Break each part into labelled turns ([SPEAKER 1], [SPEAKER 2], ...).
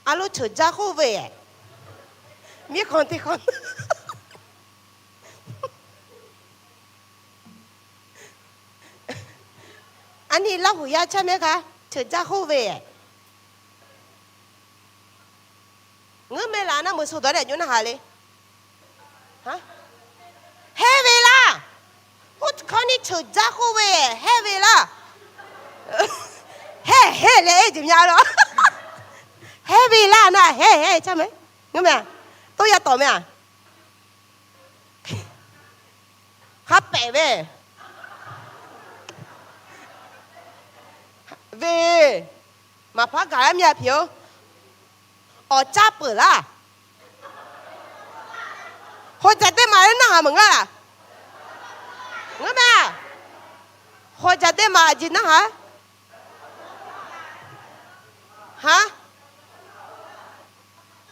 [SPEAKER 1] 알로 저자고 왜? 미 건티 건. 아니 라후야 참에가 저자고 왜? ngơ là nó mới số đó để như nào hả hả heavy là hốt con đi chờ ra khu về heavy là he lẽ chịu nhau đó heavy là nè he cha mấy ngơ mẹ tôi ya tỏ mẹ hấp bẻ về mà phát cả em nhà phiếu ở cha bự là hồi giờ đây mà nó hả mừng à ngớ mà hồi giờ đây mà gì nó hả hả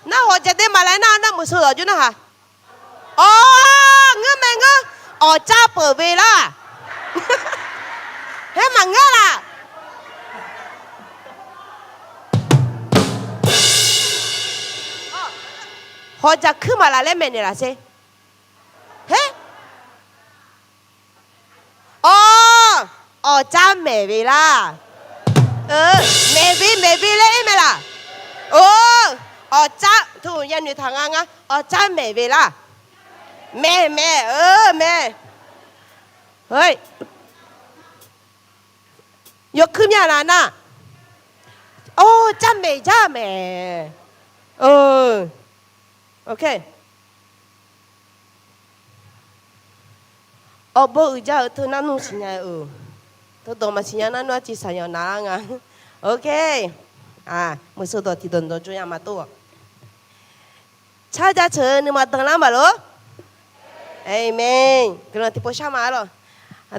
[SPEAKER 1] nó hồi giờ đây mà lại nó một số rồi chứ nó hả ngớ mày ngớ ở cha bự về là thế mà ngớ là họจะขึ้นมาแล้วแม่เนี่ยล่ะสิเฮ้อ๋อจ้าแม่เวลาแม่วีเลยไหมล่ะจ้าทุกยันอยู่ทางงานจ้าแม่เวลาแม่แม่เฮ้ยยกขึ้นอย่างนั้นน่ะจ้าแม่OK. Bố giờ tôi nói nung xin nhà tôi懂嘛xin nhà nó chỉ sản nhà nào ngà OK một số đồ thì đồn đồ chung mà tôi 찾아 chờ nhưng mà等lắm mà lo Amen 그럼 thì bố sao mà lo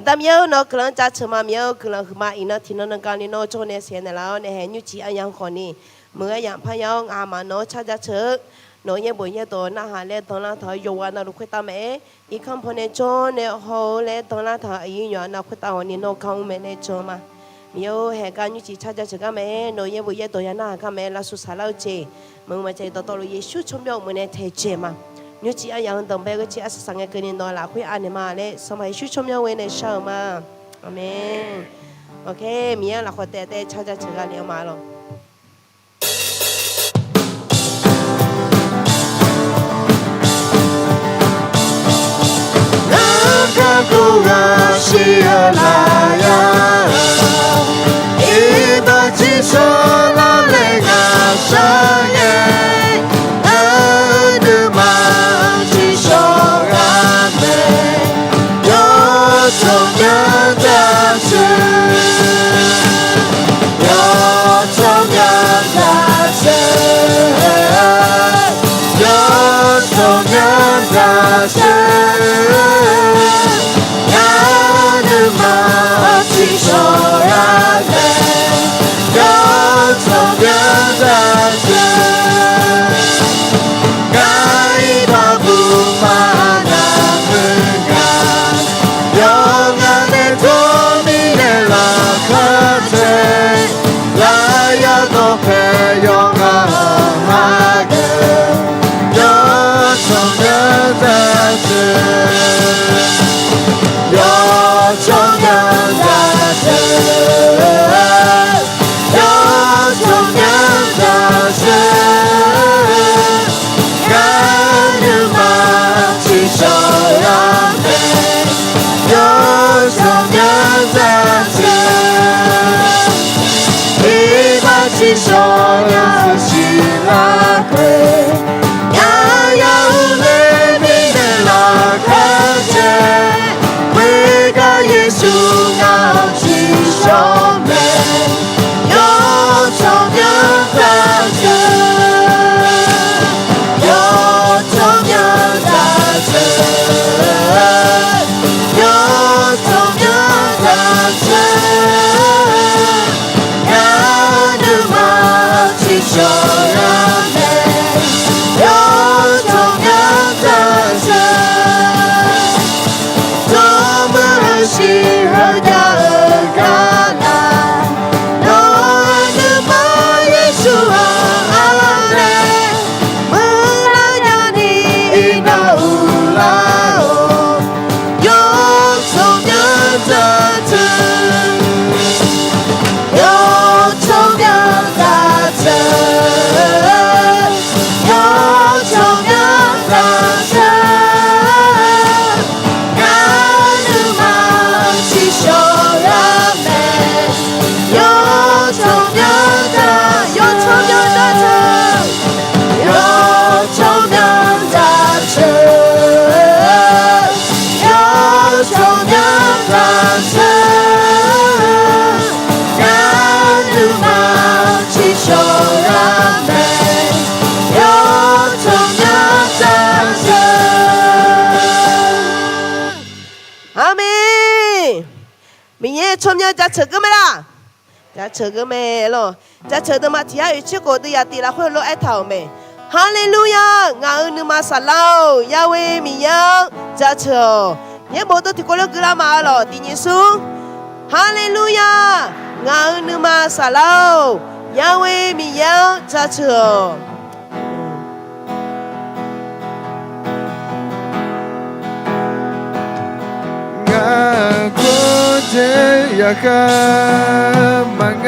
[SPEAKER 1] đam yêu nó 그럼 cha chờ mà yêu 그럼 mà ina thì nó nâng cao nó cho nên xem này là này như chỉ anh yang còn đi mới yang phải yang mà nó 찾아 chờ nói như buổi như tôi na hà lệ tôi na thở yêu anh nó khuyết ta mẹ ý không phải nên cho nên họ lệ tôi na thở ý nhỏ nó khuyết ta họ nên nó không mẹ nên cho mà nhiều hệ cái như chỉ 찾아 제가 mẹ nói như buổi như tôi na cái mẹ là suốt 살아오 제 mừng mà chạy tôi 예수 천명 문에 대체 mà như chỉ anh yang đồng bé cái chị sang cái cái nó là khuyết anh mà lệ xong 예수 천명 외에 sợ mà amen OK 미안 là khuyết tệ 찾아 제가 nhiều mà rồi
[SPEAKER 2] Kuga sialaya Iba chisola lenga saye Adema chisorame Yo somyanda se Yo somyanda se Yo somyanda se
[SPEAKER 1] 처음에 자 저금해라 자 저금해 자 저금마 뒤에 치고도 야 뒤라 홀로 애타오메 할렐루야 나은마 살라오 야외 미양 자처 얘 모두 뒤꼴로 그라마로 디니수 할렐루야 나은마 살라오 야외 미양 자처
[SPEAKER 2] 나고제 약한 망은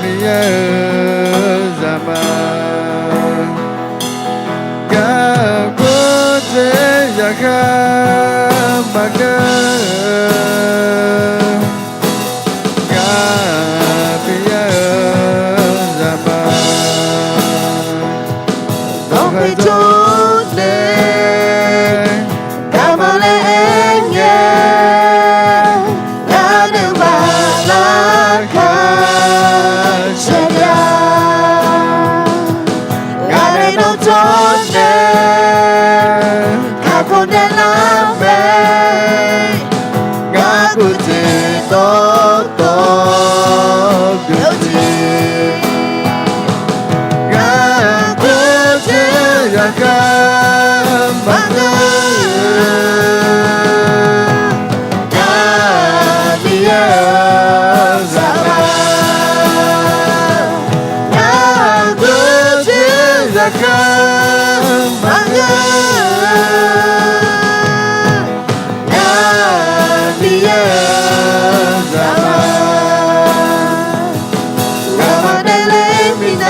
[SPEAKER 2] 가미에 자만 가고제 약한 망은 가미에 자만 너의 존재 가만히 앵게 나는 말라가 세냐 나의 존재 가고 내 람에 가구지 똑똑 묘지 가구지 약간 많은 나비의 사랑 가구지 약간 많은 나비의 사랑 나만의 레미나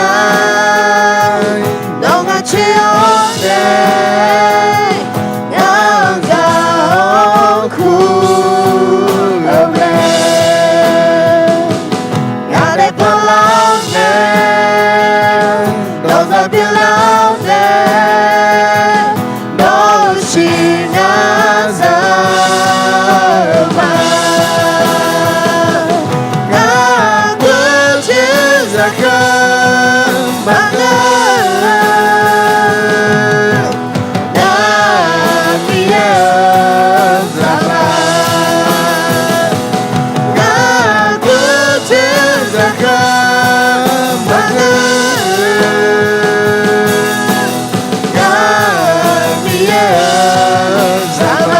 [SPEAKER 2] 너가 채워내 나가 구름에 나를 불러내 너가 불러내 너시 나서 가구지 작은 마음 나비의 사랑 가구지 작은 마음 나비의 사랑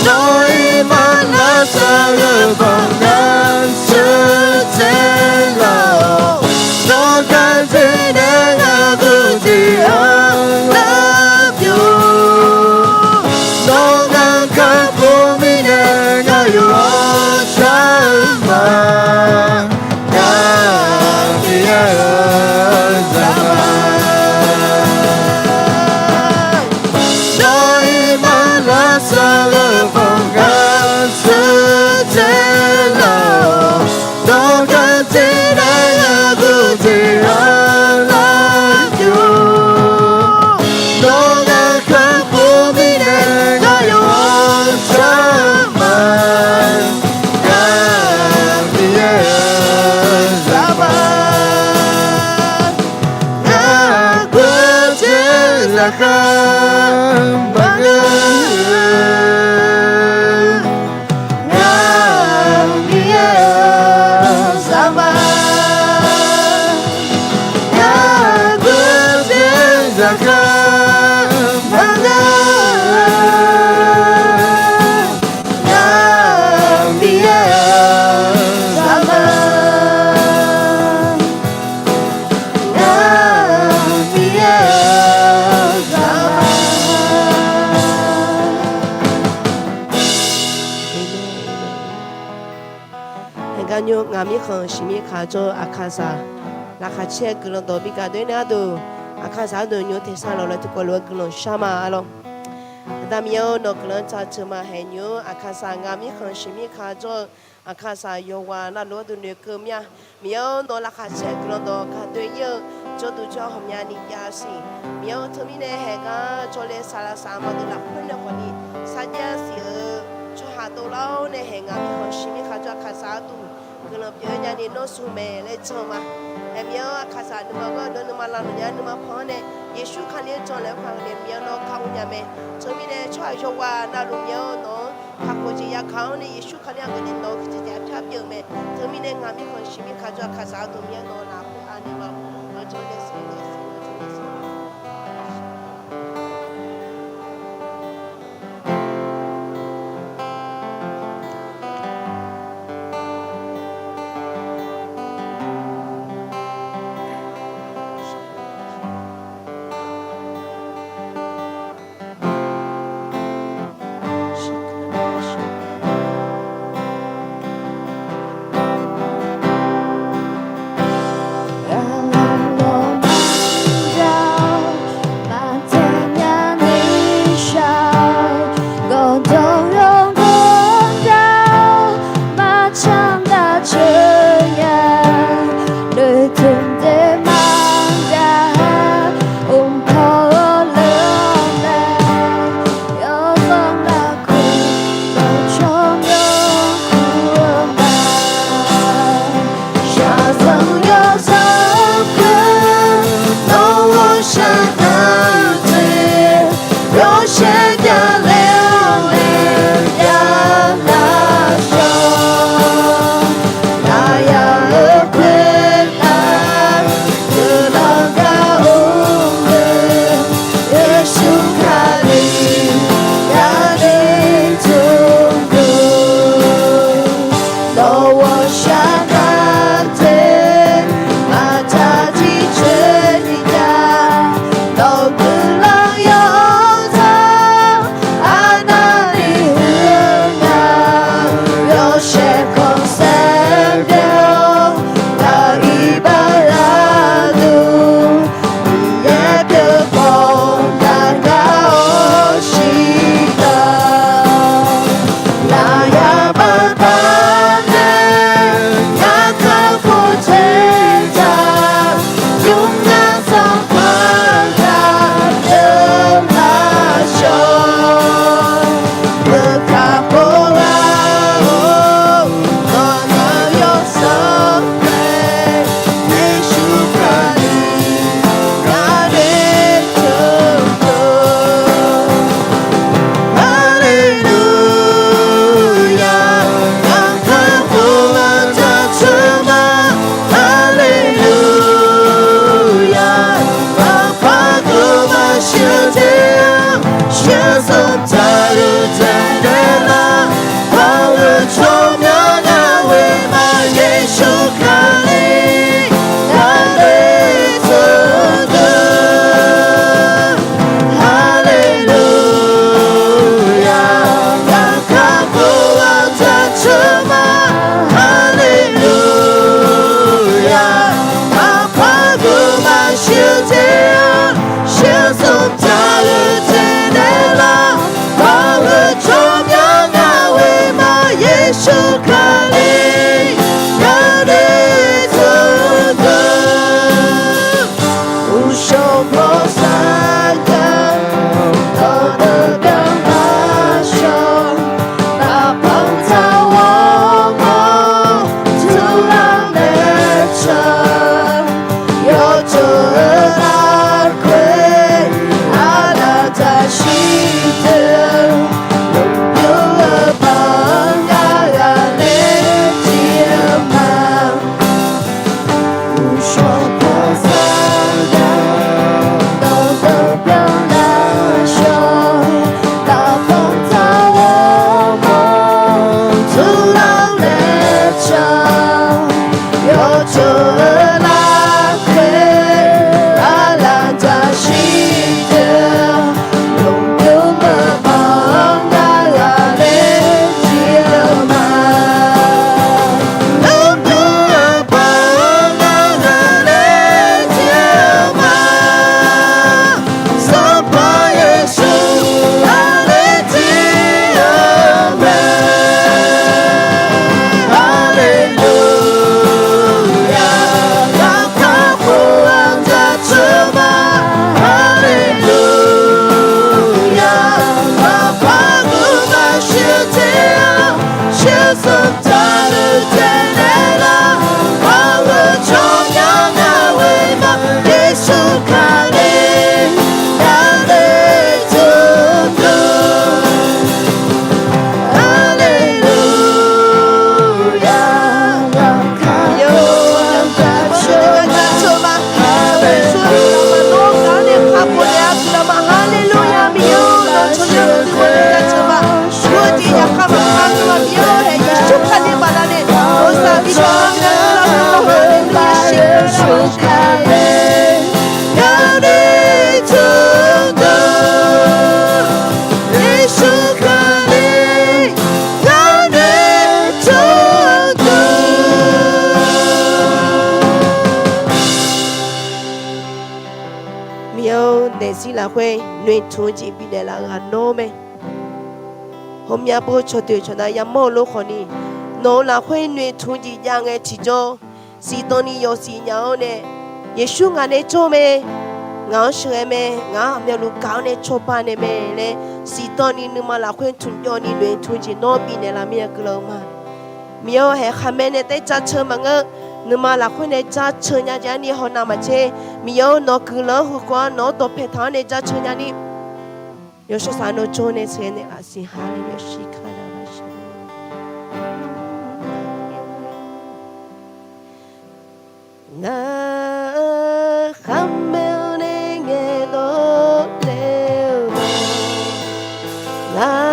[SPEAKER 2] 너희 만나서 건강 수제로 너까지 내가 굳이 I love you 너가 가품이 내가 유언장만 나비의 사랑 너희 만나서 건강 수제로 너같이 내가 굳이 I love you 너가 가품이 내가 유언장만 나비의 사랑 나 굳이 약한 방은 나비의 사랑 나 굳이 약한 방은 나비의 사랑 나비의 사랑 간요 남이 헌심이 가져 아카사 라카체 그런 도비가 되냐도
[SPEAKER 1] อาคาสาดูยูเทสาเราเลยทุกคนรู้กลุ่มชามาเราแต่มีเอานกลุ่มจัดเชื่อมาเห็นยูอาคาสางามีคนชิมีขาจอาคาสายโยวาน่ารู้ดูเนื้อเกมีมีเอาโนราคาเช็คลงตัวขาตัวเยอะจดูเจ้าหอมยานิยาสิมีเอาทั้งมีเนื้อแหงจเลสาลาสามาดูหลับเพื่อนคนนี้สัญญาสิชหาตัวเราเนื้อแหงมีคนชิมีขาจอาคาสาตูกลุ่มเยอะยานิโนสุเมเลจมาเอ็มยอาคาสานุมาก็โดนมาลานุยานุมาพอเนี่ยเยซูคันเลี้ยจนแล้วฟังเนี่ยมีเอาโนข้าวเนี่ยเมทั้งมีเนื้อช่วยโยวาน่ารู้มีเอาโนข้าพเจ้าเขาเนี่ยยิสุขันยังกันโนคือจะทับยังเมเธอมีเรื่องงานมีคนชิมิข้าจะข้าสาวตัวมีโนลาผู้อันนี้เราจะเล่นสิ่งนี้ စီလာခွေနှွေထွန်းကြည့်ပြီးတယ်လားငါနိုးမယ်ဟိုမြတ်ဖို့ချွတ်တယ်ချနာရမောလို့ခေါ်နီနိုးလာခွေနှွေထွန်းကြည့်ကြငယ်ချီကျော်စီတော်နီယောစီညောင်းနဲ့ယေရှုငါနဲ့ချိုးမယ်ငါရှဲမယ်ငါအမြလူကောင်းနဲ့ချိုးပါနေမယ်လေစီတော်နီနမလာခွေထွန်းကျော်နီနှွေထွန်းကြည့်နိုးပြီးနေလားမြေကလုံးမမြေဟဲခမဲနဲ့တဲ့ချချမငါနမလာခွနဲ့ကြာချညာကြနီဟောနာမချေမြေနော်ကလဟုကွာနော်တော့ဖက်ထားနဲ့ကြာချညာနီယောရှုစာနိုချိုးနေစဲနေအစီဟာလေရှိခါလာပါရှိငါခမဲနေငယ်တော့လေငါ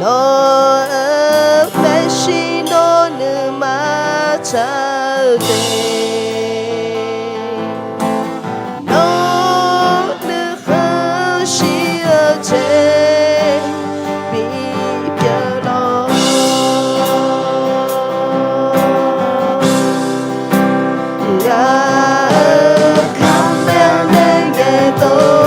[SPEAKER 1] no fashion no ma cha de no ne kha shi a che bi pya lo ya come and get to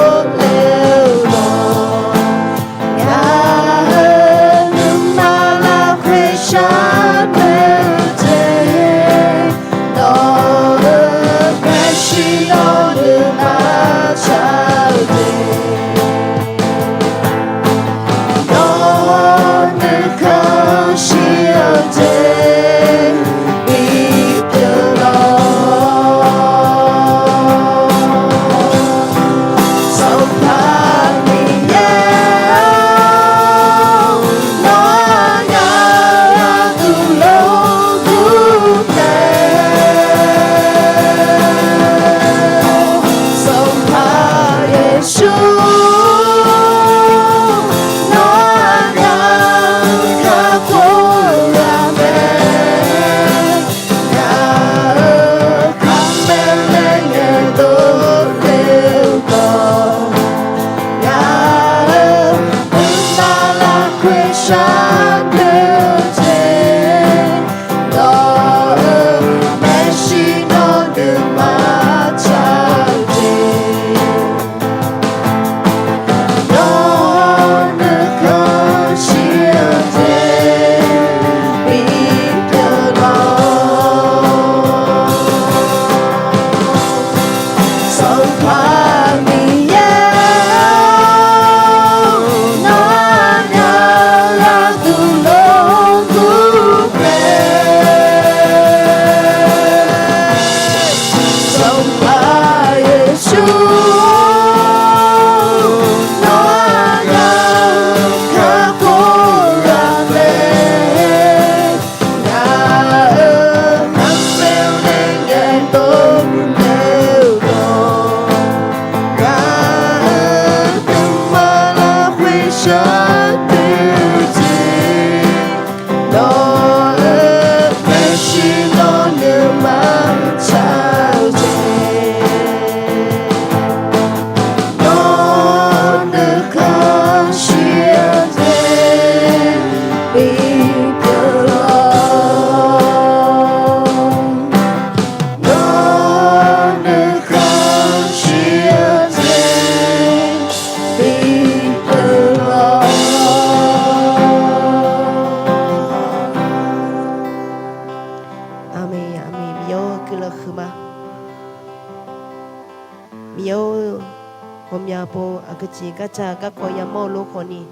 [SPEAKER 1] จีก็จะก็คอยมอลูกคนนี้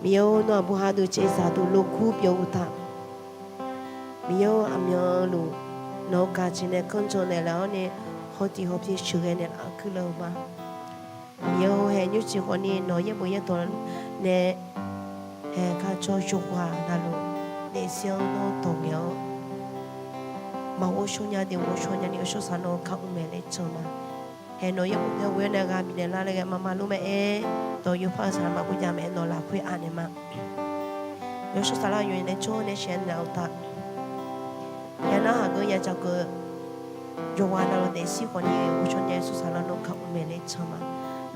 [SPEAKER 1] มีเอาหน้าบุหาดูเจสาดูลูกคู่เปียวอุตามีเอาอเมียลูนอกการจีเนี่ยคนจนเนี่ยแล้วเนี่ยเขาที่เขาพี่ชื่อเนี่ยคือเรามามีเอาเห็นยุจิคนนี้น้อยยังไม่ยังตัวเนี่ยเห็นข้าชอบจุกว่านั่นลูเนี่ยเสียงโน้ตงเดียวมาว่าชนยาเดียวว่าชนยาเนี่ยชอบสานอข้าอุ้มเลยจมาเห็นน้อยยังไม่เว้นนะครับมีเนี่ยละเลยมาลูกแม่ตัวอยู่ภาษามาพูดยามนอลาคุยอ่านเนี่ยมา有时候啦，原来做那些聊的，也那哈个也叫个，就完了的喜欢你，我说你说啥了，侬看我没来车嘛，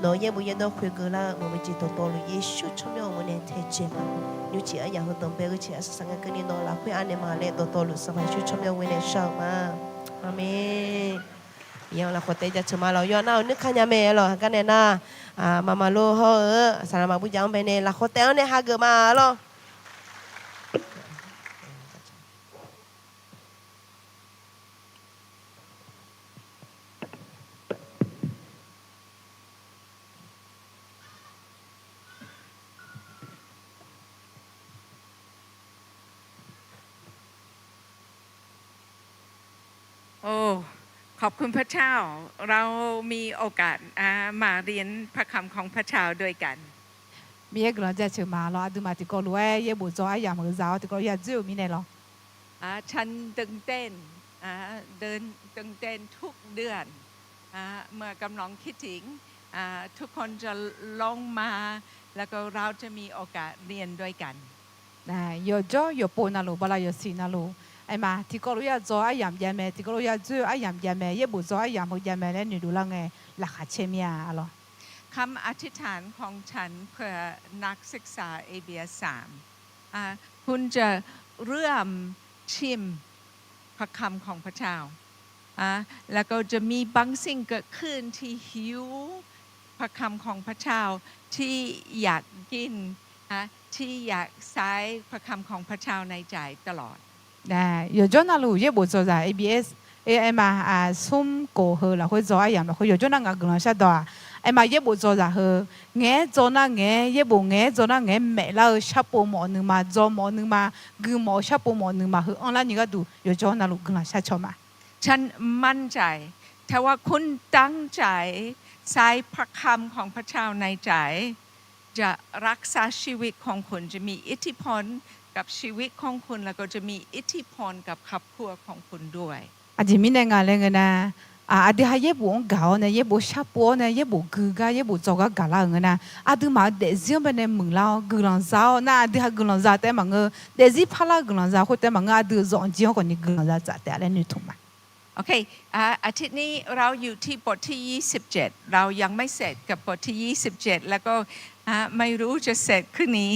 [SPEAKER 1] 侬也不也到回个啦，我们知道到了也修出了我们太接嘛，有几个然后等别个去是三个跟你侬啦会按的嘛来到了是吧？修出了我们上嘛，阿妹。ยังละคนเตจะชมาเราย้อนเอานึกขันยาเมย์หรอกันเนี่ยนะมาโลเขาสารมาบุญยังไปเนี่ยละคนเตเนี่ยฮะเกิดมาหรอ
[SPEAKER 3] โอ้ขอบคุณพระเจ้าเรามีโอกาสมาเรียนพระคำของพระเจ้าด้วยกัน
[SPEAKER 4] มีเอกลักษณ์จะเชื่อมาเราดูมาที่ก็รู้ว่าเยบุจอยอย่างมือสาวที่ก็อยากจิ้วมีไหนหรอ
[SPEAKER 3] ฉันตื่นเต้นเดินตื่นเต้นทุกเดือนเมื่อกำลังคิดถึงทุกคนจะลงมาแล้วก็เราจะมีโอกาสเรียนด้วยกัน
[SPEAKER 4] โยโจโยปูนาลูบลาโยซีนาลูไอ้มาที่ก็รู้อยากจอยอย่างยามเมที่ก็รู้อยากจิ้วอย่างยามเมเยบุจอยอย่างมือยามเมแล้วนี่ดูละไงหลักเชมีอะไร
[SPEAKER 3] คำอธิษฐานของฉันเพื่อนักศึกษา ABS 3คุณจะเริ่มชิมพระคำของพระเจ้าแล้วก็จะมีบางสิ่งเกิดขึ้นที่หิวพระคำของพระเจ้าที่อยากกินที่อยากใช้พระคำของพระเจ้าในใจตลอด
[SPEAKER 4] 有就那路也不做在 ABS 嘛松过后了会做一样的会有就那个可能下到嘛也不做在后眼做那眼也不眼做那眼没了下不毛能嘛做毛能嘛个毛下不毛能嘛后按那你个度有就那路可能下错嘛
[SPEAKER 3] ฉันมั่นใจถ้าว่าคุณตั้งใจใช้พระคำของพระเจ้าในใจจะรักษาชีวิตของคุณจะมีอิทธิพลกับชีวิตของคุณแล้วก็จะมีอิทธิพลกับครอบครัวของคุณด้วย
[SPEAKER 4] อาจจะมีในงานอะไรเงี้ยนะอาจจะให้เย็บบุงเก่าเนี่ยเย็บบุชับปัวเนี่ยเย็บบุกือกาเย็บบุจอกกาลาเงี้ยนะอาจจะมาเดซิ่งเป็นมือเรากุหลาบสาวน่าอาจจะให้กุหลาบสาวแต่มังเดซิพารากุหลาบสาวคนแต่มังอาจจะสอนจีนคนนี้กุหลาบสาวแต่อะไรนี่ถูกไหม
[SPEAKER 3] โอเคอาทิตย์นี้เราอยู่ที่บทที่27เรายังไม่เสร็จกับบทที่27แล้วก็ไม่รู้จะเสร็จคืนนี้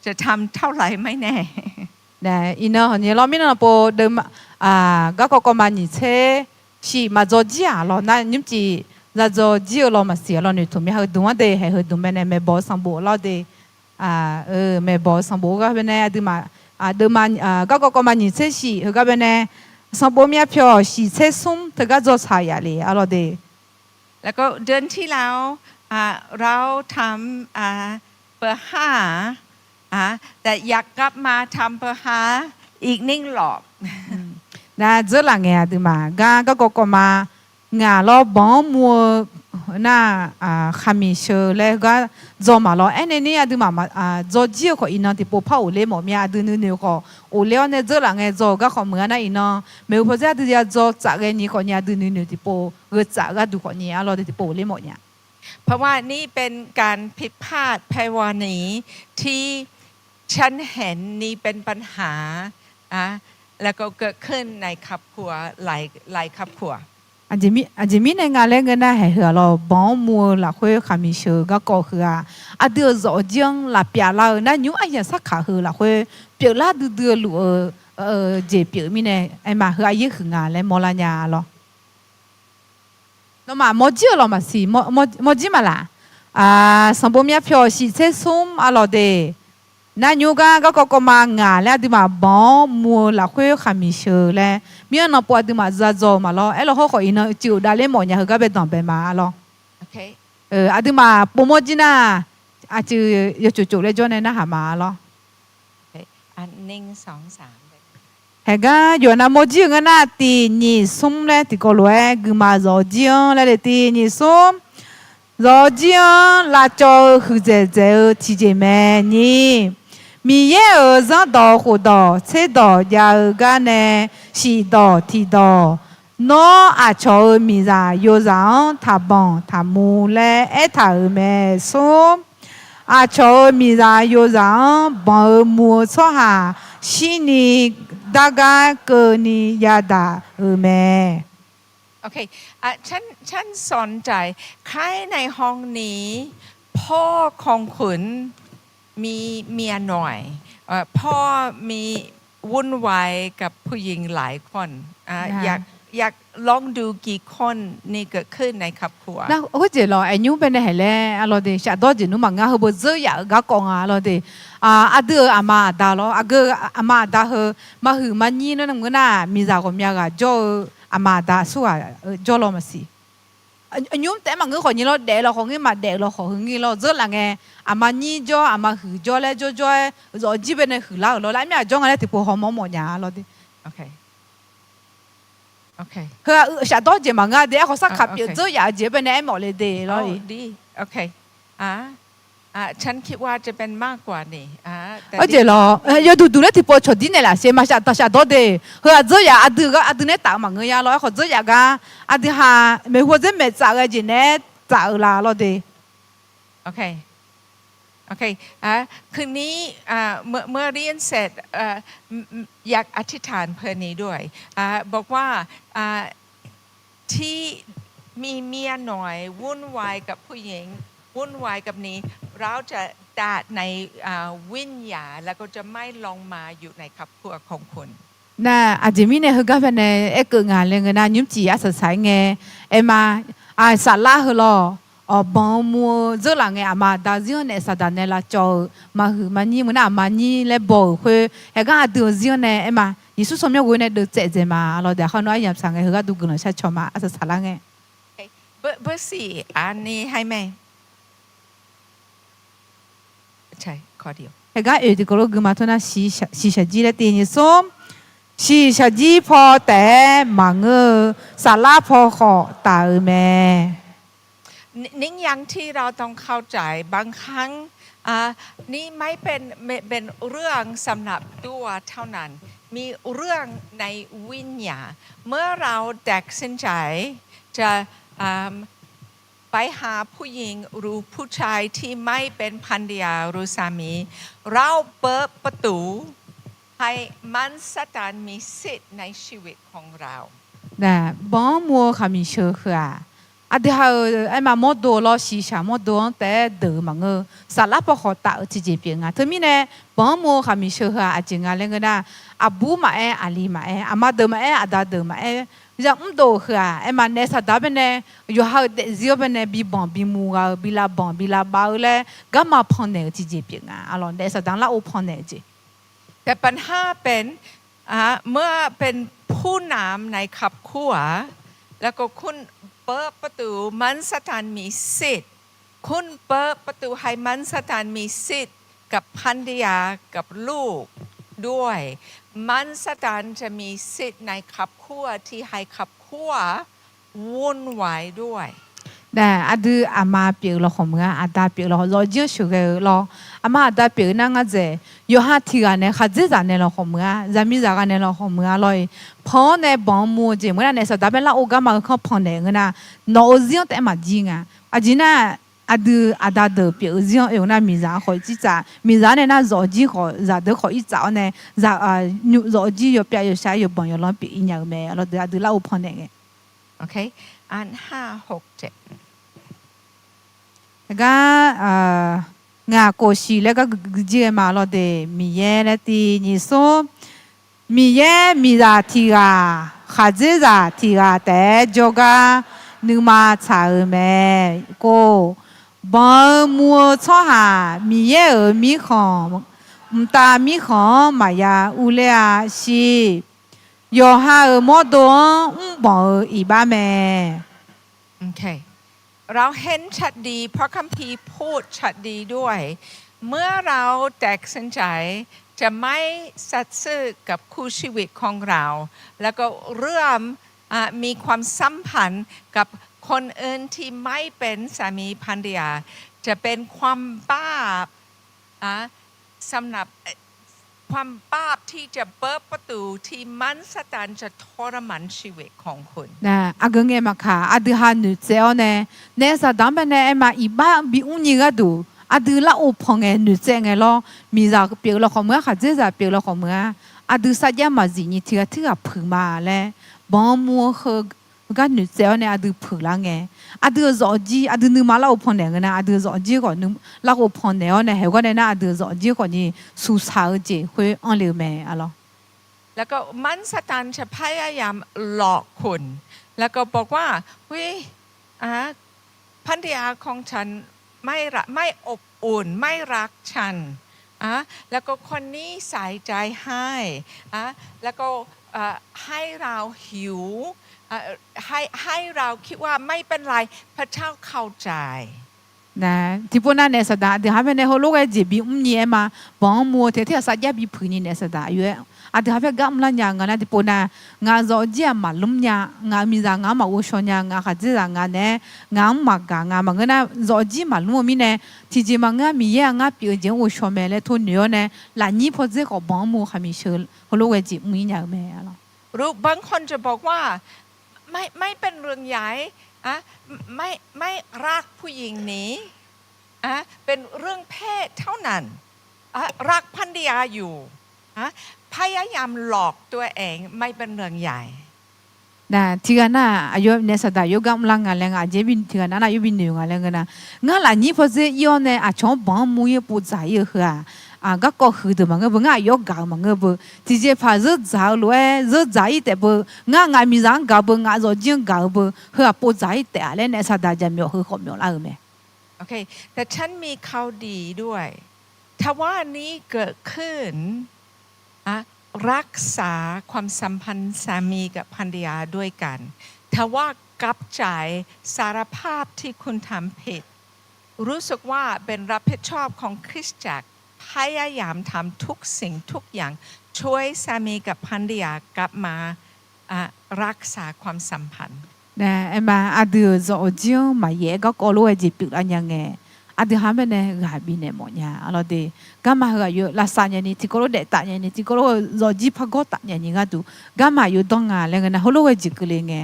[SPEAKER 3] จะทำเท่าไหร่ไม่แน่
[SPEAKER 4] ได้อินเนอร์เนี่ยเราไม่นานพอเดิมก็มาหนีเช่สิมาจอจีอ่ะเรานั่นยิ่งจีจะจอจีเรามาเสียเราเนี่ยถูกไหมเขาดูว่าเดย์ให้เขาดูแม่เนี่ยแม่บอสังบูเราเดย์แม่บอสังบูก็เป็นเนี่ยดูมาดูมาก็มาหนีเช่สิเขาก็เป็นเนี่ยสังบูมีเพียวสิเช่ซุ่มถึงก็จอชายอะไรเราเดย์
[SPEAKER 3] แล้วก็เดือนที่แล้วเราทำเปิดห้าแต่อยากกลับมาทำเพื่อหาอีกนิ่งหลอก
[SPEAKER 4] นะเจอหลังเงี้ยดูมากางก็มางาล้อบอมมัวน่าขามิเชอแล้วก็จอมาล้อเอ็นนี่ดูมาจอจีก็อินนที่ปพ่ออุเล่หมอมีดูนู่นก็อุเล่เนี่ยเจอหลังเงี้ยจอก็ขอเหมือนน่ะอินนไม่รู้พอจะดูจะจอจากเงี้ยนี่คนเนี่ยดูนู่นที่ปเออจากก็ดูคนเนี่ยเราที่ปอุเล่หมอเนี่ย
[SPEAKER 3] เพราะว่านี่เป็นการผิดพลาดภายวานีที่ฉันเห็นนี่เป็นปัญหาแล้วก็เกิดขึ้นในครอบครัวหลายครอบครัว
[SPEAKER 4] อาจจะมีในงานเล่นกันนะให้เราบ้องมัวหลักคุยขามิเชอก็คือเดือดร้อนจังหลับยาเรานั่นยุ่งอะไรสักขาคือหลักคุยเปลี่ยนละเดือดหรือเจ็บเปลี่ยนมีเนี่ยไอ้มาคืออายุคืองานแล้วมอลาญาเราเรามามอจีเรามาสิมอจีมาละสัมบูรณ์มีเพียวสิเซซุ่มเราเดนั่นยูก็มางานแล้วดูมาบ้องมัวหลักคุยขามิเชอแล้วมีอันนั้นปวดดูมาจะจอมาแล้วเราเขาขออินจิวดาเล่หมอเนี่ยเขาก็ไปต่อไปมาแล้ว
[SPEAKER 3] โอเค
[SPEAKER 4] อาดูมาโปรโมจิน่าอาจจะยจุเลยจนในหามาหรอ
[SPEAKER 3] อัน1 2 3
[SPEAKER 4] เฮก้าอยู่นะโมจิงั้นนะตีนี่ซุ่มเลยที่ก็รวยกูมาจอจีนเลยตีนี่ซุ่มจอจีนลาจอคือเจที่เจแม่นี่มีเยอะจังดอกหัวดอกเชดอกยากันเนี่ยสีดอกที่ดอกน้ออาชอมีจ้าอยู่จังทับบงทับมูเลยทับแม่ซุ่มอาชอมีจ้าอยู่จังบังมูช่อหาชีนีดากาเกนียาดาแม่
[SPEAKER 3] โอเคฉันสนใจใครในห้องนี้พ่อของคุณมีเมียหน่อยพ่อมีวุ่นวายกับผู้หญิงหลายคนอยากลองดูกี่คนนี่เกิดขึ้นในครอบครัว
[SPEAKER 4] นะโอ้เจรอไอ้ยูเป็นไหนแหละอะไรเดชาดอจินุมังงาเฮบเจอยากกงอะไรเดอาเดออามาดาลออาเกอามาดาเฮมาหือมันยี่นั่นงั้นน่ะมีจากคนยากะจ่ออามาดาสัวจ่อลอมาสิยูแต่มังก็คนนี้เราเดะเราของนี้มาเดะเราของนี้เราเจอละไงอามายี่จ่ออามาหือจ่อเลยจ่อเราจีเป็นหือละเราไล่ไม่จ่ออะไรที่พวกเขาหมอเนี่ยเราดิ
[SPEAKER 3] โอเค
[SPEAKER 4] เฮ้ยชาดอเจมังงาเดี๋ยวเขาสักขับเยอะเจออยากเจ็บเป็นแอมหมดเลยเดะเรา
[SPEAKER 3] ดีโอเคฉันคิดว่าจะเป็นมากกว่านี่
[SPEAKER 4] เจรอยาดูเลยที่พอชดดินเนี่ยแหละเสียมาชาดอเดะเฮ้ยเจออยากดูเนี่ยตามมังเงยาเราเขาเจออยากกันดูหาไม่หัวจะไม่จ่ายจีเนี่ยจ่ายละเราเดะ
[SPEAKER 3] โอเคคืนนี้เมื่อเรียนเสร็จอยากอธิษฐานเพื่อนี้ด้วยบอกว่าที่มีเมียหน่อยวุ่นวายกับผู้หญิงวุ่นวายกับนี้เราจะดัดในวิญญาณแล้วก็จะไม่ลงมาอยู่ในครอบครัวของคุณ
[SPEAKER 4] น่ะอาจจะมีเนี่ยเขาก็เป็นเกิดงานเลยเงินนะยุ่งจีอาศัยสายเงมาสาระเหรอบางมัวเจอหลังไงอามาดาซิโอเนี่ยสัตว์เนี่ยละจอมาหือมันนี่มันอามานี่เลยบอกเฮ้ยเฮก็อาดูซิโอเนี่ยมายิสุสมัยวันเนี่ยดูเจ๊มาเราเดี๋ยวเขาหน่อยยามสั่งไงเฮก็ดูกันหน่อยใช่ชอบมาอาศัยสาระไง
[SPEAKER 3] เบอร์สี่อันนี้ให้ไหมใช่ข้อเดียว
[SPEAKER 4] เฮก็ที่ก็รู้กันมาทุนน่ะสีชาจีเลยตีนี่ส้มสีชาจีพอแต่มังสาระพอขอตาแม่
[SPEAKER 3] นิ่งยังที่เราต้องเข้าใจบางครั้งนี่ไม่เป็นเรื่องสำหรับตัวเท่านั้นมีเรื่องในวิญญาณเมื่อเราตัดสินใจจะไปหาผู้หญิงหรือผู้ชายที่ไม่เป็นภรรยาหรือสามีเราเปิดประตูให้มันสถานมีสิทธิ์ในชีวิตของเรา
[SPEAKER 4] น่ะบ้องมัวขามีเชื่อค่ะเดี๋ยวไอ้มาหมดตัวเราสีชาหมดตัวแต่เดิมมังสารพัดขอตาจีเจเปียงทั้งมีเนี่ยบ้องมัวขามีเชื่อค่ะจริงอะไรก็ได้บูมาอาลีมาอามาเดิมอาดาเดิมจะตัวค่ะไอ้มาเนี่ยสัตว์เป็นเนี่ยอยู่หาเดี๋ยวเป็นเนี่ยบีบองบีมูกบีลาบองบีลาบ้าเลยก็มาพันเนี่ยจีเจเปียงalorsเนี่ยสัตว์ละโอพันเนี่ยจี
[SPEAKER 3] แต่ปัญหาเป็นเมื่อเป็นผู้นำในครอบครัวแล้วก็คุณเปิดประตูมันสถานมีสิทธิ์คุณเปิดประตูให้มันสถานมีสิทธิ์กับภรรยากับลูกด้วยมันสถานจะมีสิทธิ์ในครอบครัวที่ให้ครอบครัววุ่นวายด้วย
[SPEAKER 4] แต่ดูอามาเปียกเราของมึงอาดาเปียกเราเราเยอะสุดเลยเราอามาอาดาเปียกนั่งก็จะอยู่หาที่กันเนี่ยข้าจะจานเนี่ยเราของมึงจะมีจานเนี่ยเราของมึงเลยพอเนี่ยบางมูจิมึงเนี่ยสัตว์เป็นละโอกาสมาเขาพอเนี่ยเงินน่ะน้องเสียงแต่มาจริงจีน่ะดูอาดาเดือเปียกเสียงเอวน่ะมีจานขอจีจ่ามีจานเนี่ยน่ะรอจีขอจะเดือขออีจ่าเนี่ยจะรอจีอยู่เปียกอยู่ใช้อยู่บางอยู่ลองเปียกอีกอย่างแม่เราเดือดูละโอพอเนี่ย
[SPEAKER 3] โอเคอัน5 6 7
[SPEAKER 4] ก็งาโกชีแล้วก็เจียมาเราเดมีเย่และตีนิโซมีเย่มีราทีกาขาเจราทีกาแต่จกานึมาชาเมก็บางมัวช่อหามีเย่มีของตามีของมายาอุเลอาชีโยฮาโมดงบออีบ้าแม่
[SPEAKER 3] โอเค เราเห็นชัดดีเพราะคัมภีร์พูดชัดดีด้วย เมื่อเราแตกสินใจจะไม่สัตย์ซื่อกับคู่ชีวิตของเรา แล้วก็เริ่มมีความสัมพันธ์กับคนอื่นที่ไม่เป็นสามีภรรยาจะเป็นความบาปสำหรับความบาปที่จะเปิดประตูที่มันสตานจะทรมานชีวิตของคุณ
[SPEAKER 4] นะอากงเงมาค่ะอดือหาหนูเจ้าเนี่ยเนี่ยสะดำเป็นเนี่ยมาอีบ้าบีอุ้งยิงก็ดูอดือละอุปงเงหนูเจ้าไงล่ะมีจากเปียกเราของเมื่อค่ะเจ้าเปียกเราของเมื่ออดือสัญญามาจีนี่ที่กับพึ่งมาแล้วบ้องมัวเขาก็หนูเจ้าเนี่ยอดือพึ่งละไงอดือจอจีอดือนึกมาละอุปงเนี่ยนะอดือจอจีก่อนนึกละอุปงเนี่ยเนี่ยเหรอเนี่ยนะอดือจอจีก่อนนี่สุสานจีคุยอันเลี้ยวแม่อะไร
[SPEAKER 3] แล้วก็มันสตานจะพยายามหลอกคุณแล้วก็บอกว่าเฮ้ยภรรยาของฉันไม่อบอุ่นไม่รักฉันแล้วก็คนนี้ใส่ใจให้แล้วก็ให้เราหิวให้เราคิดว่าไม่เป็นไรพระเจ้าเข้าใจ
[SPEAKER 4] นะที่พวกนั้นเนี่ยสดาเดี๋ยวหาเป็นในหัวโลกไอ้จีบีเนี่ยมาบ้องมัวเที่ยวสัญญาบีพื้นนี่เนี่ยสดาอยู่เดี๋ยวหาเป็นกำลังยังนะที่พวกนั้นงานจอจีมาลุ่มเนี่ยงานมีจางานมาอุชนยังงานขัดจีงานเนี่ยงานมากงานมาเงินนะจอจีมาลุ่มมีเนี่ยที่จีมางานมีเยอะงานเปลี่ยนเจ้าอุชนเมล์ทุนเยอะเนี่ยหลานยี่พอจีก็บ้องมัวขมิเชลหัวโลกไอ้จีมีอย่างเมล์ล่ะ
[SPEAKER 3] รู้บางคนจะบอกว่าไม่เป็นเรื่องใหญ่ไม่รักผู้หญิงนี้เป็นเรื่องเพศเท่านั้นรักภรรยาอยู่พยายามหลอกตัวเองไม่เป็นเรื่องใหญ่
[SPEAKER 4] นะที่กันนะอายุเนี่ยสดายุกำลังงานแรงอาจจะบินที่กันนะอายุบินหนึ่งงานแรงกันนะงานหลานนี้พอจะย้อนเนี่ยชอบบ้องมุ้ยปูใจเยอะก็คือตัวมันก็งานยกกางมันก็บ่ที่จะพาจะจ่ายเลยจะจ่ายแต่บ่งานมีร้านกางบ่งานจะจิ้งกางบ่เพื่อปูใจแต่อะไรเนี่ยสดาจะมีคือเขามีอะไรไหม
[SPEAKER 3] โอเคแต่ฉันมีข่าวดีด้วยถ้าว่านี้เกิดขึ้นรักษาความสัมพันธ์สามีกับภรรยาด้วยกันถ้าว่ากลับใจสารภาพที่คุณทำผิดรู้สึกว่าเป็นรับผิดชอบของคริสตจักรพยายามทำทุกสิ่งทุกอย่างช่วยสามีกับภรรยากลับมารักษาความสัมพันธ์
[SPEAKER 4] นะมาอดีตจะจิ้งมาเย่ก็รู้ว่าจีบอะไรยังไงอดีตหาเป็นเนี่ยกาบินเนี่ยหมดเนี่ยอะไรเด็กก็มาก็อยู่ลาซานยันนี่ที่ก็รู้เด็ดตายันนี่ที่ก็รู้จะจีบพักก็ตายันนี่ก็ดูก็มาอยู่ตรงงานแล้วกันนะเขารู้ว่าจีบเลยไง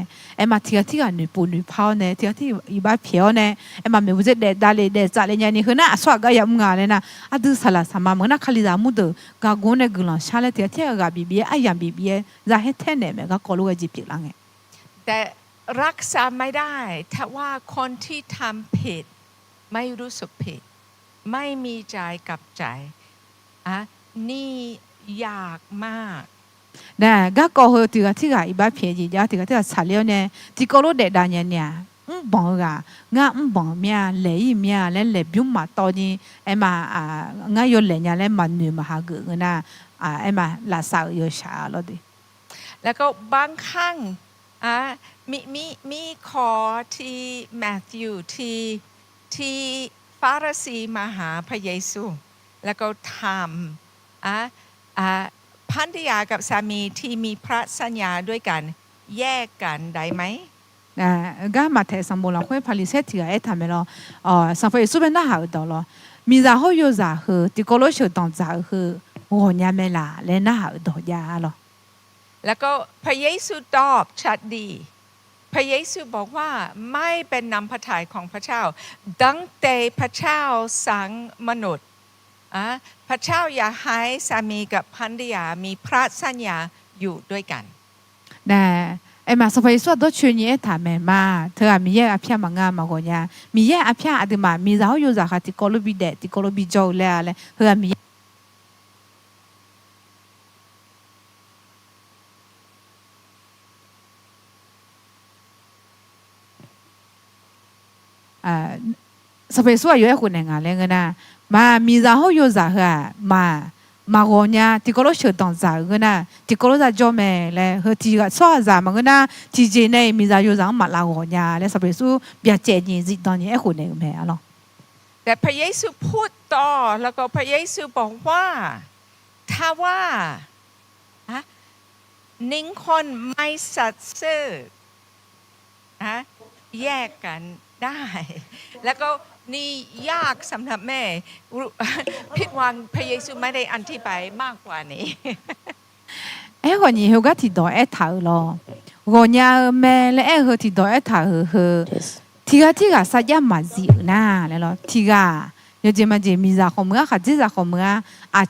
[SPEAKER 4] มาที่กันหนูปูหนูเผาเนี่ยที่อีบ้าเพียวเนี่ยมาไม่รู้จะเด็ดได้เลยเด็ดจ่ายเลยยันนี่คือน่ะสวะก็ยังงานเลยนะอดีตสลัดสามาเหมือนนักขลิดามุดก็กูเนี่ยกุลังชาเลที่ก็บีบีไอ้ยังบีบีจะให้เท่เนี่ยมันก็รู้ว่าจีบละไง
[SPEAKER 3] แต่รักษาไม่ได้ถ้าว่าคนที่ทำผิดไม่รู้สึกผิดไม่มีใจกับใจนี่ยากมาก
[SPEAKER 4] นะก็เหตุที่ก็อีบ้าเพียจีจ้าที่ก็ชาเลียวเนี่ยที่ก็รู้เด็ดได้เนี่ยบอกว่างานบอกเมียเลยเมียแล้วเลยบิวมาตอนนี้มางานอยู่เลยเนี่ยแล้วมันเหนื่อยมาหาเกิดนะมาลาสาวอยู่ช้าแล้วดิ
[SPEAKER 3] แล้วก็บางครั้งมีขอที่แมทธิวที่ฟาริสีมาหาพระเยซูแล้วก็ทำภรรยากับสามีที่มีพระสัญญาด้วยกันแยกกันได้ไหม
[SPEAKER 4] ก็มาเทสัมบูรณ์คุยพาลิเซติไอ้ทำไมล่ะสังเกตสุเป็นน่าหาตัวล่ะมีจ่าเขาอยู่จ่าคือที่ก็รู้สึกต้องจ่าคือโอ้ยไม่ละเล่นน่าหาตัวยาล่ะ
[SPEAKER 3] แล้วก็พระเยซูตอบชัดดีพระเยซูบอกว่าไม่เป็นนำพระทัยของพระเจ้าตั้งแต่พระเจ้าสร้างมนุษย์พระเจ้าอยากให้สามีกับภรรยามีพระสัญญาอยู่ด้วยกัน
[SPEAKER 4] นะมาสมัยส่วนตัวชื่อนี้ถามมาเธอมีเยอะอภิมางามาก่อนเนี่ยมีเยอะอภิอาดิมามีเราอยู่จากที่กอลบิเดที่กอลบิโจเลยเธอมีสเปซว่าอยู่ไอ้คนไหนงานเลยกันนะมามีเราอยู่จากมา mà gọi nhà thì có lúc sửa tòng giả cái na thì có lúc ra cho mẹ là hơi thì cái xóa giả mà cái na thì gì này mình ra vô rằng mà là gọi nhà là sao bây giờ bây giờ gì gì tao nhớ hồi này mẹ alo
[SPEAKER 3] แต่พระเยซูพูดต่อแล้วก็พระเยซูบอกว่าถ้าว่านิ่งคนไม่สัตย์ซื่อแยกกันได้ แล้วก็นี่ยากสำหรับแม่ผิดหวังพระเยซูไม่ได้อธิบายมากกว่านี้
[SPEAKER 4] ấy gọi nhiều cái thì đòi thở lo gọi nhà mẹ lại thì đòi thở hờ thì cái sao ya mà dịu na lại lo thì giờ chỉ mà chỉ mình ra không mưa khát ra không mưa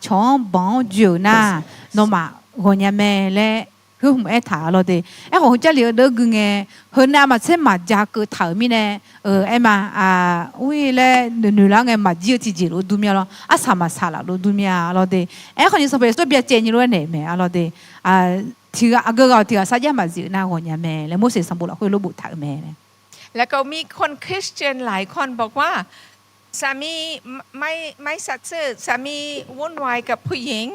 [SPEAKER 4] chọn bao nhiêu na nó mà gọi nhà mẹ lại không ai thở lo thì em không chắc liệu được nghe hơn nào mà xem mà giá cứ thở mi nè em mà ui lẽ nữ lang em mà dịu thì dịu luôn mía lo sao mà sao là luôn mía lo thì em không như sao bây giờ bây giờ như này mẹ lo thì thì cái sao ya mà dịu na gọi nhà mẹ lại mua sắm bộ là hơi lo bụt thở mẹ này
[SPEAKER 3] แล้วก็มีคนคริสเตียนหลายคนบอกว่าสามีไม่สัตย์ซื่อสามีวุ่นวายกับผู้หญิง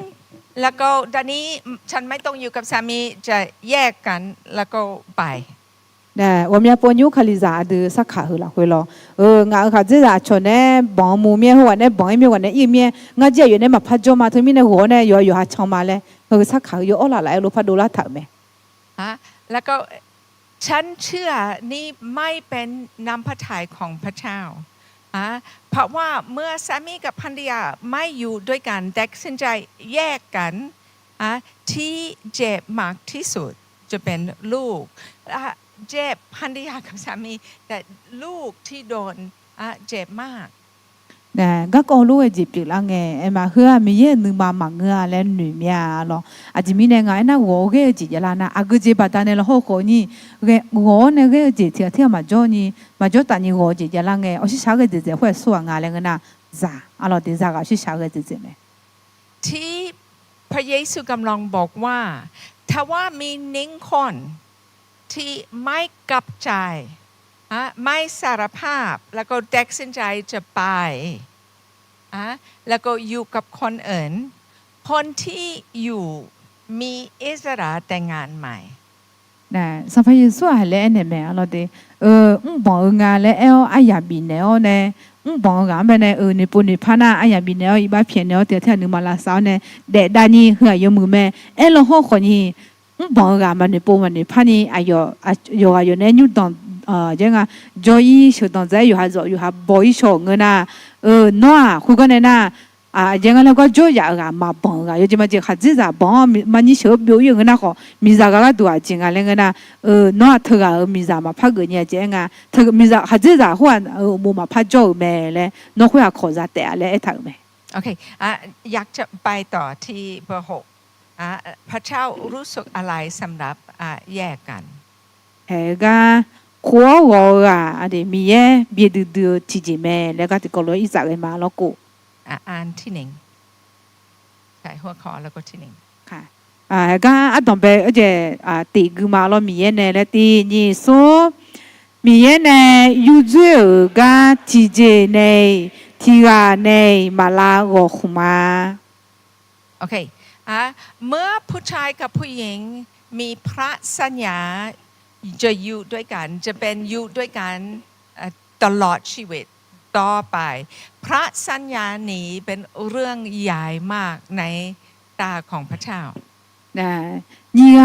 [SPEAKER 3] แล้วก็ตอนนี้ฉันไม่ต้องอยู่กับสามีจะแยกกันแล้วก็ไป
[SPEAKER 4] 对，我们要帮助克里扎的啥卡好了，会了。我卡这咋穿呢？帮木面或者帮一面或者一面，我这原来嘛拍照嘛，他们那我呢有下长嘛嘞，啥卡有all来路拍到啦头没？
[SPEAKER 3] แล้วก็ฉันเชื่อนี่ไม่เป็นน้ำพระทัยของพระเจ้าเพราะว่าเมื่อสามีกับภรรยาไม่อยู่ด้วยกันแต่ตัดสินใจแยกกันที่เจ็บมากที่สุดจะเป็นลูกเจ็บภรรยากับสามีแต่ลูกที่โดนเจ็บมาก
[SPEAKER 4] nè các con lúc ấy dịp được là nghe em mà hứa mi ye nương mà mang ngựa lên nữ mía lo chỉ mi này ngay na gỗ cái gì là na cái gì bắt ta này là hậu khổ ni cái gỗ này cái gì thì theo mà cho ni mà cho ta ni gỗ gì là nghe ở sao cái gì会说啊那个那咋lo thì咋个是sao cái gì咩
[SPEAKER 3] ที่พระเยซูกำลังบอกว่าถ้าว่ามีนิ่งคนที่ไม่กลับใจไม่สารภาพแล้วก็ตัดสินใจจะไปแล้วก็อยู่กับคนอื่นคนที่อยู่มีอิสระแต่งงานใหม่
[SPEAKER 4] nè sao phải số hay lẽ này mẹ lo đi bỏ ngà lẽ ai ya bị nè nè bỏ ngà bên này nè bún nè pana ai ya bị nè ít bao phiền nè thì theo nữ mà là sao nè để đa ni hứa yêu mù mẹ lo ho khó ni bỏ ngà mà nè bún mà nè pani ai yo nè nhu đòn 제가 저희 쇼던자 요하 보이 쇼거나 노아 그거네나 제가 내가 저야가 마봉가 요즘에 제 가지자 봉 많이 쇼 biểu hiện 거 미자가 도와 제가 내가 노아 터가 미자마 파거냐 제가 터 미자 가지자 호안 뭐마 파죠 매래 노호야 거자 때래 에타메
[SPEAKER 3] โอเคอยากจะไปต่อที่เบอร์6พระเจ้ารู้สึกอะไรสำหรับแยกกัน
[SPEAKER 4] 해가 고어가 아니 미에 비드드 지지메 내가 그걸로 이사게 말하고
[SPEAKER 3] อ่านที่หนึ่งใส่หัวข้อแล้วก็ที่หนึ่ง
[SPEAKER 4] ค่ะ해가 아동배 어제 디그 말로 미에네 레티니소 미에네 유즈가 지제네 티가네 말라고 후마
[SPEAKER 3] โอเคเมื่อผู้ชายกับผู้หญิงมีพระสัญญาจะอยู่ด้วยกันจะเป็นอยู่ด้วยกันตลอดชีวิตต่อไปพระสัญญานี้เป็นเรื่องใหญ่มากในตาของพระเจ้า
[SPEAKER 4] 네가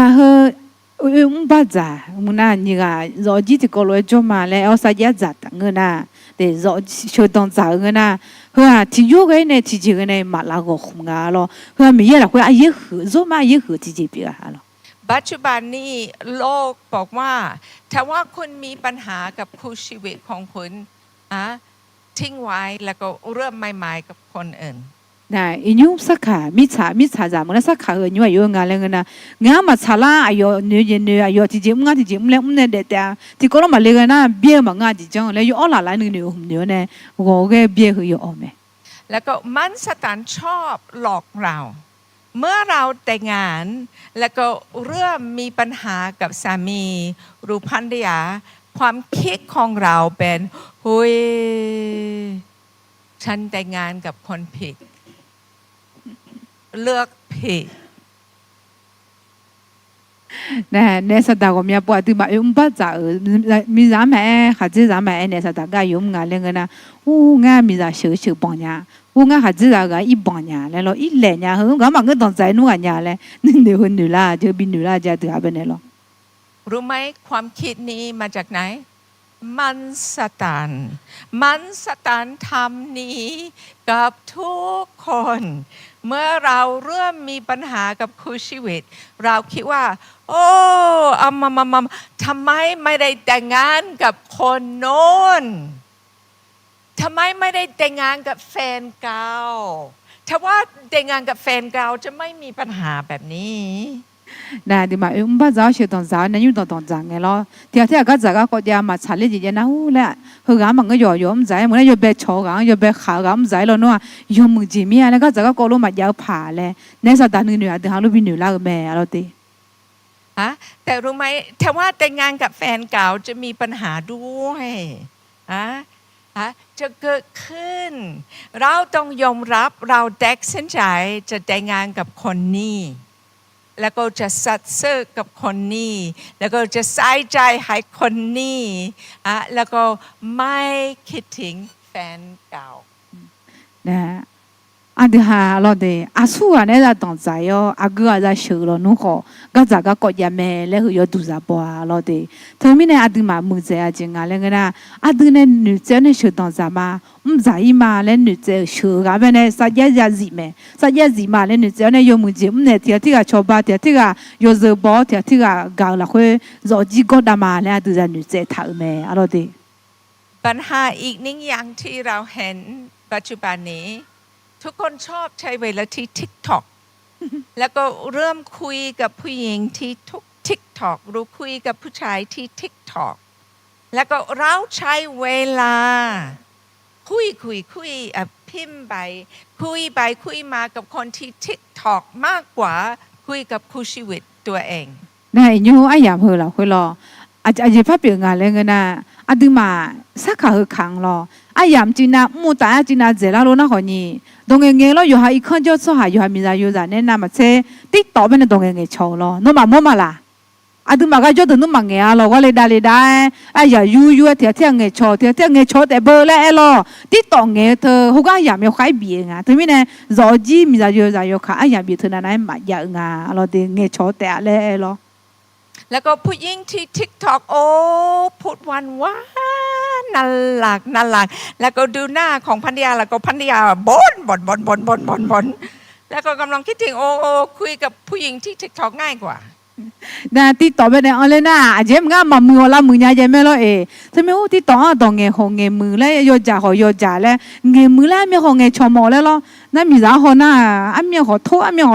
[SPEAKER 4] 응바자 문나 네가 저지 걸로 좀 말래 어사야 자당거나 네 저쇼던 자거나 허아 티요게네 티지게네 말라고 홍가로 허아 미에라 허아 예흐 좀마 예흐 티지비가 하로
[SPEAKER 3] ปัจจุบันนี้โลกบอกว่าถ้าว่าคุณมีปัญหากับคู่ชีวิตของคุณทิ้งไว้แล้วก็เริ่มใหม่ๆกับคนอื่น
[SPEAKER 4] 인용 사카 미차자 뭐라 사카 은유와 요응가랭나 ngama chala ayo ne ayo tiji mga tiji mle umne de ta ti ko ma le na bie ma nga ji jong le yo ola la ni ni hum ne ne go ge bie hu yo ome
[SPEAKER 3] แล้วก็มันสตันชอบหลอกเราเมื่อเราแต่งงานแล้วก็เริ่มมีปัญหากับสามีหรือภรรยาความคิดของเราเป็นหุยฉันแต่งงานกับคนผิด เลือกผิด
[SPEAKER 4] nè nè sa ta ko mia po tu ma ba za mi za ma ha ji za ma nè sa ta ga yum nga le nga u nga mi za shu shu bong nya u nga ha ji za ga i bong nya le lo i le nya hu ga ma nga dong zai nu ga nya le ni ne hu nu la je bi nu la ja tu ha be ne lo
[SPEAKER 3] รู้ไหมความคิดนี้มาจากไหนมันสตันทำนี้กับทุกคนเมื่อเราเริ่มมีปัญหากับคู่ชีวิตเราคิดว่าโอ้ทำไมไม่ได้แต่งงานกับคนโน้นทำไมไม่ได้แต่งงานกับแฟนเก่าถ้าว่าแต่งงานกับแฟนเก่าจะไม่มีปัญหาแบบนี้
[SPEAKER 4] nè thì mà ba giáo sư tổng giáo nên như tổng giảng nghe lo thì cái giờ cái có nhà mà trả lời gì na hu lẹ hư gắng bằng cái giỏi yếm giải mà nó bé chó gắng bé khảo gắng giải lo nó yếm mừng gì mi cái giờ cái có lúc mà giáo phá lẹ nên sao ta nữ thì hàng lúc bị nữ la mẹ lo thì
[SPEAKER 3] ฮะแต่รู้ไหมถ้าว่าแต่งงานกับแฟนเก่าจะมีปัญหาด้วยจะเกิดขึ้นเราต้องยอมรับเราตัดสินใจจะแต่งงานกับคนนี้แล้วก็จะสัตย์ซื่อกับคนนี้แล้วก็จะใส่ใจให้คนนี้แล้วก็ไม่คิดถึงแฟนเก่า
[SPEAKER 4] nè anh thì hà lo de à su à nè là tổng giải yo à cứ à ra sửa lo nu ho cái giờ cái có nhà mẹ lấy hư yo du ra bỏ lo de thôi mình nè à thì mà mừng giải à chính à lên cái na à thì nè nữ giải nè sửa tổng giải mà giải mà lên nữ giải sửa cái bên nè sao giá gì mà lên nữ giải nè yo mừng giải nè thì cái cho ba thì cái yo giờ bỏ thì cái gạo là khơi rồi chỉ có đam mà nè thì ra nữ giải thảo mẹ à lo de
[SPEAKER 3] ปัญหาอีกหนึ่งอย่างที่เราเห็นปัจจุบันนี้ทุกคนชอบใช้เวลาที่ TikTok แล้วก็เริ่มคุยกับผู้หญิงที่ทุก TikTok หรือคุยกับผู้ชายที่ TikTok แล้วก็เราใช้เวลาคุยพิมพ์ไปคุยมากับคนที่ TikTok มากกว่าคุยกับคู่ชีวิตตัวเอง
[SPEAKER 4] nè như ai làm hư là khơi lo à phát biểu ngài lên cái na à từ mà sắc khá hư kháng lo ai làm chỉ na mua tại chỉ na dễ la lo na hỏi nhỉ đồng nghe lo 有还一看就说还有还没在有在那么车滴到边的đồng nghe吵lo nó mà mua mà là à từ mà cái chỗ nó mà nghe lo qua đây ai giờ yu thì nghe吵để bơ lại lo滴到nghe thơ không có ai làm有khai biển à thế mình này rõ gì mình在有khai ai làm biển thơ này mà giờ à lo thì nghe吵để lại lo
[SPEAKER 3] แล้วก็ผู้หญิงที่ TikTok โอ้พูดวันว่าน่ารักแล้วก็ดูหน้าของพันธยาแล้วก็พันธยาบ่นแล้วก็กำลังคิดถึงโอ้คุยกับผู้หญิงที่ TikTok ง่ายกว่า
[SPEAKER 4] nè tí tỏ bên này ở lên à chế mà mưa nhà chế mẹ lo thế mấy tí tỏ tỏ nghe hồ nghe mưa lấy yo trả lấy nghe mưa lấy mấy hồ nghe cho mò lấy lo nè mi giá hồ na anh mấy hồ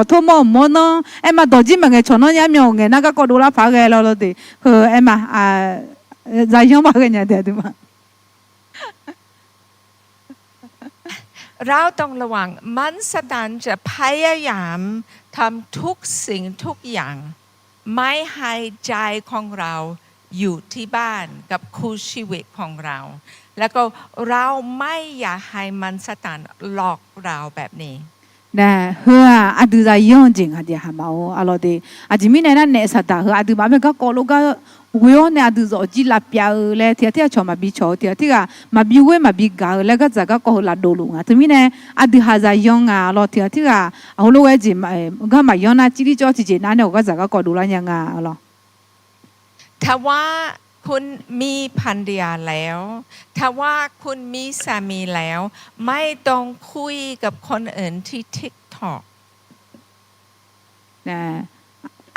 [SPEAKER 4] thô mò nó em mà tổ chức mà nghe cho nó nhá mấy nghe na cái cô đồ lá phá cái lo thì em mà giải giống bao cái nhà thế mà
[SPEAKER 3] เราต้องระวังมันสตันจะพยายามทำทุกสิ่งทุกอย่างไม่ให้ใจของเราอยู่ที่บ้านกับคู่ชีวิตของเราแล้วก็เราไม่อยากให้มันสตันหลอกเราแบบนี้
[SPEAKER 4] nè hứa à từ ra yon jing hả đi hả máu à lo đi à chỉ mình này nè sát ta hứa à từ mà mình có cô lúc cái quê nè à từ rồi chỉ là bia lệ thì cho mà bị cho thì mà bị quê mà bị gà lệ cái giờ cái cô là đồ luôn à từ mình này à từ hà ra yon à lo thì à lúc ấy chỉ mà cái mà yon à chỉ đi cho chỉ nãy này cái giờ cái cô đồ là nhang à lo
[SPEAKER 3] ถ้าว่าคุณมีภรรยาแล้วถ้าว่าคุณมีสามีแล้วไม่ต้องคุยกับคนอื่นที่ TikTok
[SPEAKER 4] nè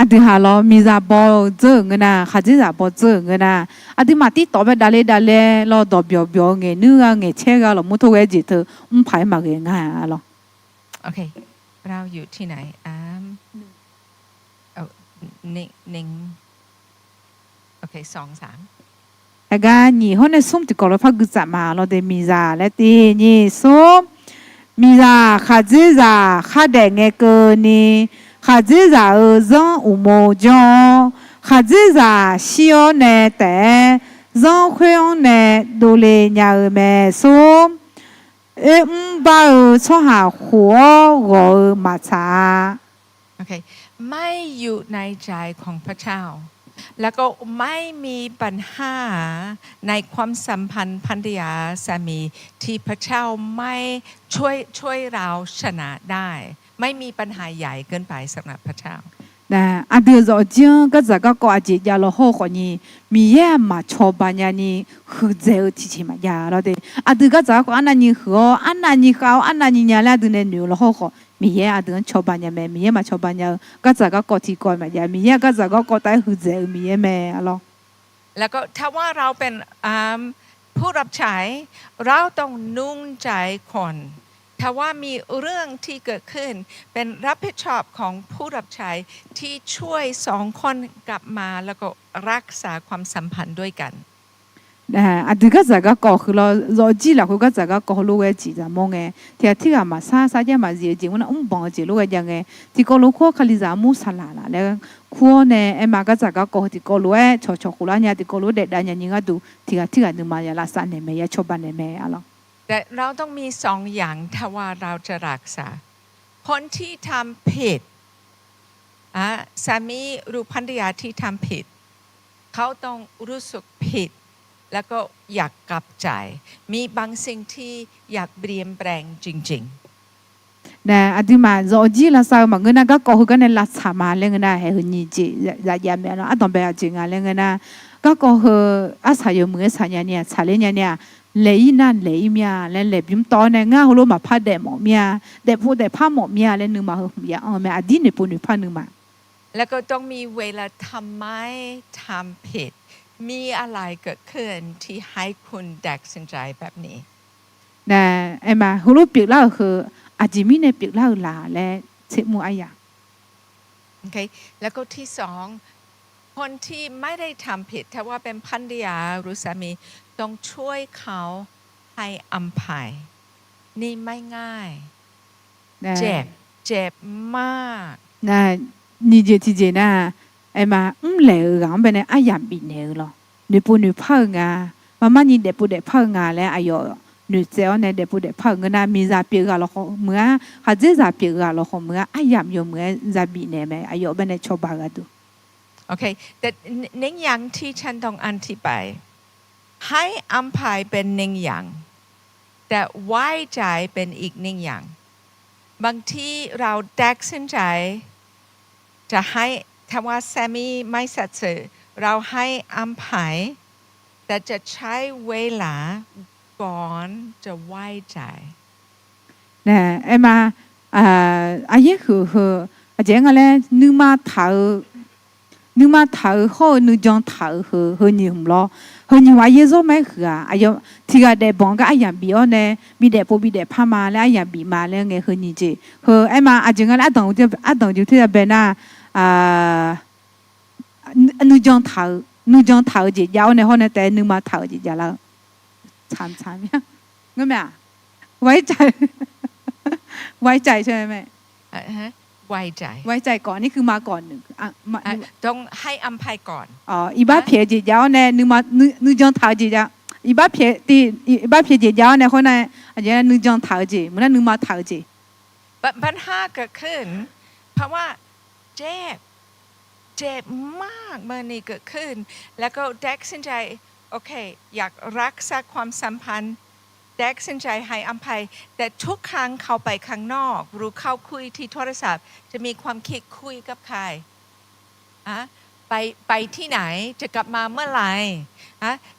[SPEAKER 4] à từ hà lo mi ra bao giờ người na khá dễ ra bao giờ người na à từ mà tí tỏ bé đa lệ lo đỏ biểu nghe nữa nghe che cái lo mua thôi cái gì thôi phải mà cái ngay lo
[SPEAKER 3] โอเคเราอยู่ที่ไหนนิ่งโอเค2-3
[SPEAKER 4] cái cái nhỉ hôm nay sống thì có lo phát cứ chạm mà lo để mi ra lại tí nhỉ sống mi ra khá dễ ra khá đẹp nghe cơ nè khá dễ ra ở trong u mô cho khá dễ ra xíu nè té trong khuôn nè đồ lệ nhà ở mẹ sống 把错下火我马查。
[SPEAKER 3] โอเคไม่อยู่ในใจของพระเจ้าแล้วก็ไม่มีปัญหาในความสัมพันธ์ภรรยาสามีที่พระเจ้าไม่ช่วยเราชนะได้ไม่มีปัญหาใหญ่เกินไปสำหรับพระเจ้า
[SPEAKER 4] 那阿弟说，今个这个国家家了好个呢，米也嘛超半年呢，很早提前嘛呀了的。阿弟个这个安那你好，安那你好，安那你娘俩都那牛了好个，米也阿弟超半年没，米也嘛超半年，个这个国体国嘛呀，米也个这个国代很早米也没了。
[SPEAKER 3] แล้วก็ถ้าว่าเราเป็นผู้รับใช้เราต้องนุ่งใจคนถ้าว่ามีเรื่องที่เกิดขึ้นเป็นรับผิดชอบของผู้รับใช้ที่ช่วยสองคนกลับมาแล้วก็รักษาความสัมพันธ์ด้วยกัน
[SPEAKER 4] 阿弟个这个国去了，若记了，佢个这个国路个记着么个，听啊嘛，啥嘢嘛热情，我那帮记路个样个，啲国路可里咋冇啥啦啦，咧，可呢，嘛个这个国啲国路诶，错胡啦，啲国路的但人家都听啊你嘛呀，拉三年没呀，错半年没啊咯。
[SPEAKER 3] แต่เราต้องมีสองอย่างถ้าว่าเราจะรักษาคนที่ทำผิดสามีหรือภรรยาที่ทำผิดเขาต้องรู้สึกผิดแล้วก็อยากกลับใจมีบางสิ่งที่อยากเปลี่ยนแปลงจริงๆ
[SPEAKER 4] นะอาทิมาโรจีละสาวมาเงินก็ก็คือกันละสามาเรื่องนะให้หุ่นยี่จีจะยามเนาะต้องไปจริงอะไรเงี้ยนะก็คืออาศัยอยู่เมื่อสัญญาเนี่ยชาเลนเนี่ยเลยนั่นเลยเมียแล้วเลยพิมตอนเนี่ยง่าหัวมาพัดเดหมอเมียเดพูดเดผ้าหมอเมียแล้วนึกมาเมียเมียอดีตเนี่ยปุ่นผ้านึกมา
[SPEAKER 3] แล้วก็ต้องมีเวลาทำไมทำผิดมีอะไรเกิดขึ้นที่ให้คุณตัดสินใจแบบนี้
[SPEAKER 4] นะมาหัวปีกแล้วคืออาจจะมีในปีกแล้วลาและเช็ดมืออะไร
[SPEAKER 3] โอเคแล้วก็ที่สองคนที่ไม่ได้ทำผิดถ้าว่าเป็นภรรยาหรือสามีต้องช่วยเขาให้อภัยนี่ไม่ง่ายเจ็บมาก
[SPEAKER 4] นะนี่เจที่เจนะมาเหลวกันเป็นไอ้ยามปีเนื้อหรอหนูปูหนูเพิ่งมานี่เด็กปูเด็กเพิ่งแล้วอายุหนูเจ้าเนี่ยเด็กปูเด็กเพิ่งนะมีจะเปียกเราเมื่อเขาจะเปียกเราเมื่อไอ้ยามอยู่เมื่อจะปีเนื้อไหมอายุเป็นชอบบ้าดู
[SPEAKER 3] โอเคแต่หนึ่งอย่างที่ฉันต้องอธิบายให้อภัยเป็นหนึ่งอย่างแต่ไว้ใจเป็นอีกหนึ่งอย่างบางทีเราตัดสินใจจะให้ถ้าว่าสามีไม่สัตย์ซื่อเราให้อภัยแต่จะใช้เวลาก่อนจะไว้ใจ
[SPEAKER 4] เนี่ยมาอันนี้คืออาจารย์อะไรนึกมาถาเขานึกจังถาเขาหนิ่มล้อเขาหนิ่มว่าเยอะไหมคืออายุที่ก็ได้บอกก็อายังบีอ๋อเนี่ยบีเด็กพอบีเด็กพามาแล้วอายังบีมาแล้วไงเขาหนิ่มจีเขามาอาจารย์อะไรอาตงจะที่จะเป็นนึกจังถาจียาวเนี่ยเขาเนี่ยแต่นึกมาถาจียาวแล้วช้ำเนี่ยงั้นไหมไว้ใจใช่ไหม
[SPEAKER 3] ไว้ใจ
[SPEAKER 4] ก่อนนี่คือมาก่อนหนึ่ง
[SPEAKER 3] ต้องให้อภัยก่อน
[SPEAKER 4] อีบ้าเพียจีเจ้าเนี่ยนึกจังถาจีจ้ะอีบ้าเพียจีเจ้าเนี่ยคนนั้นอาจจะนึกจังถาจีมันนึกมาถาจี
[SPEAKER 3] ปัญหาเกิดขึ้นเพราะว่าเจ็บมากเมื่อนี้เกิดขึ้นแล้วก็ตัดสินใจโอเคอยากรักษาความสัมพันธ์ตัดสินใจให้อภัยแต่ทุกครั้งเขาไปข้างนอกหรือเขาคุยที่โทรศัพท์จะมีความคิดคุยกับใครไปที่ไหนจะกลับมาเมื่อไหร่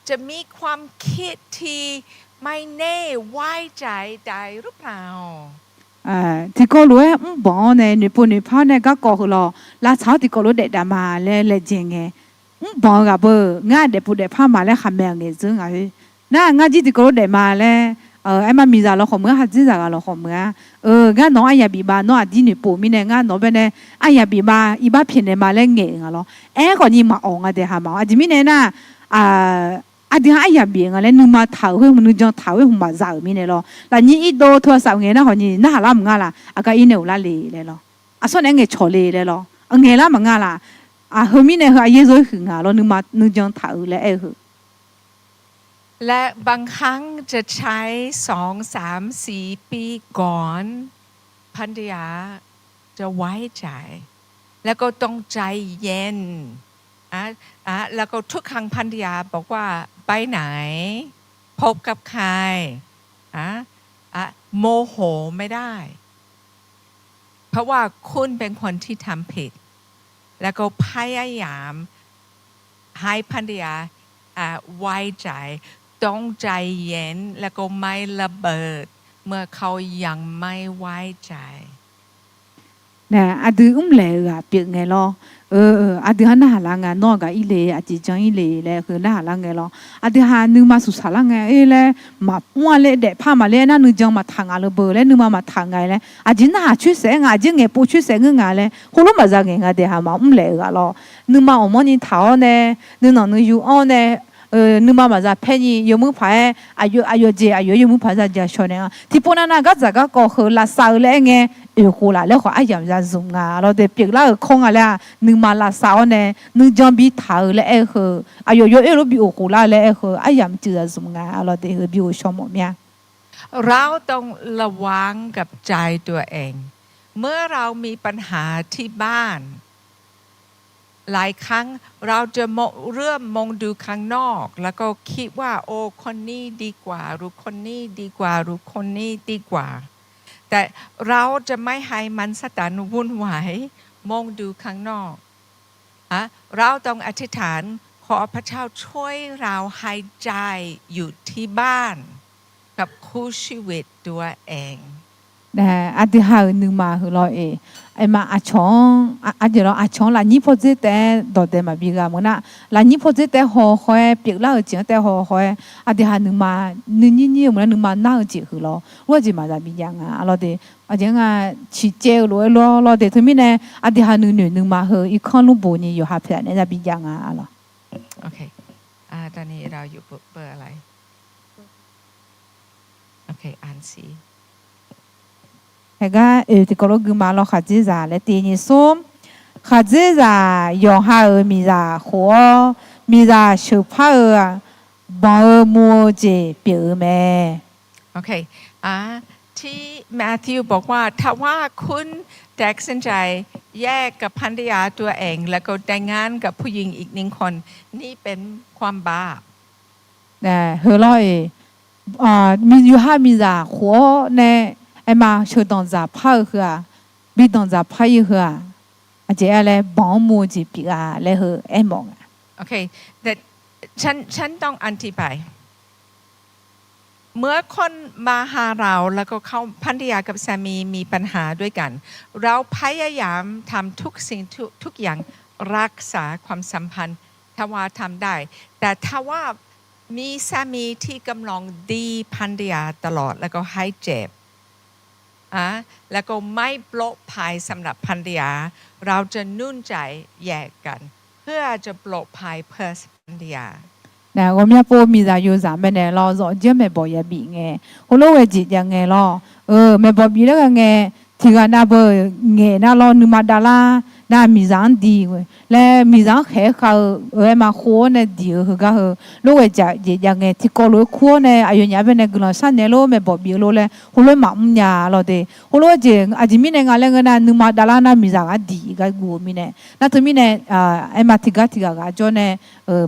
[SPEAKER 3] จะมีความคิดที่ไม่แน่ไว้ใจได้หรือเปล่า
[SPEAKER 4] ที่ก็รู้บอกเนี่ยหนูปุ่นหนูพ่อเนี่ยก็กอดเราแล้วเช้าที่ก็รู้เด็ดมาเลยจริงไงบอกกับงานเด็กปุ่นเด็กพ่อมาแล้วขำแมงเงี้ยซึ่งน่างานที่ก็รู้เด็ดมาแล้วไอ้มามีจากเราขอเมื่อหัดที่จากเราขอเมื่องานน้องไอ้ยาบีบาน้องอดีนี่ปุ่นมีเนี่ยงานน้องเป็นเนี่ยไอ้ยาบีบาอีบ้าเพียนเนี่ยมาแล้วเงี้ยเราก่อนนี้มาอ่องเดี๋ยวหามาอดีมีเนี่ยน่ะอาดีไอ้ยาบีงั้นเลยนึกมาถาวเฮ้ยมันนึกจังถาวเฮ้ยผมมาจากมีเนี่ยเราแล้วนี่อีโดโทรศัพท์เงี้ยนะคนนี้น่าหล่ำงั้นล่ะก็อีเนี่ยละเลยเราส่วนเงี้ยชอเลยเราเงี้ยละมันงั้นล่ะเฮ้ยมีเนี่ยเฮ้ยเยอะๆหึงงั้นเรานึกจังถาวเลยเหรอ
[SPEAKER 3] โอเคแต่หนึ่งอย่างที่ฉันต้องอธิบายให้ และบางครั้งจะใช้2-3-4 ปีก่อนภรรยาจะไว้ใจแล้วก็ต้องใจเย็นแล้วก็ทุกครั้งภรรยาบอกว่าไปไหนพบกับใครโมโหไม่ได้เพราะว่าคุณเป็นคนที่ทำผิดแล้วก็พยายามให้ภรรยาไว้ใจต้องใจเย็นแล้วก็ไม่ระเบิดเมื่อเขายังไม่ไว้ใจ
[SPEAKER 2] nè à đứa lệ à biết nghe lo à đứa hắn hà lang à nó cái ile à chỉ chẳng ile lệ cứ na hà lang nghe lo à đứa hà nương mà sụt sả lang nghe lệ mà mua lệ để pha mà lệ na nương chẳng mà thằng à lơ bờ lệ nương mà thằng ngay lệ à chỉ na chuyên sẽ ngà chỉ nghe bộ chuyên sẽ ngà lệ hồ lúc mà ra nghe ngà để hà mà lệ à lo nương mà ông moni tháo nè nương nào nương yêu on nè nương mà ra penny yêu muốn phải ayo je ayo yêu muốn phải ra giờ cho nè thì bọn anh cái gì cái có hơi là sao lệ nghe yêu khổ lạiแล้วขอไอ้ยามจะซุงอ่ะเราเด็กเปียกแล้วคงอะไรนึงมาละสาวเนี่ยนึงจอมบีถาแล้วเอออายุเยอะเราบิวขูละแล้วเออไอ้ยามจะซุงอ่ะเราเด็กบิวชมหมดเนี่ย
[SPEAKER 3] เราต้องระวังกับใจตัวเองเมื่อเรามีปัญหาที่บ้านหลายครั้งเราจะเริ่มมองดูข้างนอกแล้วก็คิดว่าโอ้คนนี้ดีกว่าหรือคนนี้ดีกว่าหรือคนนี้ดีกว่าแต่เราจะไม่ให้มันสตันวุ่นวายมองดูข้างนอกเราต้องอธิษฐานขอพระเจ้าช่วยเราให้ใจอยู่ที่บ้านกับคู่ชีวิตตัวเอง
[SPEAKER 2] nè à đứa hà nương mà hư lo em mà giờ nó chong là nhị phật thế để đồ để mà bị cái mà là nhị phật thế để họ hỏi biết là ở chỗ để họ hỏi à đứa hà nương mà nương mà nương mà nào chỉ hư lo lúc gì mà ra bị giang à lo để à chẳng à chỉ treo lo để thôi mình nè à đứa hà nương mà hư ít con lúc bố nhỉอยู่หาเพื่อนเนี่ยจะbị giang à lo
[SPEAKER 3] โอเคตอนนี้เราอยู่เบอร์อะไรโอเคอ่านสิ
[SPEAKER 2] 해가 에티콜로 그말로 가지자 레티니 솜 가지자 영하의 미자 호 미자 슈파의 바모제 뼈메
[SPEAKER 3] โอเคที่แมทธิวบอกว่าถ้าว่าคุณแตกสินใจแยกกับภรรยาตัวเองแล้วก็แต่งงานกับผู้หญิงอีกหนึ่งคนนี่เป็นความบาป
[SPEAKER 2] 네 흘러이 미유하 미자 호 네 em mà chơi đồng giả phơi hả bị đồng giả phơi hả à chị là bảo mua gì bị là hả em mong
[SPEAKER 3] โอเคแต่ฉันต้องอธิบายเมื่อคนมาหาเราแล้วก็เขาภรรยากับสามีมีปัญหาด้วยกันเราพยายามทำทุกสิ่งทุกอย่างรักษาความสัมพันธ์ถ้าว่าทำได้แต่ถ้าว่ามีสามีที่กำลังดีภรรยาตลอดแล้วก็ให้เจ็บแล้วก็ไม่ปลอดภัยสำหรับภรรยาเราจะนุ่นใจแยกกันเพื่อจะปลอดภัยเพื่อภรรยา
[SPEAKER 2] nè我们波米在有啥么呢？老早就没包也比哎，我老会记讲哎咯，没包比那个哎，提个那不哎那老你妈达啦，那米上地喂，来米上海好，嘛火呢地和个和，老会讲也讲哎，提高了火呢，哎呦那边那个了山呢咯，没包比咯嘞，后来嘛呀咯的，后来就阿姐米呢俺那个那你妈达啦那米上啊地个古米呢，那他米呢嘛提个个就呢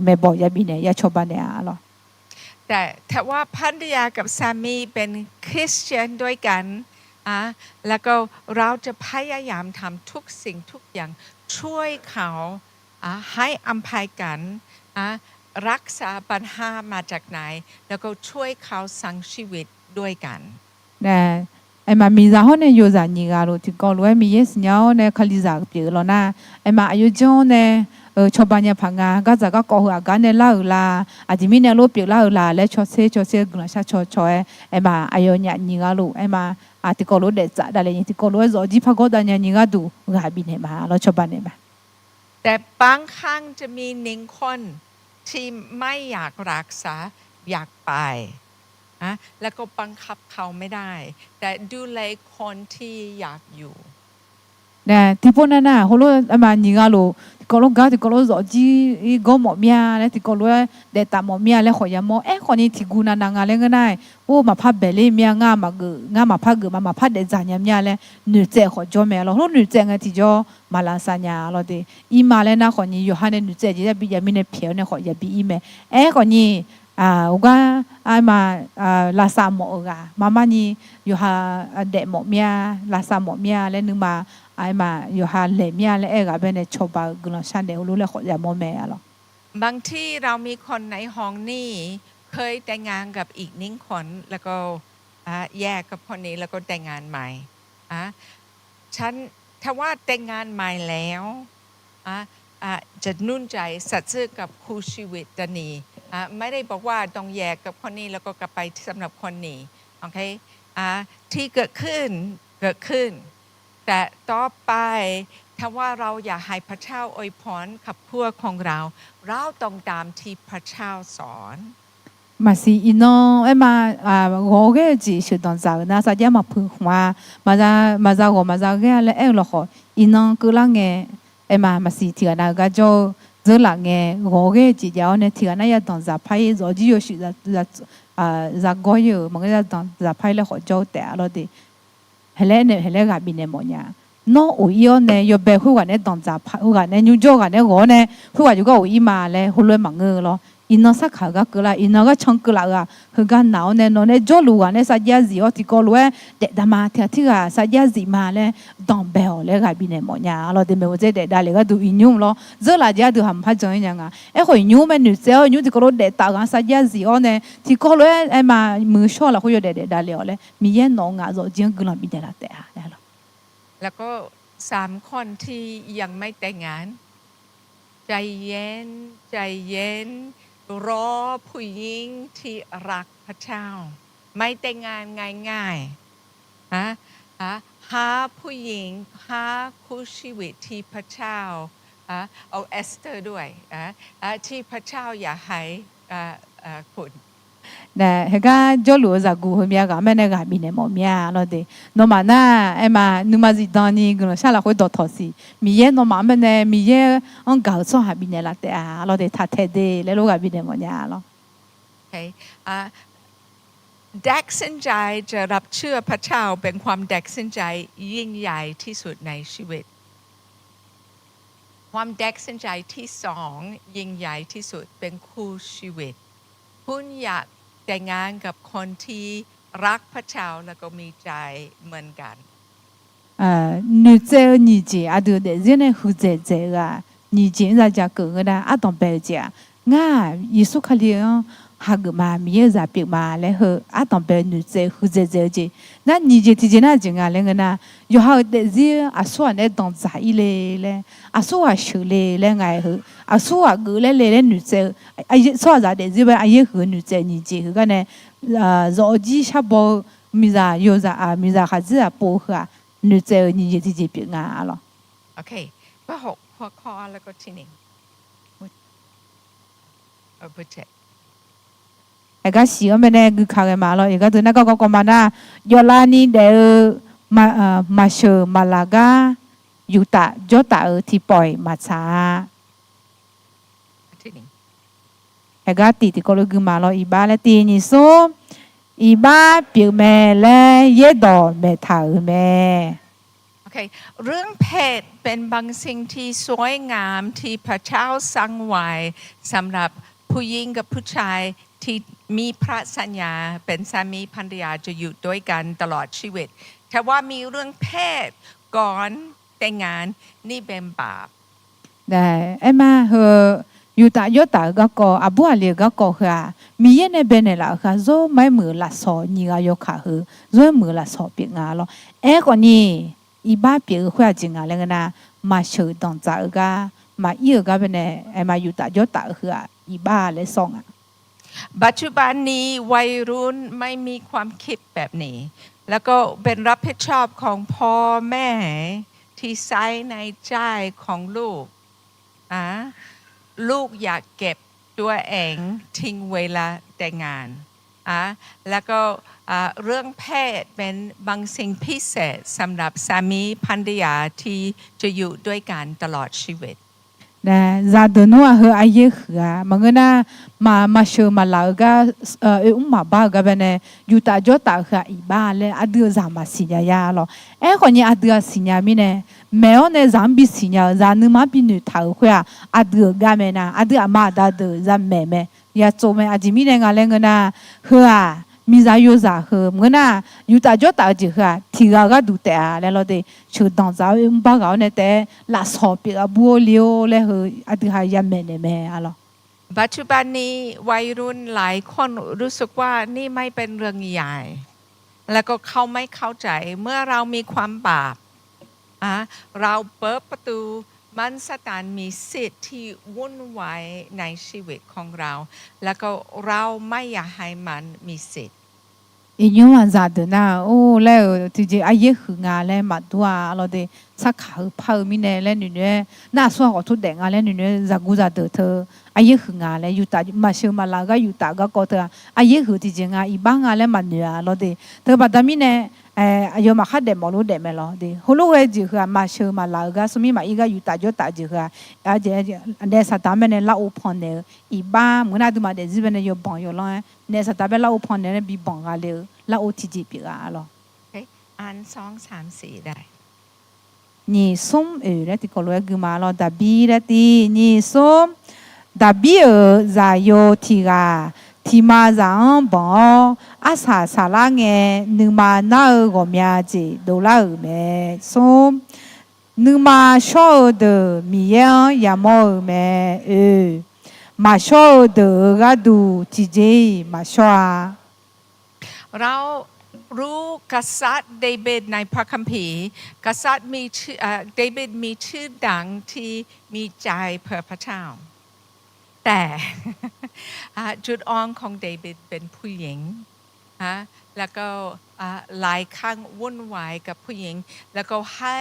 [SPEAKER 2] 没包也比呢也错吧呢啊咯。
[SPEAKER 3] แต่ถ้าว่าภรรยากับสามีเป็นคริสเตียนด้วยกันแล้วก็เราจะพยายามทำทุกสิ่งทุกอย่างช่วยเขาให้อภัยกันรักษาปัญหามาจากไหนแล้วก็ช่วยเขาสร้างชีวิตด้วยกัน
[SPEAKER 2] ไอ้มามีราหเนี่ยอยู่จากนี่ก็รู้ที่ก็รู้มีเยสเนาะเนี่ยคลิจากเปลี่ยนแล้วนะไอ้มาอายุจงเนี่ยชาวบ้านเนี่ยพังงาก็จะก็ก่อหัวกันเนี่ยเล่าละอาจจะมีเนี่ยรู้เปลี่ยนเล่าละและชดเชยกลุ่มชาชดไอ้มาอายุเนี่ยนี่ก็รู้ไอ้มาที่ก็รู้เด็ดจัดอะไรอย่างที่ก็รู้ว่าจีพักก็ได้เนี่ยนี่ก็ดูก็บินเนี่ยมาแล้วชาวบ้านเนี่ยมา
[SPEAKER 3] แต่บางครั้งจะมีหนึ่งคนที่ไม่อยากรักษาอยากไปแล้วก็บังคับเขาไม่ได้แต่ดูแลคนที่อยากอยู่
[SPEAKER 2] เนี่ยที่พวกนั้นน่ะเขารู้ไอ้มานี่ก็รู้个罗个，这个罗手机个毛面嘞，这个罗在打毛面嘞，好像毛，可能提古那那个嘞个奈，我嘛怕白里面啊嘛个，嘛怕个嘛怕在咱面嘞，女仔好做咩咯？女仔个提咗马来西亚咯的，伊嘛嘞那可能有喊的女仔，就比人民的票呢，好也比伊咩，可能。我讲嘛拉萨莫个，妈妈你有哈เด็กหมอเมีย拉萨หมอเมียแล้วนึงมา嘛有哈เหล่เมียแล้ว个เป็นชอบบากลชันเดรู้แล้วขอยาหมอแม่ล่ะ
[SPEAKER 3] บางที่เรามีคนในห้องนี้เคยแต่งงานกับอีกหนึ่งคนแล้วก็แยกกับคนนี้แล้วก็แต่งงานใหม่ฉันถ้าว่าแต่งงานใหม่แล้วจะนุ่นใจสัตย์ซื่อกับคู่ชีวิตจะหนีไม่ได้บอกว่าต้องแยกกับคนนี้แล้วก็กลับไปสำหรับคนนี้โอเคที่เกิดขึ้นแต่ต่อไปถ้าว่าเราอยากให้พระเจ้าอวยพรขับครัวของเราต้องตามที่พระเจ้าสอน
[SPEAKER 2] 嘛是伊喏，嘛我个字是当早那啥子嘛普话，嘛咋个嘞落好，伊喏个啷个，嘛是听那个就。这两个我个姐姐呢，听那也当在拍，早就有时在高有，么个当在拍了好久的了的，后来那边的么样？那有伊呢，又被会话呢当在拍，会话呢牛角个呢我呢，会话就个有伊嘛嘞，后来忙个咯。伊那啥卡个个啦，伊那个唱歌啦个，佢个闹呢，那呢做路个呢，啥嘢事我提过路诶，但嘛听个啥嘢事嘛咧，当白哦咧个边呢么呀，咯，对没？我这在那里个都应用咯，做啦家都很怕怎样啊？会用咩女仔，用提过路在打个啥嘢事我呢？提过路嘛，没说了，会有在那里咧，มี嘢น้อง啊，就只个啦边的啦แต่ได้咯。
[SPEAKER 3] แล้วก็3คนที่ยังไม่แต่งงานใจเย็นรอผู้หญิงที่รักพระเจ้าไม่แต่งงานง่ายๆหาผู้หญิงหาคู่ชีวิตที่พระเจ้าเอาเอสเตอร์ด้วยที่พระเจ้าอยากให้คุณ
[SPEAKER 2] 那那个走路在古后面个，没那个边的毛面了的。那么那嘛，你嘛是当你个下来会到头时，米耶那嘛么呢？米耶on搞错下边的啦的了的，他太的来路个边的毛面了。
[SPEAKER 3] Okayแดกสินใจจะรับเชื่อพระเจ้าเป็นความแดกสินใจยิ่งใหญ่ที่สุดในชีวิตความแดกสินใจที่2ยิ่งใหญ่ที่สุดเป็นคู่ชีวิตคุณอยากแต่งงานกับคนที่รักพระเจ้าแล้วก็มีใจเหมือนกัน
[SPEAKER 2] 女仔女姐啊，都的人呢负责这个，女姐在家个个呢，当白家，耶稣可怜。哈个嘛，米也在别嘛，然后当白女仔负责这些，那女姐提前那种那个呢，有好的人说呢当在一嘞，说修嘞爱好，说个嘞女仔，说在的这边也和女仔女个呢，早几下包米在有在米在孩子包和女仔女姐提前别了。
[SPEAKER 3] OK， ข้อ6หัวข้อแล้วก็ที่1不ใช่
[SPEAKER 2] 个时我们呢，去看个嘛咯，个就那个嘛那，要拉你的马修马拉嘎，有打就打提boy马查。个弟弟个路去嘛咯，一把嘞弟你说，一把表妹嘞也到没头咩。
[SPEAKER 3] Okay เรื่องเพศเป็นบางสิ่งที่สวยงามที่พระเจ้าสร้างไว้สำหรับผู้หญิงกับผู้ชายที่มีพระสัญญาเป็นสามีภรรยาจะอยู่ด้วยกันตลอดชีวิตแต่ว่ามีเรื่องเพศก่อนแต่งงานนี่เป็นบาป
[SPEAKER 2] ได้มาเฮอยู่ตาก็อาบัวเลียก็ค่ะมีเยนเป็นล่ะค่ะโซไม่มือละสอนี่ก็ยกค่ะโซมือละสอเปียงา咯ก็นี่อีบ้าเปียกว่าจริงอ่ะแล้วนะมาเชื่อตองจ้าก็มาเยอะก็เป็นมาอยู่ตาค่ะอีบ้าเลยส่งอ่ะ
[SPEAKER 3] ปัจจุบันนี้วัยรุ่นไม่มีความคิดแบบนี้แล้วก็เป็นรับผิดชอบของพ่อแม่ที่ใส่ในใจของลูกลูกอยากเก็บตัวเองทิ้งเวลาแต่งงานแล้วก็เรื่องเพศเป็นบางสิ่งพิเศษสำหรับสามีภรรยาที่จะอยู่ด้วยกันตลอดชีวิต
[SPEAKER 2] nè ra đồ nó hơi ai dễ khử mà người na mà sờ mà lão ga mà ba ga bên này yuta cho ta khử ba le đưa ra mà xin ya lo còn như đưa xin ya mi nè mèo nè giảm bị xin ya ra nữa mà bị nữ thảo khử đưa ga mẹ na đưa mà đã đưa ra mẹ ya cho mẹ mi nè ngà lên người na khử mi ra yo ra khử người na yuta cho ta chỉ khử thì ga đủ tệ le lo de chú đong giáo ba ga nè tệ là sọ bị bùa liu le khử đưa hai ya mẹ nè mẹ alo
[SPEAKER 3] ปัจจุบันนี้วัยรุ่นหลายคนรู้สึกว่านี่ไม่เป็นเรื่องใหญ่แล้วก็เขาไม่เข้าใจเมื่อเรามีความบาปเราเปิดประตูมันสถานมีสิทธิ์ที่วุ่นวายในชีวิตของเราแล้วก็เราไม่อยากให้มันมีสิทธิ์
[SPEAKER 2] 因为啥的那嘞，就是阿爷去啊嘞，嘛多啊，咯的，啥考跑米呢嘞，女那说我土地啊嘞，女咋古咋得特，阿爷去啊嘞，有大嘛小嘛那个有大个个的，阿爷去的正啊，一般啊嘞嘛女啊，咯的，特把他米呢，有嘛哈的毛路的没咯的，后路个就去嘛小嘛那个，所以嘛一个有大就大就去，而且那啥他们呢老胖的，一般我那都嘛的日本的有朋友咯，那啥他们老胖的比胖啊了。เราอุทิศปีกา咯
[SPEAKER 3] อ่าน2 3 4ได้
[SPEAKER 2] นี่ส้มแล้วที่ก็รู้คือมา咯ดับบี้แล้วนี่ส้มดับบี้จะโยที่มาจังบ่อาสาสาระเงนึกมาหน้าก็มีจีดูแลแม่ส้มนึกมาชอบเดมียามอแม่มาชอบเดก็ดูจีเจมาชอบ
[SPEAKER 3] เรารู้กษัตริย์เดวิดในพระคัมภีร์กษัตริย์มีชื่อเดวิดมีชื่อดังที่มีใจเพื่อพระเจ้าแต่จุดอ่อนของเดวิดเป็นผู้หญิงแล้วก็หลายครั้งวุ่นวายกับผู้หญิงแล้วก็ให้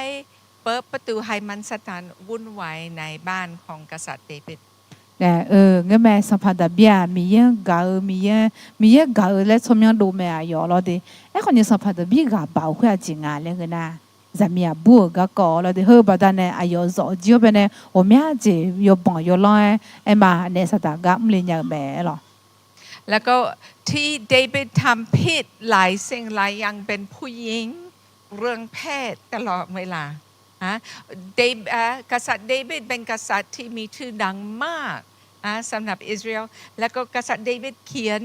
[SPEAKER 3] เปิดประตูให้มันสถานวุ่นวายในบ้านของกษัตริย์เดวิด
[SPEAKER 2] งั้นแม่สัมผัสได้บีมีเยอะกามีเยอะกาแล้วสมัยดูแม่ยอแล้วดิคนนี้สัมผัสได้บีกาบ่าวขึ้นจริงเลยกันนะจะมีบัวก็แล้วดิเฮบัดนั้นอายอจะจีบเป็น我们จะยอบังยอล้อมาเนี่ยสัตว์ก็ไม่เลี้ยงแม่หรอ
[SPEAKER 3] แล้วก็ที่เดวิดทำผิดหลายสิ่งหลายอย่างเป็นผู้หญิงเรื่องเพศตลอดเวลากษัตริย์เดวิดเป็นกษัตริย์ที่มีชื่อดังมากสำหรับอิสราเอลแล้วก็กษัตริย์เดวิดเขียน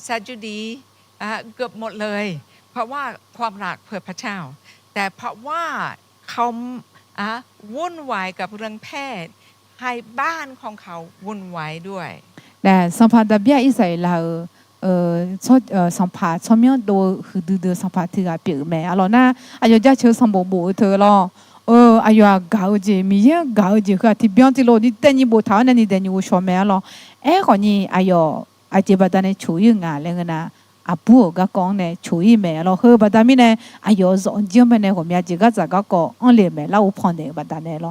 [SPEAKER 3] สดุดีเกือบหมดเลยเพราะว่าความรักเพื่อพระเจ้าแต่เพราะว่าเขาวุ่นวายกับเรื่องเพศให้บ้านของเขาวุ่นวายด้วย
[SPEAKER 2] แต่สัมผัสได้บีอิสราเอลสัมผัสสมัยดูคือดูสัมผัสที่กับเปียกแม่alorsนะอายุจะเชื่อสมบูรณ์เธอ咯อายุก้าวจีมีเยอะก้าวจีค่ะที่เบี้ยที่เราดิเต็นยี่บุตรนั่นนี่เต็นยี่บุชอแม่咯คนนี้อายุบัดนั้นช่วยงานเลยนะบัวก็กองเนี่ยช่วยแม่咯บัดนั้นมีเนี่ยอายุสองจีมันเนี่ยผมอยากจะก็จะก็อันเลี้ยแม่เราพันเนี่ยบัดนั้น咯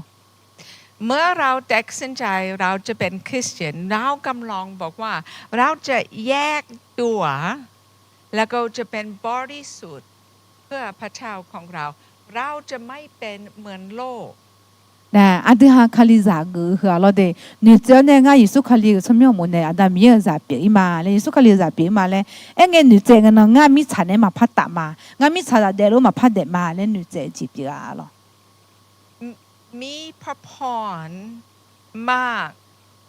[SPEAKER 3] เมื่อเราตัดสินใจเราจะเป็นคริสเตียนเรากำลังบอกว่าเราจะแยกตัวแล้วก็จะเป็นบริสุทธิ์เพื่อพระเจ้าของเราจะไม่เป็นเหมือนโลก
[SPEAKER 2] นะอาทิตย์หาคาลิซากูเหรอเราเดนี่เจ้าเนี่ยง่ายยิสุคาลิสมัยมันเนี่ยอาดามีอะไรเปลี่ยนมาเลยยิสุคาลิจะเปลี่ยนมาเลยงี้นี่เจ้าเนี่ยง่ายมิชาเนี่ยมาพัดตามาง่ายมิชาเดรุมาพัดเดมาเลยนี่เจ้าจีบยาหรอ
[SPEAKER 3] มีพระพรมาก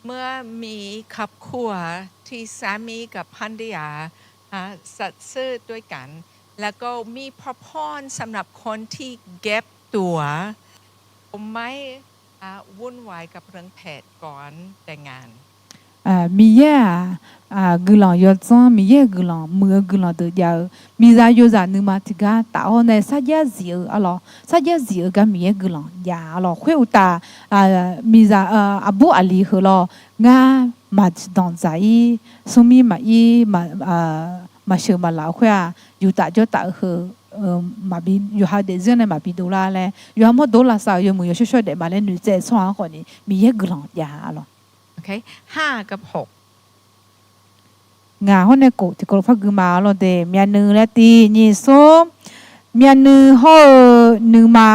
[SPEAKER 3] เมื่อมีครอบครัวที่สามีกับภรรยาสัตย์ซื่อด้วยกันแล้วก็มีพระพรสำหรับคนที่เก็บตัวไม่วุ่นวายกับเรื่องเพศก่อนแต่งงาน
[SPEAKER 2] มีเยกุลยอดซ้อนมีเยกุลมือกุลตัวยาวมีใจโยจานึกมาที่ก็แต่เอาในสัญญาเสียอะไรสัญญาเสียก็มีเยกุลยาอะไรคุยอุตามีใจบุอาลีเหรองามาดอนใจสมีมาเชื่อมาแล้วคุยอยู่แต่จะแต่เหมาบีอยู่หาเด็กเจ้าเนี่ยมาบีดูแลเลยอยู่หาหมดดูแลสาวอยู่มืออยู่ช่วยๆเด็กมาเล่นหนูเจ้าสองคนนี้มีเยกุลยาอะไร
[SPEAKER 3] โอเค5 กับ 6
[SPEAKER 2] งาคนในกูที่กรฟักกุมาเราเดมีนึงและตีนี่ส้มมีนึงห่อนึงมา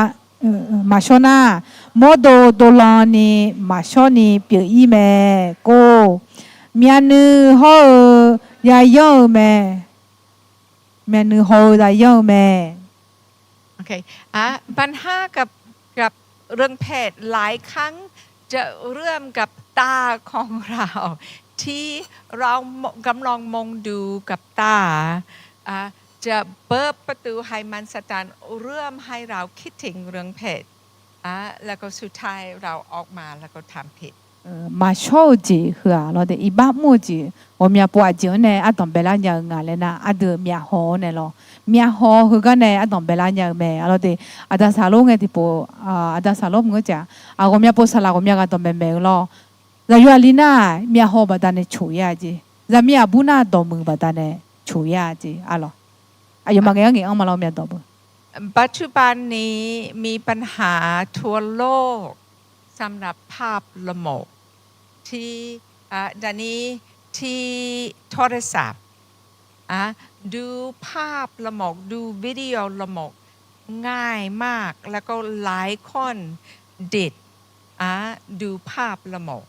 [SPEAKER 2] มาชอนาโมโดโดลานีมาชอนีเปียอีแม่โกเมียนือฮอยาย่อแม่เมียนือฮอยาย่อแม่
[SPEAKER 3] โอเคปัญหากับเรื่องเพศหลายครั้งจะเริ่มกับตาของเราที่เรากำลังมองดูกับตาจะเปิดประตูให้มันสตานเริ่มให้เราคิดถึงเรื่องเพศแล้วก็สุดท้ายเราออกมาแล้วก็ทำผิด
[SPEAKER 2] มาชอบจีคือเราเดอีบ้ามูจีว่ามีปัวจีเนี่ยอะต้องเบลาอย่างงั้นเลยนะอะเดือมีหอเนี่ยหรอมีหอคือกันเนี่ยอะต้องเบลาอย่างแม่เราเดอะดาสาโลงเนี่ยที่ปัวอะดาสาโลงก็จะก็มีปัวสลาก็มีกันต้องเบลเมลเราอยู่ลีน่ามีหอบัดเนี่ยช่วยจีจะมีบุญน่าดมือบัดเนี่ยช่วยจีอะไรอยู่มาเงี้ยมาเรามีดมือ
[SPEAKER 3] ปัจจุบันนี้มีปัญหาทั่วโลกสำหรับภาพละโมกที่ดานี้ที่โทรศัพท์ดูภาพละโมกดูวิดีโอละโมกง่ายมากแล้วก็หลายคนเด็ดดูภาพละโมก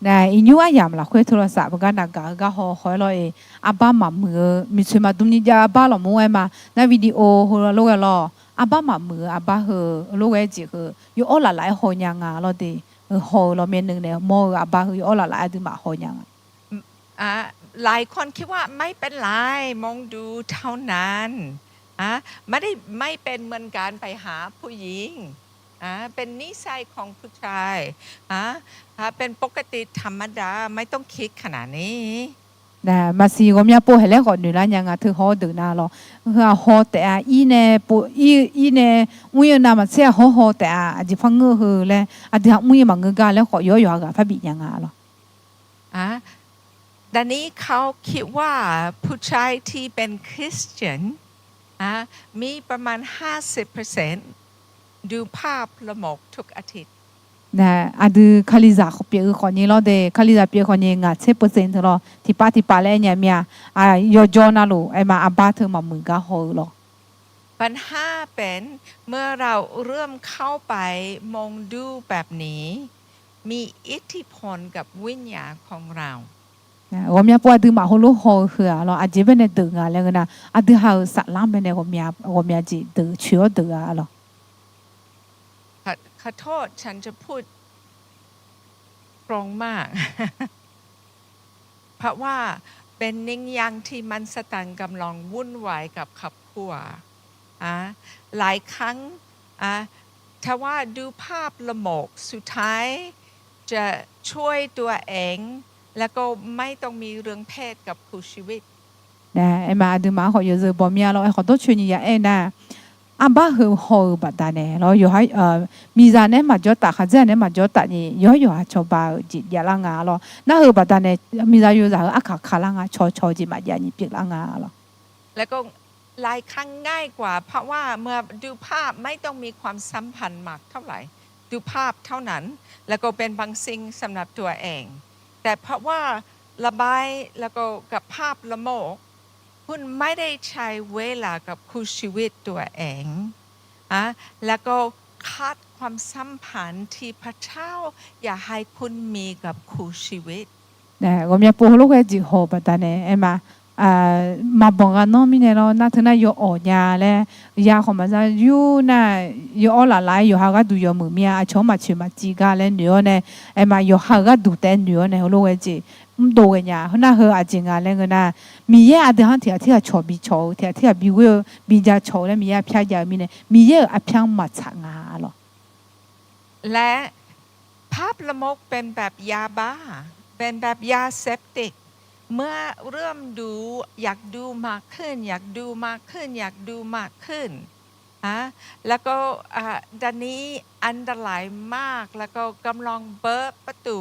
[SPEAKER 2] นะอินูยามละคุยโทรศัพท์กันนักก็หอยเลยอาบ้ามามือมีช่วยมาตรงนี้จะอาบ้าละมัวมาในวิดีโอหัวโลกละอาบ้ามามืออาบ้าเหอโลกจีเหออยู่allหลายหอยยังเราดีหอยเราเมียนึงเนี่ยมออาบ้าอยู่allหลายดูมาหอยยัง
[SPEAKER 3] หลายคนคิดว่าไม่เป็นไรมองดูเท่านั้นไม่เป็นเหมือนการไปหาผู้หญิงเป็นนิสัยของผู้ชายเป็นปกติธรรมดาไม่ต้องคิดขนาดนี้
[SPEAKER 2] นะมาสิก็มีปัวให้แล้วก็หนูละยังถือหอดูนะหรอหอแต่อีเนี่ยปัวอีเนี่ยมุยนามาเสียหอแต่จีฟังเงือเหอเลยเดี๋ยวมุยมังเงือกันแล้วก็ย่อยๆกันพระบิยังหรอ
[SPEAKER 3] ดังนี้เขาคิดว่าผู้ชายที่เป็นคริสเตียนมีประมาณ 50%ดูภาพละโมกทุกอาทิตย์
[SPEAKER 2] นะดูคาลิซาเขาเปียคนนี้เราเดคาลิซาเปียคนนี้10%เราที่ป้าเลยเนี่ยมียอจอนาลูมาอาบ้าเธอมามือก็หอหรอ
[SPEAKER 3] ปัญหาเป็นเมื่อเราเริ่มเข้าไปมองดูแบบนี้มีอิทธิพลกับวิญญาณของเรา
[SPEAKER 2] 我们不都马好路好去啊，咯，这边的得啊，那个呢，都还有撒浪边的我们这得需要得啊，咯。
[SPEAKER 3] ขอโทษฉันจะพูดตรงมาก เพราะว่าเป็นนิ่งยังที่มันสตันกำลังวุ่นวายกับครอบครัวหลายครั้งถ้าว่าดูภาพละโมกสุดท้ายจะช่วยตัวเองแล้วก็ไม่ต้องมีเรื่องเพศกับคู่ชีวิต
[SPEAKER 2] นะมาดูมาเขาอยู่บ่มีเราเขาต้องช่วยนี่นะอาบ้าเหอหอบัดเนี่ยเราอยู่ให้มีจานเนี่ยมาจอดตาข้าเจ้าเนี่ยมาจอดตานี่อยู่ให้ชาวบ้านจิตยาลังอ่ะเราน่าเหอบัดเนี่ยมีจานอยู่จากอาขาลังอ่ะชอจิมาญานี่เปียลังอ่ะเรา
[SPEAKER 3] แล้วก็หลายครั้งง่ายกว่าเพราะว่าเมื่อดูภาพไม่ต้องมีความสัมพันธ์มากเท่าไหร่ดูภาพเท่านั้นแล้วก็เป็นบางสิ่งสำหรับตัวเองแต่เพราะว่าระบายแล้วก็กับภาพละโมกคุณไม่ได้ใช้เวลากับคู่ชีวิตตัวเองแล้วก็ขาดความสัมพันธ์ที่พระเจ้าอยากให้คุณมีกับคู่ชีวิต
[SPEAKER 2] นะ我们不รู้ว่าจีโฮบัดเนี่ยมาบอกกันน้องมีเนี่ยเราน่าถึงน่าอยู่อ่อนยาเลยยาของมันจะอยู่น่ะอยู่อ่อนละลายอยู่หาก็ดูอยู่มือมีชอบมาชิมมาจีกันเลยเนื้อเนี่ยมาอยู่หาก็ดูแต่เนื้อเนี่ยรู้ว่าจีดูกันเนี่ยเขาน่าเหอจริงอะไรเงี้ยนะมีเยอะเดี๋ยวที่ชอบบีชอบที่บีวิวบีจะชอบแล้วมีเยอะพี่ยามีเนี่ยมีเยอะพี่มาชังอ่ะหรอ
[SPEAKER 3] และภาพละโมกเป็นแบบยาบ้าเป็นแบบยาเสพติดเมื่อเริ่มดูอยากดูมากขึ้นอยากดูมากขึ้นอยากดูมากขึ้นแล้วก็ดันนี้อันตรายมากแล้วก็กำลังเปิดประตู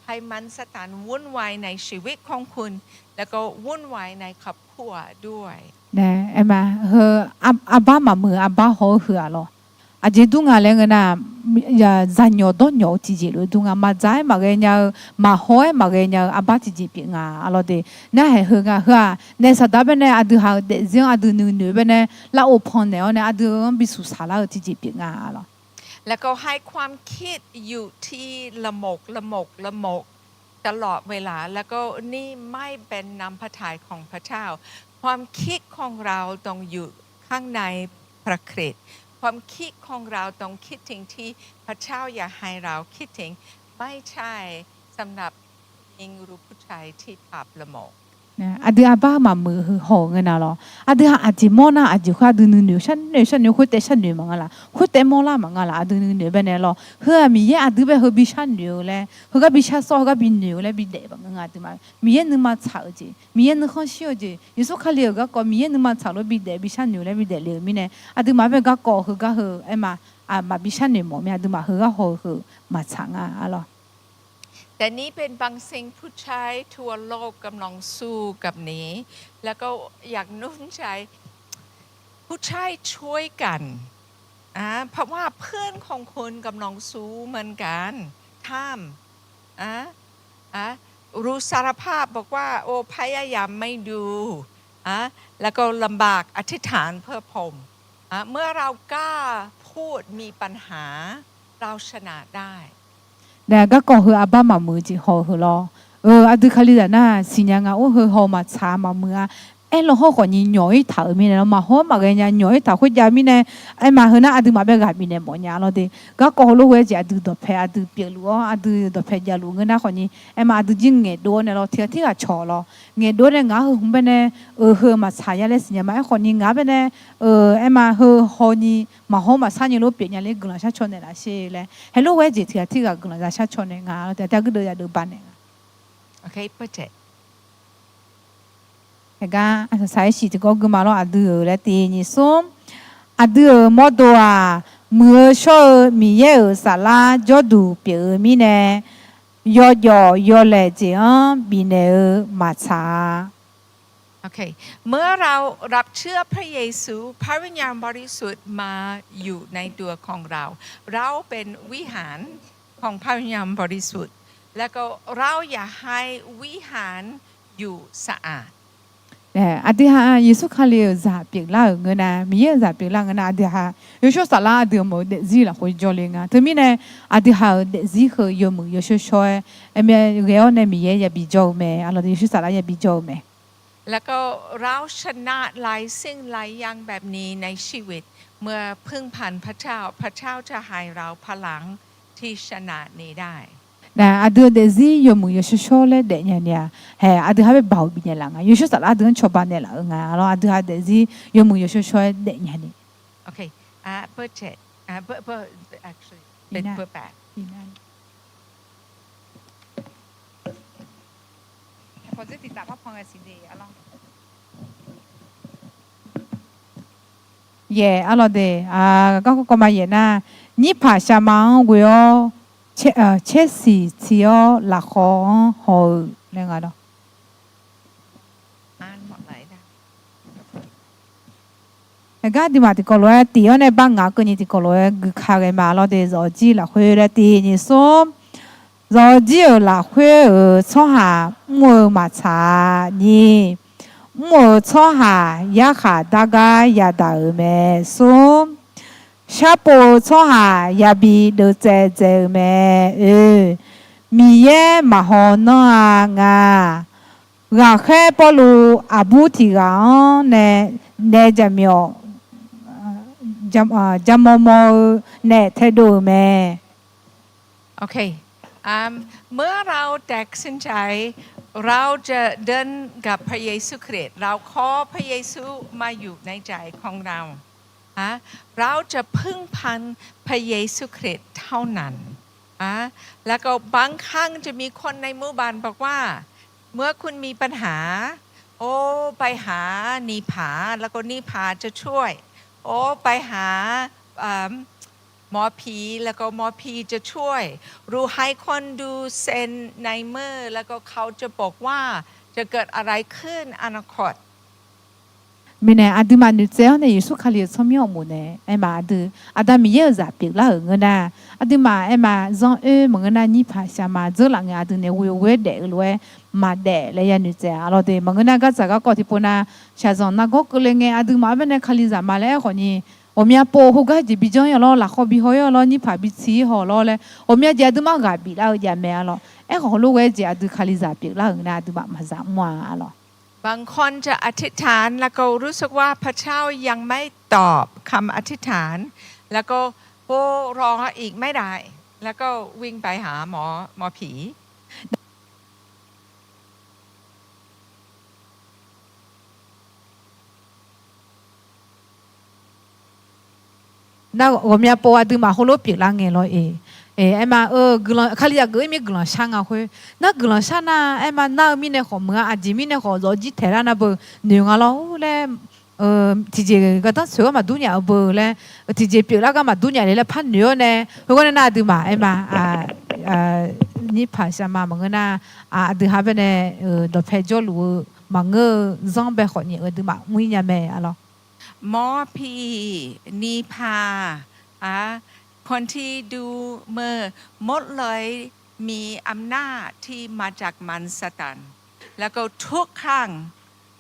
[SPEAKER 3] ให้มันสถานวุ่นวายในชีวิตของคุณแล้วก็วุ่นวายในครอบครัวด้วย
[SPEAKER 2] นะมาอาบ้ามามืออาบ้าหัวหัวหรออาจจะดูงานเลยนะอย่าจันยอดอนยอจีจีเลยดูงานมาใจมาเรียนมาหัวมาเรียนอาบ้าจีจีปีงาอะไรเดน่าเห็นเหรอเหรอในสัตว์แบบนี้อาดูหาเดี๋ยวอาดูหนูแบบนี้แล้วโอปอนเนี่ยอาดูบิสุสาลาจีจีปีงาอะไร
[SPEAKER 3] แล้วก็ให้ความคิดอยู่ที่ละหมกตลอดเวลาแล้วก็นี่ไม่เป็นนำพระทัยของพระเจ้าความคิดของเราต้องอยู่ข้างในพระคริสต์ความคิดของเราต้องคิดถึงที่พระเจ้าอยากให้เราคิดถึงไม่ใช่สำหรับหญิงหรือผู้ชายที่ปับละหมก
[SPEAKER 2] นะอาดิอาบ้ามามือหอเงินอะไรอาดิฮะอาจิมอนะอาจิขวาดูนึงฉันคุยแต่ฉันมังละคุยแต่มอละมังละอาดูนึงเป็นไงล่ะเฮ้ยมีเยอะอาดิไปเฮบิชันอยู่เลยเฮก็บิชันซอก็บินอยู่เลยบินเดบังอาดิมามีเยอะนึงมา吵จีมีเยอะนึงข้อเชี่ยวจียิ่งสุขาเลี้ยก็มีเยอะนึงมา吵แล้วบินเดบิชันอยู่เลยบินเดเลยมีเนี่ยอาดิมาเป็นก็ก่อเฮก็เฮมาบิชันอยู่มั้ยอาดิมาเฮก็เฮมาฉังอะไร
[SPEAKER 3] แต่นี้เป็นบางสิ่งผู้ชายทั่วโลกกำลังสู้กับนี้แล้วก็อยากนุ่นใจผู้ชายช่วยกันเพราะว่าเพื่อนของคุณกำลังสู้เหมือนกันท่ามรู้สารภาพบอกว่าโอ้พยายามไม่ดูแล้วก็ลำบากอธิษฐานเพื่อผมเมื่อเรากล้าพูดมีปัญหาเราชนะได้
[SPEAKER 2] แต่ก็ก่อคืออาบ้ามามือจีหอคือรออาดูคาลิดาน่าสิญญาโอ้คือหอมาช้ามามือเราหอก่อนยิ่งย่อยถ่ายมีเนี่ยมาหอมาเงี้ยย่อยถ่ายคุยยามีเนี่ยมาเฮน่าอาดูมาเบกามีเนี่ยหมดเนี่ยเราเด็กก็ก่อลูกเวจีอาดูดอกเพอาดูเปียลูอาดูดอกเพยาลูเงี้ยนะคนนี้มาอาดูจิงเงโดเนี่ยเราที่ก็ชอเราเงโดเนี่ยงาหุ่นเป็นเนี่ยเฮมาช้าเลยสิญญามาคนนี้งาเป็นเนี่ยมาเฮหอนี้มาหอมาช้าเนี่ยลูกเปียเนี่ยเลยกลัวชาชนเนี่ยละเช่เลยเฮลูกเวจีที่ก็กลัวชาชนเนี่ยงาเราแต่ก็เดือดบ้านเนี่ย
[SPEAKER 3] โอเคเปิดเจ
[SPEAKER 2] เฮก้าอาศัยสิที่ก็กุมาลอาดูเลยตีนี่ส้มอาดูมอดัวมือช่อมีเยอะสาลาจอดูเปียมีเนี่ยยอเลยจีบีเนี่ยมาชา
[SPEAKER 3] โอเคเมื่อเรารับเชื่อพระเยซูพระวิญญาณบริสุทธิ์มาอยู่ในตัวของเราเราเป็นวิหารของพระวิญญาณบริสุทธิ์แล้วก็เราอยากให้วิหารอยู่สะอาด
[SPEAKER 2] อาทิตย์ฮะเยซูคาลีจะเปียกล่าเงินนะมีเยอะจะเปียกล่าเงินนะอาทิตย์ฮะยชูสาลาอาทิตย์หมดเด็กจีละคุยจอลิงอ่ะถึงมีเนี่ยอาทิตย์ฮะเด็กจีเขายมือยชูช่วยมีเรื่องเนี่ยมีเยอะอย่าบิจอมอะไรยชูสาลาอย่าบิจอม
[SPEAKER 3] แล้วก็เราชนะหลายสิ่งหลายอย่างแบบนี้ในชีวิตเมื่อพึ่งพันพระเจ้าพระเจ้าจะให้เราพลังที่ชนะนี้ได้
[SPEAKER 2] นะอาดูเดซี่ยมือยชูช่วยเลยเด็กเนี่ยอาดูฮะเป็นบ่าวบินเนี่ยละงยชูสาลาดูชอบบ้านเนี่ยละแล้วอาดูฮะเดซี่ยมือยชูช่วยเด็กเนี่ย
[SPEAKER 3] โอเคเปิดเจ็ดเปิด actually เป็นเปิดแปด
[SPEAKER 2] พอจะติดตามว่าพองกันสิเดียอะไรอะไรเดก็มาเยน่ะนี่ผ่าชามังกุยเชสีเชียวหลักของหอเรื่องอะไร
[SPEAKER 3] อ่านหมดเลยนะ
[SPEAKER 2] ก็ดีมาที่ก็เลยตีอันนี้บางงานก็นี่ที่ก็เลยกูข้าวกันมาแล้วเดี๋ยวจีละคุยเลยตีนี่ส้มเราจีละคุยช่อหามัวมาชานี่มัวช่อหายาขาดากายาดาเมส้มชาปูช่อหายาบีเดเจเมมีเย่มาหอนงาแค่ปลูอาบูติกันเนจามยจามมอเนเทดูเม
[SPEAKER 3] โอเคเมื่อเราแตกสินใจเราจะเดินกับพระเยซูคริสต์เราขอพระเยซูมาอยู่ในใจของเราเราจะพึ่งพันพระเยซูคริสต์เท่านั้นแล้วก็บางครั้งจะมีคนในหมู่บ้านบอกว่าเมื่อคุณมีปัญหาโอ้ไปหานีผาแล้วก็นีผาจะช่วยโอ้ไปหาหมอผีแล้วก็หมอผีจะช่วยรู้ให้คนดูเซนในมือแล้วก็เขาจะบอกว่าจะเกิดอะไรขึ้นอนาคต
[SPEAKER 2] มีเนี่ยอาดูมาหนุ่มเจ้าเนี่ยยิสุขาลีสมีอมูเนี่ยมาอาดูมีเยอะจะเปียกละเงินนะอาดูมาจงมึงนะนี่ภาษามาเจอหลังอาดูเนี่ยวิเด็กเลยมาเด็กเลยยันหนุ่มเจ้าเราเดี๋ยวมึงนะก็จะก็ที่ปนชาจงนะก็เลยไงอาดูมาเป็นเนี่ยขาลีจะมาแล้วคนนี้โ
[SPEAKER 4] 我们保护个就比较要咯，拉好比好要咯，你怕比吃好咯嘞，我们家都嘛个比啦也没咯，哎，好路个家都卡里咋比啦，那都嘛嘛啥嘛咯。
[SPEAKER 3] บางคนจะอธิษฐานแล้วก็รู้สึกว่าพระเจ้ายังไม่ตอบคำอธิษฐาน แล้วก็โอ้รออีกไม่ได้ แล้วก็วิ่งไปหาหมอผี
[SPEAKER 4] 那我们家保啊都嘛好多别啦眼咯哎嘛格朗卡里亚格没格朗山啊会，那格朗山呐哎嘛那米呢好么啊，阿吉米呢好，早几天啦那不牛啊咯嘞。ที่เจก็ต้องสวยมาดูเนี่ยเบอร์เลยที่เจเปียกแล้วก็มาดูเนี่ยเลยพันเนื้อเนี่ยเพราะว่าน่าดูมาไอ้มานี่ภาษามามันก็น่าดูหาไปเนี่ยดอกเพชรจลูมันก็จ้องไปขอเนี่ยดูมามุ้ยเนี่ยแม่อะหรอ
[SPEAKER 3] หมอผีนิพาคนที่ดูเมื่อหมดเลยมีอำนาจที่มาจากมันสตันแล้วก็ทุกครั้ง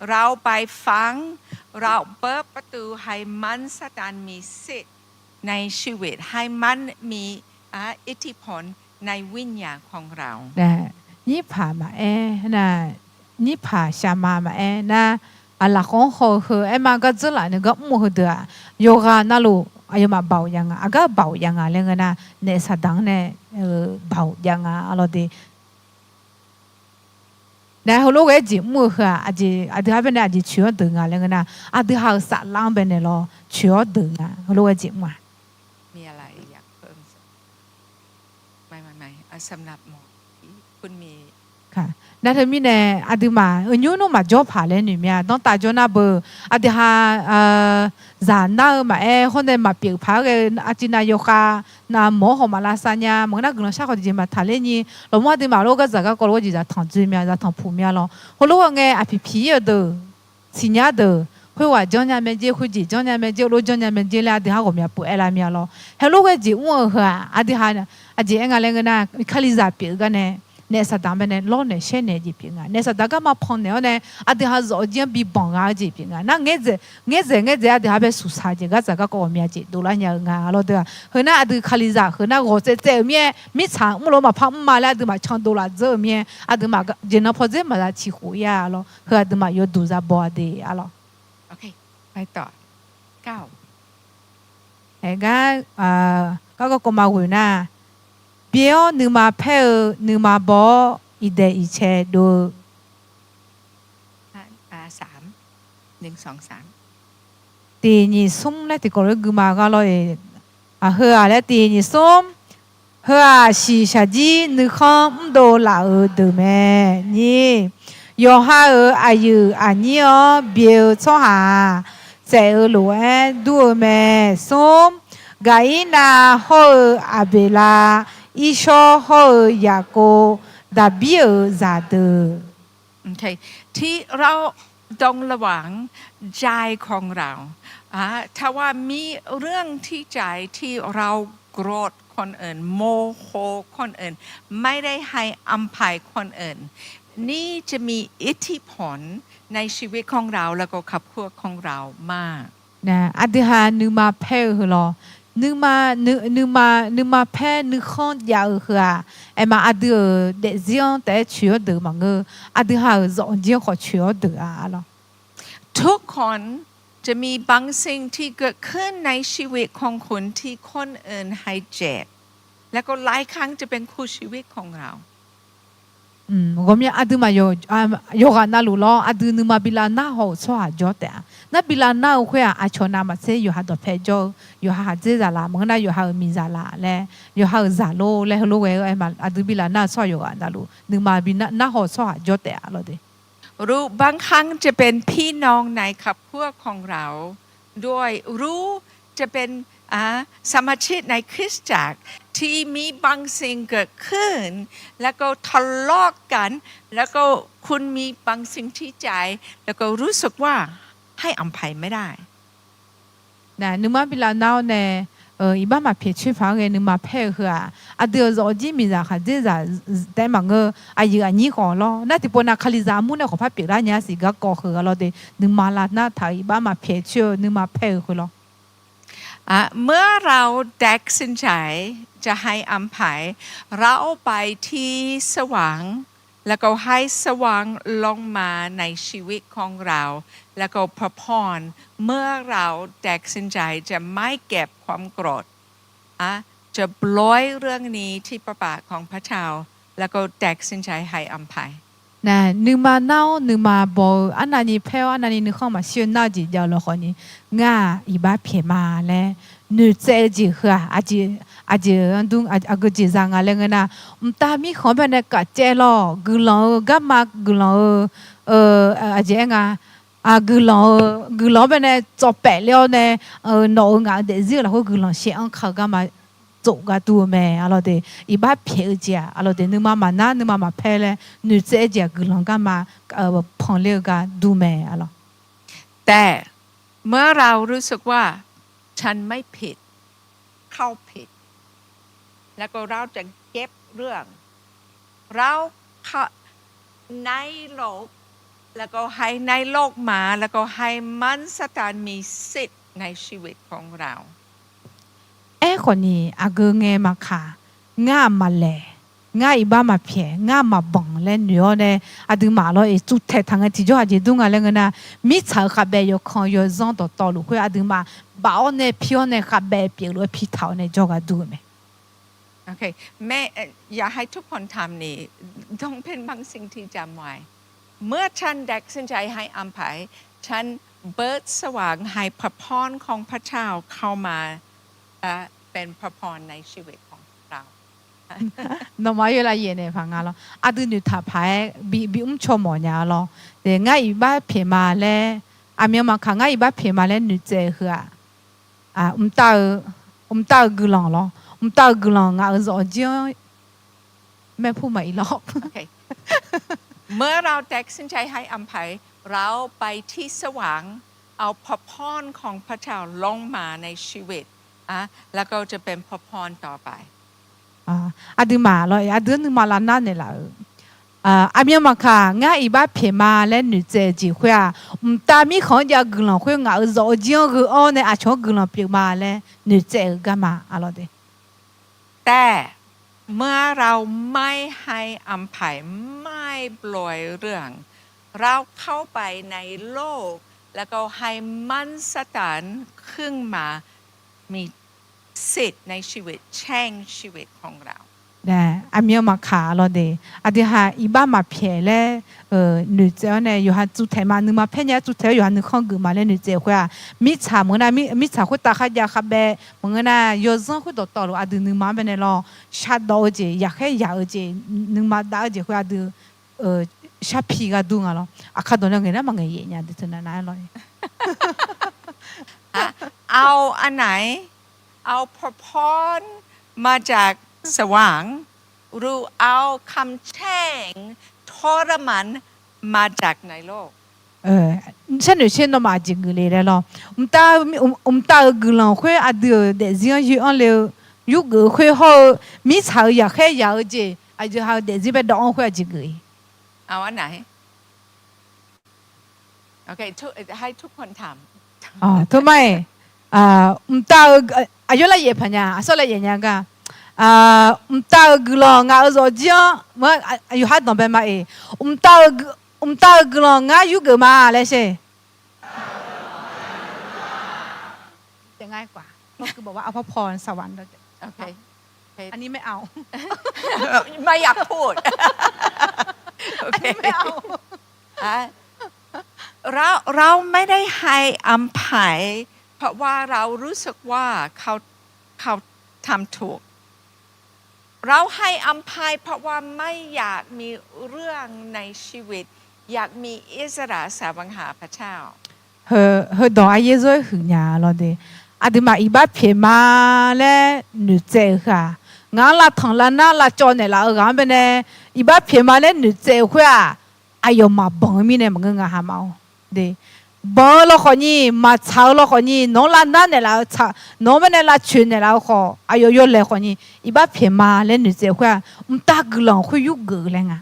[SPEAKER 3] เราไปฟังเราเปิดประตูให้มันสตันมีสิทธิ์ในชีวิตให้มันมีอิทธิพลในวิญญาณของเรา
[SPEAKER 4] นี่ผ่ามานะนี่ผ่าชามานะอะไรของเขาคือมาก็จะหลายนึกก็มั่วเดือโยกานั่นลูอายุมาเบายังก็เบายังเรื่องนะเนี่ยสตังเนี่ยเบายังอะไรดีนะเขาลูกจีมั่วค่ะอาจจะให้เป็นอาจจะเชื่อดึงเรื่องนะอาจจะเขาสัตว์ล้างเป็นเนี่ยรอเชื่อดึงเขาลูกจีมั่ว
[SPEAKER 3] มีอะไรอยากเพิ่มไม่สำหรับหมอคุณมี
[SPEAKER 4] ค่ะนั่นทำให้เนี่ยอาจจะมายูโนมาจอบผ่าเลยนี่มีต้องตาจอน่าเบอร์อาจจะหาจานน่ามาคนเดียมาเปียกผ่าเลยอาจจะนายกน่าหมอของมาลาซาเนี่ยมันน่าเกินชาเขาจะมาทะเลนี่เราไม่ได้มาโลกจากก็เราจะทำจุดมีจะทำภูมิเราเขาลูกว่าไงอภิพิยเดอสิญญาเดอ会话讲伢们这会记，讲伢们这路讲伢们这俩的哈我们也不爱拉面咯。还路个记我和阿的哈呢，阿姐俺两个呢，看里咋别个呢？那啥他们呢，老呢些呢这边啊，那啥大家嘛碰了呢，阿的哈早间比帮啊这边啊，那俺子阿的哈被苏萨这个这个我们这都来伢啊，老的，和那阿的看里咋和那我这面没长，我老嘛碰嘛了的嘛长多了这面，阿的嘛个就那跑这嘛啦起火呀咯，和阿的嘛有肚子包的啊咯。
[SPEAKER 3] โอเคไปต่อ9
[SPEAKER 4] ก็ก็มาหุยนะเปียวนึมาเพอนึมาบออีเดอีเชดู
[SPEAKER 3] 3 1 2 3
[SPEAKER 4] ตีนี่ซุ่มแล้วที่ก็เลยกูมาก็เลยเฮือแล้วตีนี่ซุ่มเฮือสีชาจีนึกข้ามโดลาดูแม่นี่ยอฮาอายุอันนี้เบียวช่อหาเจ้าหลวงดูแม่ซุ่มกายนาฮออาเบลาอีชอฮอยาโกดาเบียวซาเด
[SPEAKER 3] โอเคที่เราต้องระวังใจของเราถ้าว่ามีเรื่องที่ใจที่เราโกรธคนอื่นโมโหคนอื่นไม่ได้ให้อภัยคนอื่นนี่จะมีอิทธิพลในชีวิตของเราแล้วก็ขับเคลื่อนของเรามาก
[SPEAKER 4] นะอธิหานึมาเพลหรอนึมาเพนึข้อนยาวเหรอไอ้มาอดีเด็กเจียงแต่เชื่อเดือมังเออดีหาจงเจียงขอเชื่อเดืออะไร
[SPEAKER 3] ทุกคนจะมีบางสิ่งที่เกิดขึ้นในชีวิตของคุณที่คนอื่นให้เจ็บแล้วก็หลายครั้งจะเป็นคู่ชีวิตของเรา
[SPEAKER 4] 我们阿杜嘛有个那路咯，阿杜你嘛比拉那好错啊，叫的，那比拉那会啊，阿乔那嘛是有哈多陪着，有哈这咋啦，么那有哈米咋啦嘞，有哈咋咯嘞，路个哎嘛，阿杜比拉那错有啊那路，你嘛比那好错啊，叫的啊了的。
[SPEAKER 3] รู้บางครั้งจะเป็นพี่น้องในครอบครัวของเราด้วยรู้จะเป็นสมาชิกในคริสตจักรที่มีบางสิ่งเกิดขึ้นแล้วก็ทะเลาะกันแล้วก็คุณมีบางสิ่งที่ใจแล้วก็รู้สึกว่าให้อภัยไม่ได้
[SPEAKER 4] นะนึกว่าเวลาเนาเนี่ยอีบ้ามาเพียชื่อฟังนึกมาเพลเหรอเดี๋ยวจะจีมีจะหาเจจะแต่มังอายุอันนี้ก่อน咯那ที่ปนักคลิซามุนเนี่ยเขาพัดเปียกได้เนี่ยสิก็ก่อเหรอเราเดี๋ยวนึกมาละน่าถ่ายอีบ้ามาเพียชื่อนึกมาเพลเหรอ
[SPEAKER 3] เมื่อเราตัดสินใจจะให้อภัยเราไปที่สว่างแล้วก็ให้สว่างลงมาในชีวิตของเราแล้วก็พระพรเมื่อเราตัดสินใจจะไม่เก็บความโกรธจะปล่อยเรื่องนี้ที่พระบาทของพระเจ้าแล้วก็ตัดสินใจให้อภัย
[SPEAKER 4] nè nhưng mà nào nhưng mà bỏ anh này đi theo anh này không mà xuyên nào chỉ giờ là khỏi ngà ý bá phía mà lẽ nữ trẻ chỉ hả à chỉ đúng à cái chỉ rằng à lên na ta mi không phải là cả trẻ lo gửi lo gấp mà gửi lo à chỉ gửi lo bên này cho bé leo nè nấu ngà để riêng là gửi lo sẽ ăn khẩu gấp mà做个多咩？阿罗的，一把票只，阿罗的，你妈妈那，你妈妈拍嘞，女仔只个啷个嘛？朋友个多咩？阿罗。
[SPEAKER 3] แต่เมื่อเรารู้สึกว่าฉันไม่ผิดเข้าผิดแล้วก็เราจะเก็บเรื่องเราในโลกแล้วก็ให้ในโลกมาแล้วก็ให้มันสถานมีสิทธิ์ในชีวิตของเรา
[SPEAKER 4] คนนี้อากูเงมาค่ะง่ามาแลง่าอีบ้ามาเพียง่ามาบังเล่นอยู่เนี่ยอาดูมาแล้วจุดเททางที่จะอาจจะดูงานเรื่องนั้นมิชาขับเบยคอนยอซอนต่อลูกคุยอาดูมาบ่าวเนี่ยพี่เนี่ยขับเบยเปียกหรือพี่เท้าเนี่ยจะก็ดูไหม
[SPEAKER 3] โอเคแม่อยากให้ทุกคนทำนี่ต้องเป็นบางสิ่งที่จำไว้เมื่อฉันตัดสินใจให้อภัยฉันเบิดสว่างให้พระพรของพระเจ้าเข้ามาเป็นพระพรในชีวิตของเรา
[SPEAKER 4] น้องมาอยู่ละเย็นเนี่ยฟังกันแล้วอาดูนึกถ้าพายบีชมหมอเนี่ยแล้วเดี๋ยวง่ายอีบ้าเพียมาเลยอามีมาขังง่ายอีบ้าเพียมาเลยนึกเจอเหรอตากุหลงแล้วตากุหลงอ่ะจะเอาจีแม่พูดมาอีกรอบ
[SPEAKER 3] เมื่อเราตัดสินใจให้อภัยเราไปที่สว่างเอาพระพรของพระเจ้าลงมาในชีวิตแล้วก็จะเป็นพระพรต่อไป
[SPEAKER 4] อาดูมาแล้วอาดูนึกมาล้านนั่นเนี่ยละอามีมาค่ะง่ายอีบ้าเพียมาและหนูเจจีคุยตามีของอยากกุหลงคุยง่ายจะเอาจีก็อ๋อเนี่ยอาชอบกุหลงเปียมาและหนูเจกันมาอะไรเด
[SPEAKER 3] แต่เมื่อเราไม่ให้อภัยไม่ปล่อยเรื่องเราเข้าไปในโลกแล้วก็ให้มันสถานขึ้นมามีสิทธิ์ในชีวิตแช่งชีวิตของเรา
[SPEAKER 4] เนี่ยอามีมาขาเราเดอาทิหาอีบ้ามาเพียเลยหนูเจ้าเนี่ยอยู่หาจุดแถมาหนึ่งมาเพียเนี่ยจุดแถอยู่หาหนึ่งข้องกูมาเลยหนูเจ้าคุยมิชาเหมือนน่ะมิชาคุยตาขยาขับเบเหมือนน่ะยอซังคุยต่อๆอาดูหนึ่งมาเป็นเนี่ยเราชัดดาวเจอยากให้ยาวเจหนึ่งมาดาวเจคุยอาดูชับพีก็ดูงั้นเราอาคาโดนยังไงนะมันไงเยี่ยนดิฉันน่ะเลย
[SPEAKER 3] เอาอันไหนเอาพระพรมาจากสว่างหรือเอาคำแช่งทรมานมาจากในโลก
[SPEAKER 4] ฉันอยู่เช่นเรามาจริงเลยแล้วตากุหลงคุยอาดูเดี๋ยวยังอยู่อันเลี้ยวยุกคุยเขามีชาวอยากให้ยาวเจอาจจะเขาเดี๋ยวจะไปดองคุยจริงเลย
[SPEAKER 3] เอาอันไหนโอเคให้ทุกคนทำ
[SPEAKER 4] ทำไมตาอายุละเอียดพันยาอาศัยละเอียดยังกันตากุหลงอาจะจีเมื่ออายุหัดน้องเป็นมาตากุหลงอายุเกิดมาเลยใช่จะง่ายกว่าก็คือบอกว่าเอาพระพรสวรรค์
[SPEAKER 3] โอเค
[SPEAKER 4] อันนี้ไม่เอา
[SPEAKER 3] ไม่อยากพูด
[SPEAKER 4] อันนี้ไม่เอา
[SPEAKER 3] เราไม่ได้ให้อภัยเพราะว่าเรารู้สึกว่าเขาทำถูกเราให้อภัยเพราะว่าไม่อยากมีเรื่องในชีวิตอยากมีอิสระแสวงหาพระเจ้า
[SPEAKER 4] เฮดอกเยซูหึงยาเราเดอาดิมาอีบ้าเพียมาและหนูเจ้าค่ะงานละทางละน่าละจอเนี่ยละงานเป็นเนี่ยอีบ้าเพียมาและหนูเจ้าค่ะอายุมาบังมีเนี่ยมันก็งาหามาเดบังละคนนี้มาเช้าละคนนี้น้องละนั่นเนี่ยละเช้าน้องเป็นเนี่ยละชุนเนี่ยละขออายุเยอะเลยคนนี้อีบ้าเพียมาและหนูเจ้าค่ะตากลังคุยยุกเลยไง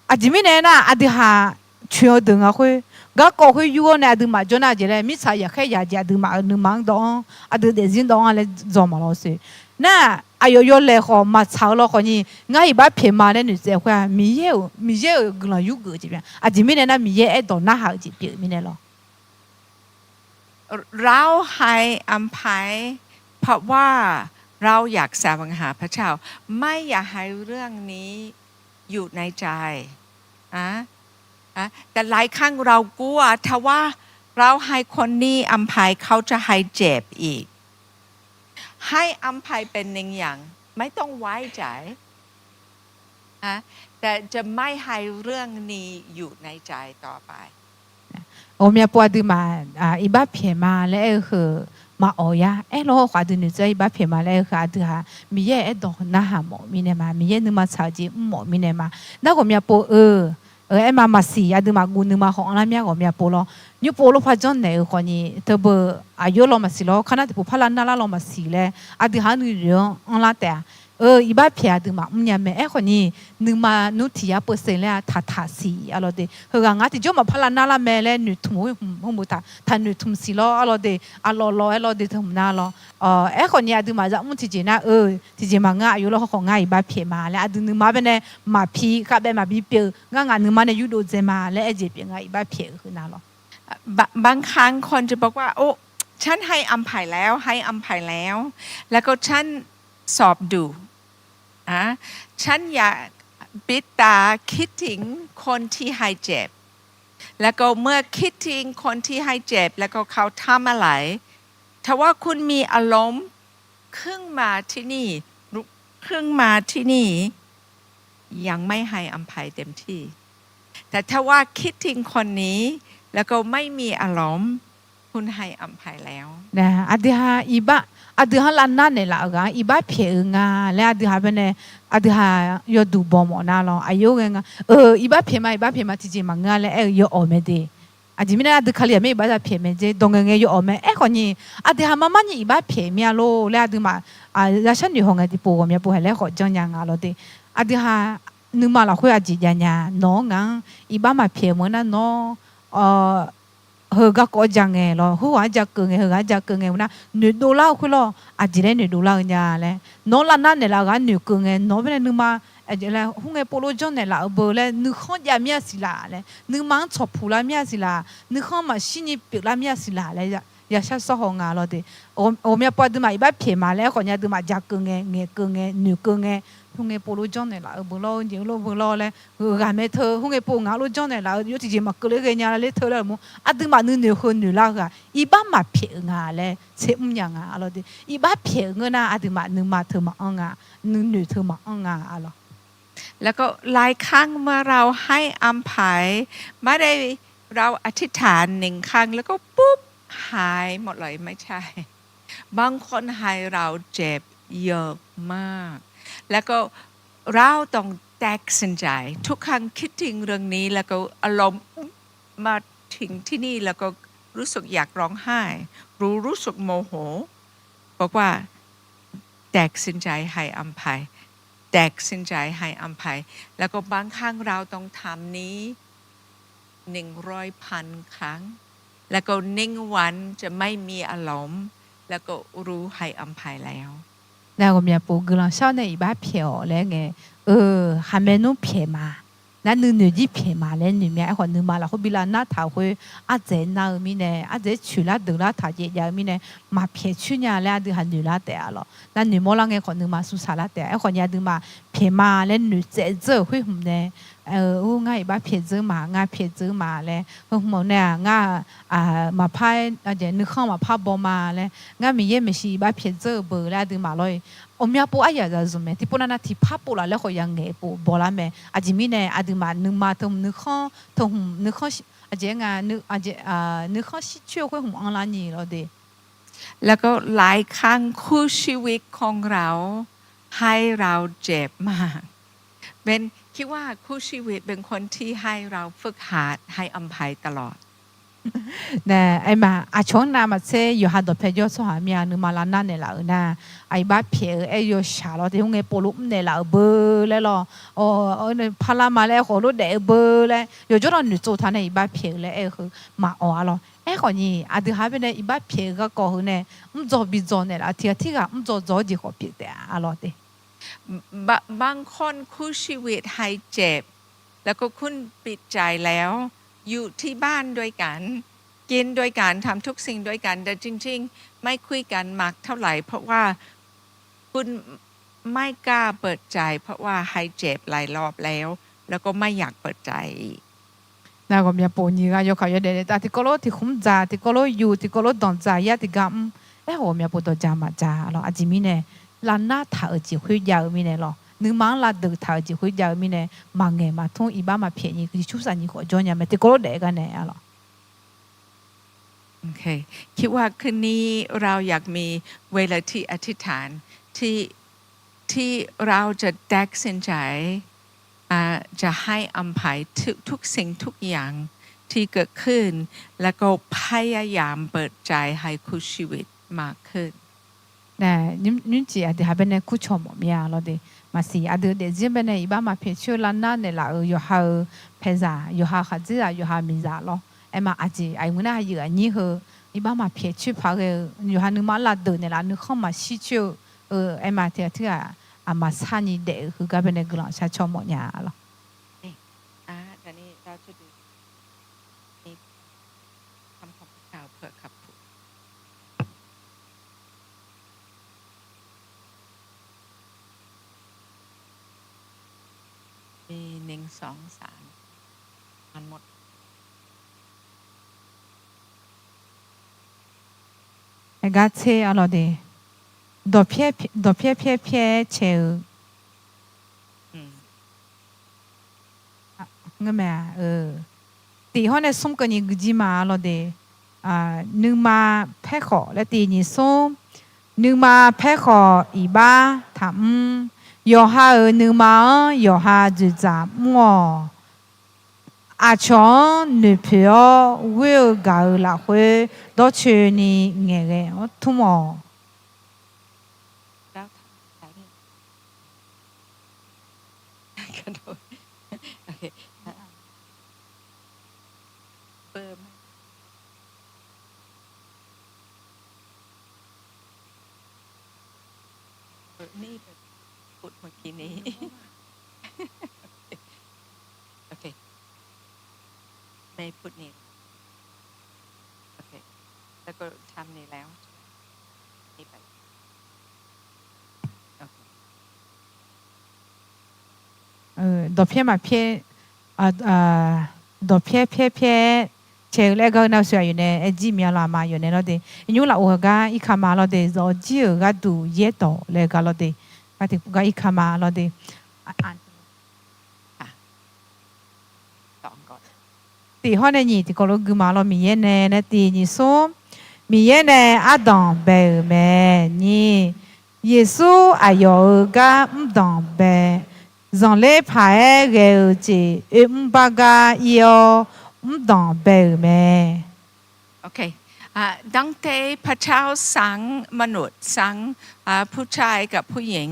[SPEAKER 4] อาดิมีเนี่ยนะอาดิหาช่วยดึงอ่ะคุย ก็ก็คุยอยู่เนี่ยดูมาจนอาจจะเลยมิใช่อยากให้อยากจะดูมาดูมังดองดูเดซินดองอะไรจอมาแล้วสิน่ะอายุเลยเขามาเช้าแล้วคนนี้ง่ายบ้าเพียมาเนี่ยหนูจะว่ามีเยอะกลัวยุ่งเกินจีบอาจจะไม่เนี่ยนะมีเยอะไอ้ตัวน่าหาจีบไม่เนี่ยหรอ
[SPEAKER 3] เราให้อภัยเพราะว่าเราอยากแสวงหาพระเจ้าไม่อยากให้เรื่องนี้อยู่ในใจแต่หลายครั้งเรากลัวถ้าว่าเราให้คนนี้อภัยเขาจะให้เจ็บอีกให้อภัยเป็นหนึ่งอย่างไม่ต้องไว้ใจแต่จะไม่ให้เรื่องนี้อยู่ในใจต่อไป
[SPEAKER 4] โอ้เมียปวดดูมาอีบ้าเพียมาแล้วคือมาอ๋อยาเราขวาดูหนูจะอีบ้าเพียมาแล้วคือดูฮะมีเยอะดอกน่าหาหมอมีเนี่ยมามีเยอะนึกมาชาวจีหมอมีเนี่ยมาแล้วก็เมียปวดมาสีดูมากูนึกมาของอะไรเมียก็เมียปวดแล้วยูปวดแล้วพอจนเนี่ยคนนี้เธอเบออายุเรามาสีแล้วขนาดที่พอลันน่าเรามาสีเลยดูฮะนึกเรื่องอะไรแต่อีบ้าเพียดูมาเนี่ยแม่คนนี้นึกมานุที่ยาเปอร์เซ็นต์เลยท่าสีอะไรเดเฮงาที่จอมาพลันน่าละแม่เลยนึกทุ่มหุ่มท่านึกทุ่มสีล้ออะไรเดอะไรเดทุ่มน่าล้อคนนี้ดูมาจากมุที่เจน่าที่เจมางาอยู่แล้วเขาง่ายอีบ้าเพียมาแล้วดูนึกมาเป็นเนี่ยมาพีข้าเป็นมาบีเปียงานึกมาเนี่ยยูโดเจมาแล้วเจเปียงาอีบ้าเพียคือน่าล้
[SPEAKER 3] อบางครั้งคนจะบอกว่าโอ้ฉันให้อภัยแล้วแล้วก็ฉันสอบดูฉันอยากปิดตาคิดถึงคนที่ให้เจ็บแล้วก็เมื่อคิดถึงคนที่ให้เจ็บแล้วก็เขาทำอะไรถ้าว่าคุณมีอารมณ์ขึ้นมาที่นี่ยังไม่ให้อภัยเต็มที่แต่ถ้าว่าคิดถึงคนนี้แล้วก็ไม่มีอารมณ์คุณให้อภัยแล้ว
[SPEAKER 4] นะดูฮะอีบ้าดูฮะลันนั่นเนี่ยละกันอีบ้าเพียงาแล้วดูฮะเป็นเนี่ยดูฮะยอดูบอมน่าลองอายุเองอีบ้าเพียมาที่เจมังาแล้วยออเมเดจิมินาดูขลีไม่อีบ้าเพียเมเจดงเงยยออเมคนนี้ดูฮะมานี่อีบ้าเพียมีอะไรแล้วดูมาราชันอยู่ห้องที่ปูมีปูให้แล้วขอจังยังอะไรเดดูฮะนึกมาละคุยจีจันยาน้องงั้นอีบ้ามาเพียเหมือนนั้นน้องเฮก็ก็จังไงล่ะหัวจักเกงเฮก็จักเกงนะหนูดูเล่าคุยล่ะจีเรนหนูดูเล่าเนี่ยแหละน้องละนั่นเนี่ยละกันหนูเกงน้องเป็นนึกมาจีเรนหุ่นเอโปโลจอนเนี่ยละเบอร์เลยนึกข้อนยามีสิละเลยนึกมันชอบพูดละมีสิละนึกข้อนมาชินิปิกละมีสิละเลยอย่าชัดสองงาเราดิโอเมียปอดมาอีบ้าเพียมาแล้วคนนี้ดูมาจักเกงหนูเกงหุ่นเอโปโลจอนเนี่ยละเบอร์เราเดี๋ยวเราเบอร์เราเลยการไม่เธอหุ่นเอโปงาโลจอนเนี่ยละยุติจิมาเกลือเงี้ยเลยเธอเลยมั้งดูมาหนูคนหนูละก็อีบ้ามาเพียงาเลยเชื่อมยังงาเราดิอีบ้าเพียงนะดูมาหนูมาเธอมาอ่างาหนูเธอมาอ่างาอะไร
[SPEAKER 3] แล้วก็หลายครั้งเมื่อเราให้อภัยไม่ได้เราอธิษฐานหนึ่งครั้งแล้วก็ปุ๊บหายหมดเลยไม่ใช่บางคนให้เราเจ็บเยอะมากแล้วก็เราต้องแตกสินใจทุกครั้งคิดถึงเรื่องนี้แล้วก็อารมณ์มาถึงที่นี่แล้วก็รู้สึกอยากร้องไห้รู้สึกโมโหบอกว่าแตกสินใจให้อภัยแตกสินใจให้อภัยแล้วก็บางครั้งเราต้องทำนี้100,000 ครั้งแล้วก็1 วันจะไม่มีอารมณ์แล้วก็รู้ให้อภัยแล้ว
[SPEAKER 4] แล้วก็มีปูกลังชอบในอีบ้าเพียวแล้วไงหาเมนูเพียมานั่นหนูจีเพียมาแล้วหนูมีไอ้คนหนูมาแล้วเขาบิลาหน้าถาวรเจน่ามีเนี่ยเจชุลาดูลาถาเจียมีเนี่ยมาเพียชุเนี่ยแล้วดูหันหนูลาแต่อะไรนั่นหนูมองแล้วไงคนหนูมาสุสาลาแต่ไอ้คนยาดูมาเพียมาแล้วหนูเจคุยหุ่มเนี่ยง่ายบ้าเพียเจอมาง่ายเพียเจอมาเลยหุ่มเนี่ยง่ายมาพายเดี๋ยวนึกข้ามาพาบอมาเลยง่ายมีเย่ไม่ใช่บ้าเพียเจอเบอร์แล้วดูมาเลย我们要不爱呀，就是咩？ที่พวกนั้นที่พับปูละแล้วเขายังเงี้ยปูบอละแม่อาจจะมีเนี่ยอาจจะมานึกมาถึงนึกข้ออาจจะงานนึกอาจจะนึกข้อชิช่วยคุยหุ่มอังลานี่เราเด
[SPEAKER 3] แล้วก็หลายครั้งคู่ชีวิตของเราให้เราเจ็บมากเป็นคิดว่าคู่ชีวิตเป็นคนที่ให้เราฝึกหัดให้อภัยตลอด
[SPEAKER 4] nè ai mà chọn nào mà sẽ yêu hạt đồ phê cho số hàm nhà nếu mà là năn này là nè ai bắt phê ai yêu xả lo thì không nghe bộ lúc này là bơ lại lo ở này phala mà lại hồ lúc để bơ lại yêu cho nó nữ做他này bắt phê lại ai mà lo ai còn gì à từ hai bên này bắt phê cái câu này做比做呢啦ที่ที่ก็做就好别的啊lo的
[SPEAKER 3] บางคนคู่ชีวิตให้เจ็บแล้วก็คุณปิดใจแล้วอยู่ที่บ้านด้วยกันกินด้วยกันทำทุกสิ่งด้วยกันแต่จริงๆไม่คุยกันมากเท่าไหร่เพราะว่าคุณไม่กล้าเปิดใจเพราะว่าให้เจ็บหลายรอบแล้วก็ไม่อยากเปิดใจอีก
[SPEAKER 4] 那个面包你个要考要的，但是嗰攞啲空炸，啲嗰攞油，啲嗰攞當炸呀，啲咁，我面包都炸嘛炸咯，阿姊妹呢，蘭那頭就會有咪呢咯，你忙啦得頭就會有咪呢，忙嘅嘛，通一般嘛便宜，佢出產你可做嘢咪，啲嗰攞嚟個呢咯。
[SPEAKER 3] โอเคคิดว่าคืนนี้เราอยากมีเวลาที่อธิษฐานที่เราจะตัดสินใจจะให้อภัยทุกสิ่งทุกอย่างที่เกิดขึ้นแล้วก็พยายามเปิดใจให้คู่ชีวิตมากขึ้น
[SPEAKER 4] นะนี่จีอาจจะเป็นในคู่ชมมีอะไรเดมาสิอาจจะเดี๋ยวเป็นในอีบ้ามาเพียช่วยล้านนั่นเนี่ยละอยู่หาเพซ่าอยู่หาขัดจีอยู่หามิซา咯มาอาจจะไอ้เมื่อไหร่อยู่อันนี้เหรออีบ้ามาเพียช่วยพาเขาอยู่หานึกมาละเดินเนี่ยละนึกเข้ามาชี้ช่วยมาเที่ยวมาสานี่เด็กคือก็เป็นในกลุ่มชาชมเนี่ยหรอ
[SPEAKER 3] ตอนนี้เราจะดูนี่คำของพระเจ้าเพื่อขับผูมี1 2 3มันหมด
[SPEAKER 4] ไอ้ก็เช่อะไรเดดอกเพี้ยเชื่องั้นแม่ตีห้องในส้มกันยังจีมาเราเดนึงมาแพ้ขอและตีนี่ส้มนึงมาแพ้ขออีบ้าทำยอฮานึงมายอฮาจุจามัวอาชอนนึกเพียววิลกาละคุยดอชื่อนี่เงี้ยทุ่ม
[SPEAKER 3] แล้วทำนี่กระโดดโอเคเปิดนี่พูดเมื่อกี้นี้โอเคไม่พูดนี่โอเคแล้วก็ทำนี่แล้วนี่ไปโอเค
[SPEAKER 4] ดอกเพี้ยมาเพี้ยดอกเพี้ยเชื่อแล้วก็น่าสวยอยู่ในจีมีอะไรมาอยู่ในเราเดยูละโอ้ก็อีกมาเราเดรอจีก็ดูเยอะต่อเลยก็เราเดก็ที่ก็อีกมาเราเด
[SPEAKER 3] 2 ก่อน
[SPEAKER 4] ตีห้องในนี่ที่ก็เรากุมาเรามีเยอะในตีนี่ส้มมีเยอะในอาดัมเบลแม่นี่เยซูอายุก็ดองเบrằng lễ phải gửi chỉ baga yêu đong bể mẹ.
[SPEAKER 3] Ok. ตั้งแต่พระเจ้าสั่งมนุษย์สั่งผู้ชายกับผู้หญิง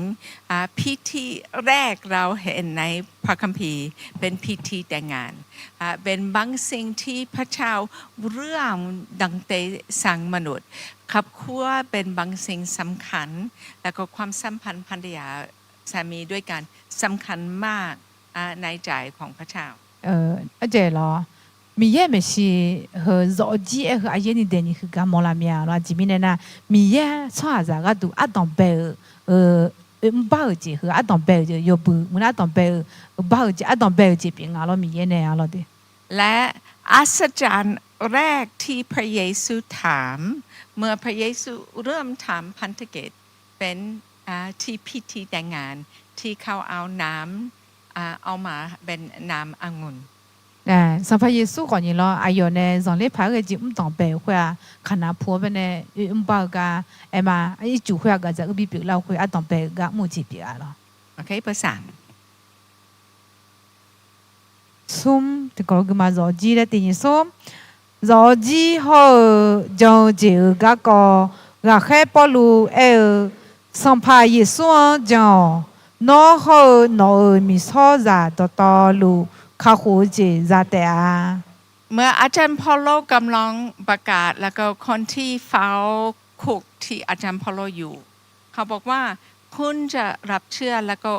[SPEAKER 3] พิธีแรกเราเห็นในพระคัมภีร์เป็นพิธีแต่งงานเป็นบางสิ่งที่พระเจ้าเรื่องตั้งแต่สั่งมนุษย์ครอบครัวเป็นบางสิ่งสำคัญแล้วก็ความสัมพันธ์ภรรยาสามีด้วยกันสำคัญมากในใจของพระเจ้า
[SPEAKER 4] อาจารย์เหรอมีเยอะไหมสิเหรอจอจีเหรออาเยนี่เดนี่คือการมองละมีอะไรจีมินน่ะมีเยอะชอบจะก็ดูอาตอมเบลบ้าจีเหรออาตอมเบลจะยบุมันอาตอมเบลบ้าจีอาตอมเบลจีเป็นอะไรมีเยอะเนี่ยอะไรเด
[SPEAKER 3] และอัศจรรย์แรกที่พระเยซูถามเมื่อพระเยซูเริ่มถามพันธกิจเป็นที่พิธีแต่งงานที่เขาเอาน้ำเอามาเป็นน้ำองุ่น
[SPEAKER 4] สัมภาระเยซูก่อนนี่เราอายุเนี่ยตอนเล็กพาก็จีต้องไปคุยขณะพัวเป็นเนี่ยบ้าก็มาจู่คุยก็จะอุบิเราคุยต้องไปก็มุ่งจีบอ่ะ
[SPEAKER 3] โอเคภาษา
[SPEAKER 4] ส้มที่ก็มาจอจีแล้วทีนี้ส้ม rõ gì họ cho chịu các có gà khép bỏ lù song pa yi xuân cho nó họ nó mi so ra to lù khá khổ chỉ raแต่
[SPEAKER 3] เมื่ออาจารย์พอลโลกำลังประกาศแล้วก็คนที่เฝ้าคุกที่อาจารย์พอลโลอยู่เขาบอกว่าคุณจะรับเชื่อแล้วก็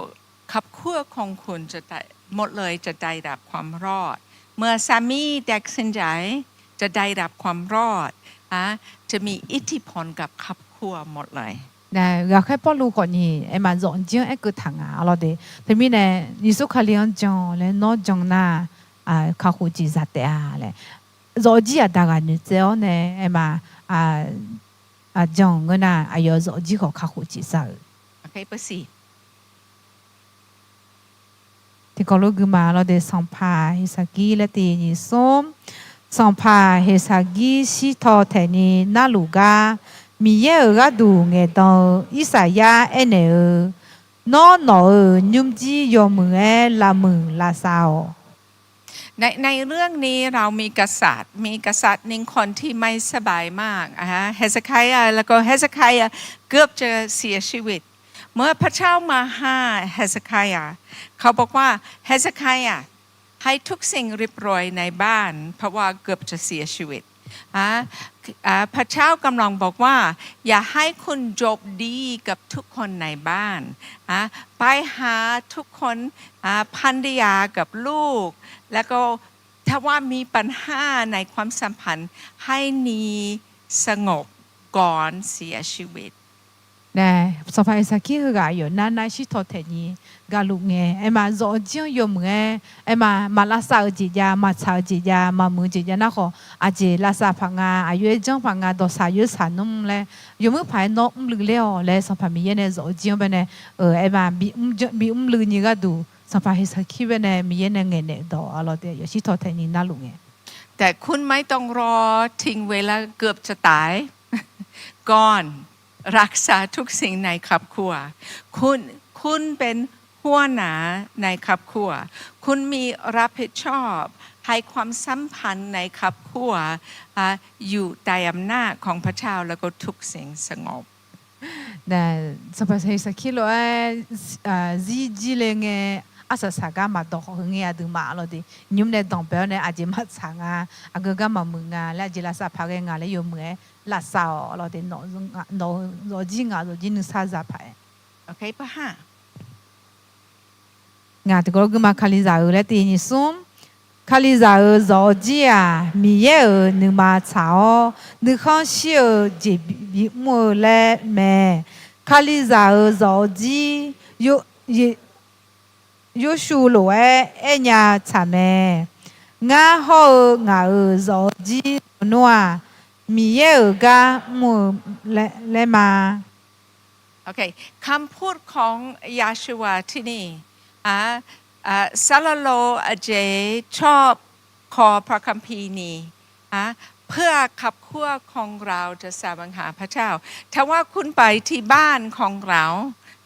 [SPEAKER 3] ขับขั้วของคุณจะได้หมดเลยจะได้รับความรอดเมื่อสามีแตกสินใจจะได้รับความรอดจะมีอิทธิพลกับขับขั้วหมดเลย
[SPEAKER 4] nè gà khai bỏ lù còn nhỉ em mà dọn chiếng em cứ thằng à lo đấy thì mi nè Giêsu khai liền chọn lên nó chọn na khá khổ chỉ ra thế à lẽ dọn gì à đại cái nữ chéo nè em mà chọn cái na giờ dọn gì có khá khổ chỉ ra
[SPEAKER 3] โอเคเบอร์สี่
[SPEAKER 4] thì có lúc mà lo đấy song pa hay sa gi là tiền nhỉ xóm song pa hay sa gi si thọ thế nhỉ na lù ga mi ye ở gà đủ nghe tao Isaiah ene nó nhung chi yo mừng là sao
[SPEAKER 3] ในเรื่องนี้เรามีกษัตริย์หนึ่งคนที่ไม่สบายมากเฮเซคายาแล้วก็เฮเซคายาเกือบจะเสียชีวิตเมื่อพระเจ้ามาหาเฮเซคายาเขาบอกว่าเฮเซคายาให้ทุกสิ่งเรียบร้อยในบ้านเพราะว่าเกือบจะเสียชีวิตพระเจ้ากำลังบอกว่าอย่าให้คุณจบดีกับทุกคนในบ้านไปหาทุกคนภรรยากับลูกแล้วก็ถ้าว่ามีปัญหาในความสัมพันธ์ให้นีสงบก่อนเสียชีวิต
[SPEAKER 4] nè sau phải sa kia gà yo na si thọ thế nhỉ gà lục nghe em mà rõ chiang yo nghe em mà la sa chỉ ya mà chao chỉ ya mà mưa chỉ ya na ho chỉ la sa phang yo jong phang do sa yo sa nôm le yo mới phải nó lư leo le sau phải mi ne rõ chiang bên này em mà bị lư như gà đủ sau phải sa kia bên này mi ne nghe ne do alo de yo si thọ thế nhỉ na lục nghe
[SPEAKER 3] แต่คุณไม่ต้องรอทิ้งเวลาเกือบจะตาย ก่อนรักษาทุกสิ่งในครอบครัวคุณเป็นหัวหน้าในครอบครัวคุณมีรับผิดชอบให้ความสัมพันธ์ในครอบครัวอยู่ใต้อำนาจของพระเจ้าแล้วก็ทุกสิ่งสงบ
[SPEAKER 4] nè sau phải sa kia lo ji le nghe asa saga mà đọc nghe được mà lo đi nhung này đồng béo này aje mà sang cái mà mừng là chỉ là sa phá cái là yêu mừng là sao lo đi nó rồi gì nữa sa ra phải
[SPEAKER 3] โอเคป่ะฮะ
[SPEAKER 4] thì có cái mà khali giờ là tiền như sum khali giờ rồi gì mi ye nữ mà cháo nữ không xíu chỉ bị mua lại mẹ khali giờ rồi gì yo shu lo nhà cha mẹ ngã ho ngã rồi gì noa mi ye ga mua lại mà
[SPEAKER 3] โอเคคำพูดของยาชูวาที่นี่ซาลาโลเจชอบขอพระคัมภีร์นี้เพื่อขับขั้วของเราจะแสวงหาพระเจ้าถ้าว่าคุณไปที่บ้านของเรา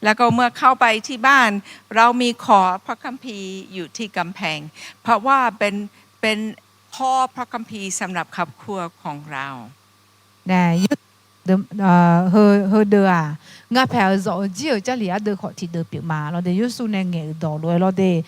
[SPEAKER 3] แล้วก็เมื่อเข้าไปที่บ้านเรามีขอพระคัมภีร์อยู่ที่กำแพงเพราะว่าเป็นข้อพระคัมภีร์สำหรับขับขั้วของเรา
[SPEAKER 4] nè hơi đưa ngã phải rõ chiều cho lý đưa họ thì được biểu mà nó để yếu số này nghề đỏ rồi nó để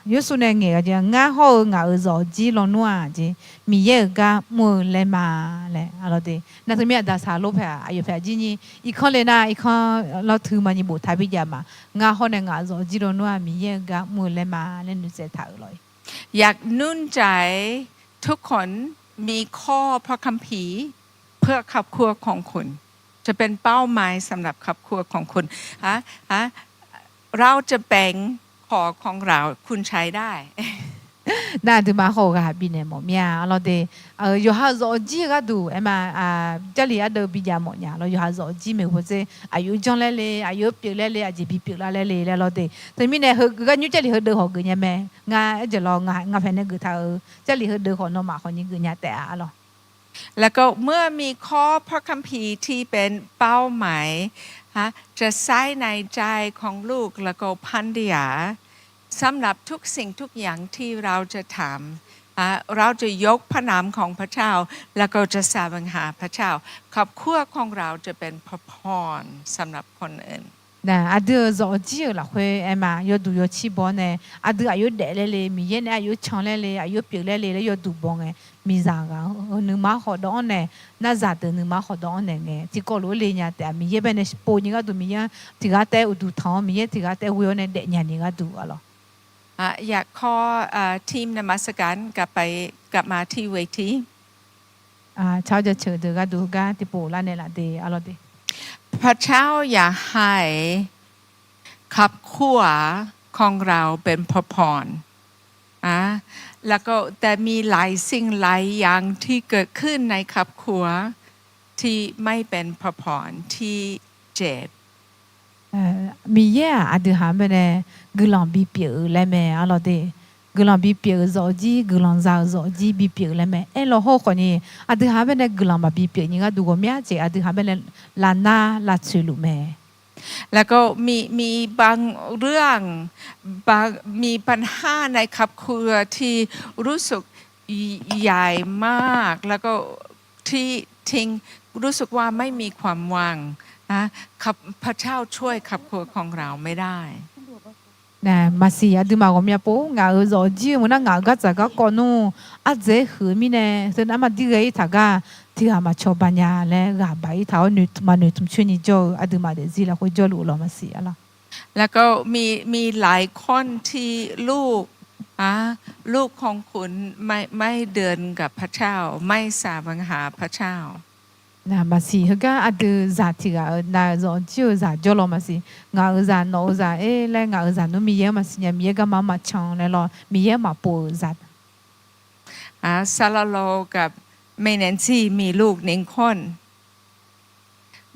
[SPEAKER 4] yếu số này nghề cái ngã họ ngã rõ chi lo nuôi chứ mi ye ga mua lên mà lên nó để nãy giờ mi đã xả lốp phải phải gì nhỉ ít con lên ít con nó thứ mà như bộ thái bây giờ mà ngã họ này ngã rõ chi lo nuôi mi ye ga mua lên mà lên nó sẽ thở rồi
[SPEAKER 3] อยากนุ่นใจทุกคนมีข้อพระคัมภีร์เพื่อครอบครัวของคุณจะเป็นเป้าหมายสำหรับครอบครัวของคุณเราจะแบ่งขอของเราคุณใช้ได้
[SPEAKER 4] nè từ mà họ cả bên này một mía nó để有哈rõ gì cái đủ em mà这里ada bây giờ một nhà nó有哈rõ gì mình có thể ayu trong lại lệ ayu biểu lại lệ aje bị biểu lại lệ nó để thì mình này cái như这里họ được họ gửi nhà mẹ ngà giờ lo ngà phải này gửi thằng这里họ được họ nó mà họ những gửi nhà tệ à lo
[SPEAKER 3] แล้วก็เมื่อมีข้อพระคัมภีร์ที่เป็นเป้าหมายจะใช้ในใจของลูกแล้วก็ภรรยาสำหรับทุกสิ่งทุกอย่างที่เราจะท เราจะยกพระนามของพระเจ้าแล้วก็จะแสวงหาพระเจ้าครอบครัวของเราจะเป็นพระพรสำหรับคนอื่น
[SPEAKER 4] 那阿德早记了会哎嘛，要读要起包呢，阿德有带来嘞，米耶呢有抢来嘞，有别来嘞，要读包呢，米啥个，你妈好多呢，那咋的你妈好多呢个，这个路嘞呢，但米耶边呢包你个读米耶，这个带有读汤，米耶这个带会有呢带人你个读啊咯。
[SPEAKER 3] อยากขอทีมนมัสการกลับมาที่เวที
[SPEAKER 4] 超着车的个读个，这包啦呢啦的，啊咯的。
[SPEAKER 3] พระเจ้าอยากให้ครอบครัวของเราเป็นพระพรแล้วก็แต่มีหลายสิ่งหลายอย่างที่เกิดขึ้นในครอบครัวที่ไม่เป็นพระพรที่เจ็บ
[SPEAKER 4] มีเยอะอาดูหามไปเนี่ยกุหลาบบีเปียเลยแม่อะไรเดกุหลาบบีเปียจอจีกุหลาบจอจีบีเปียเลยแม่เราหัวคนนี้อาดูหามไปเนี่ยกุหลาบบีเปียนี่ก็ดูก็ไม่อาจจะอาดูหามไปเนี่ยลานาลาชิลุแม่
[SPEAKER 3] แล้วก็มีบางเรื่องมีปัญหาในครอบครัวที่รู้สึกใหญ่มากแล้วก็ที่ทิ้งรู้สึกว่าไม่มีความหวังพระเจ้าช่วยครอบครัวของเราไม่ได้
[SPEAKER 4] นะมาสิอาดูมาก็มีปุ๊งงาจอจีมันงาก็จะก็ก่อนนู้อาเจหือมีเนี่ยซึ่งอามาดีเลยถ้าก็ที่อามาชอบปัญญาและก็ไปถ้าหนูมาหนูทุ่มช่วยนี่จ่ออาดูมาเดี๋ยวสิแล้วคุยจ่อรู้แล้วมาสิอะไร
[SPEAKER 3] แล้วก็มีหลายคนที่ลูกของคุณไม่เดินกับพระเจ้าไม่แสวงหาพระเจ้า
[SPEAKER 4] นะมาสิเขาก็อาดูจะที่ก็น่าจะจิ๋วจะจ่อแล้วมาสิงาจะโน้จะแล้วงาจะโน้มีเยอะมาสิเนี่ยมีเยอะก็มาช่างแล้วมีเยอะมาปูจะ
[SPEAKER 3] ซาลาโลกับเมเนนซี่มีลูกหนึ่งคน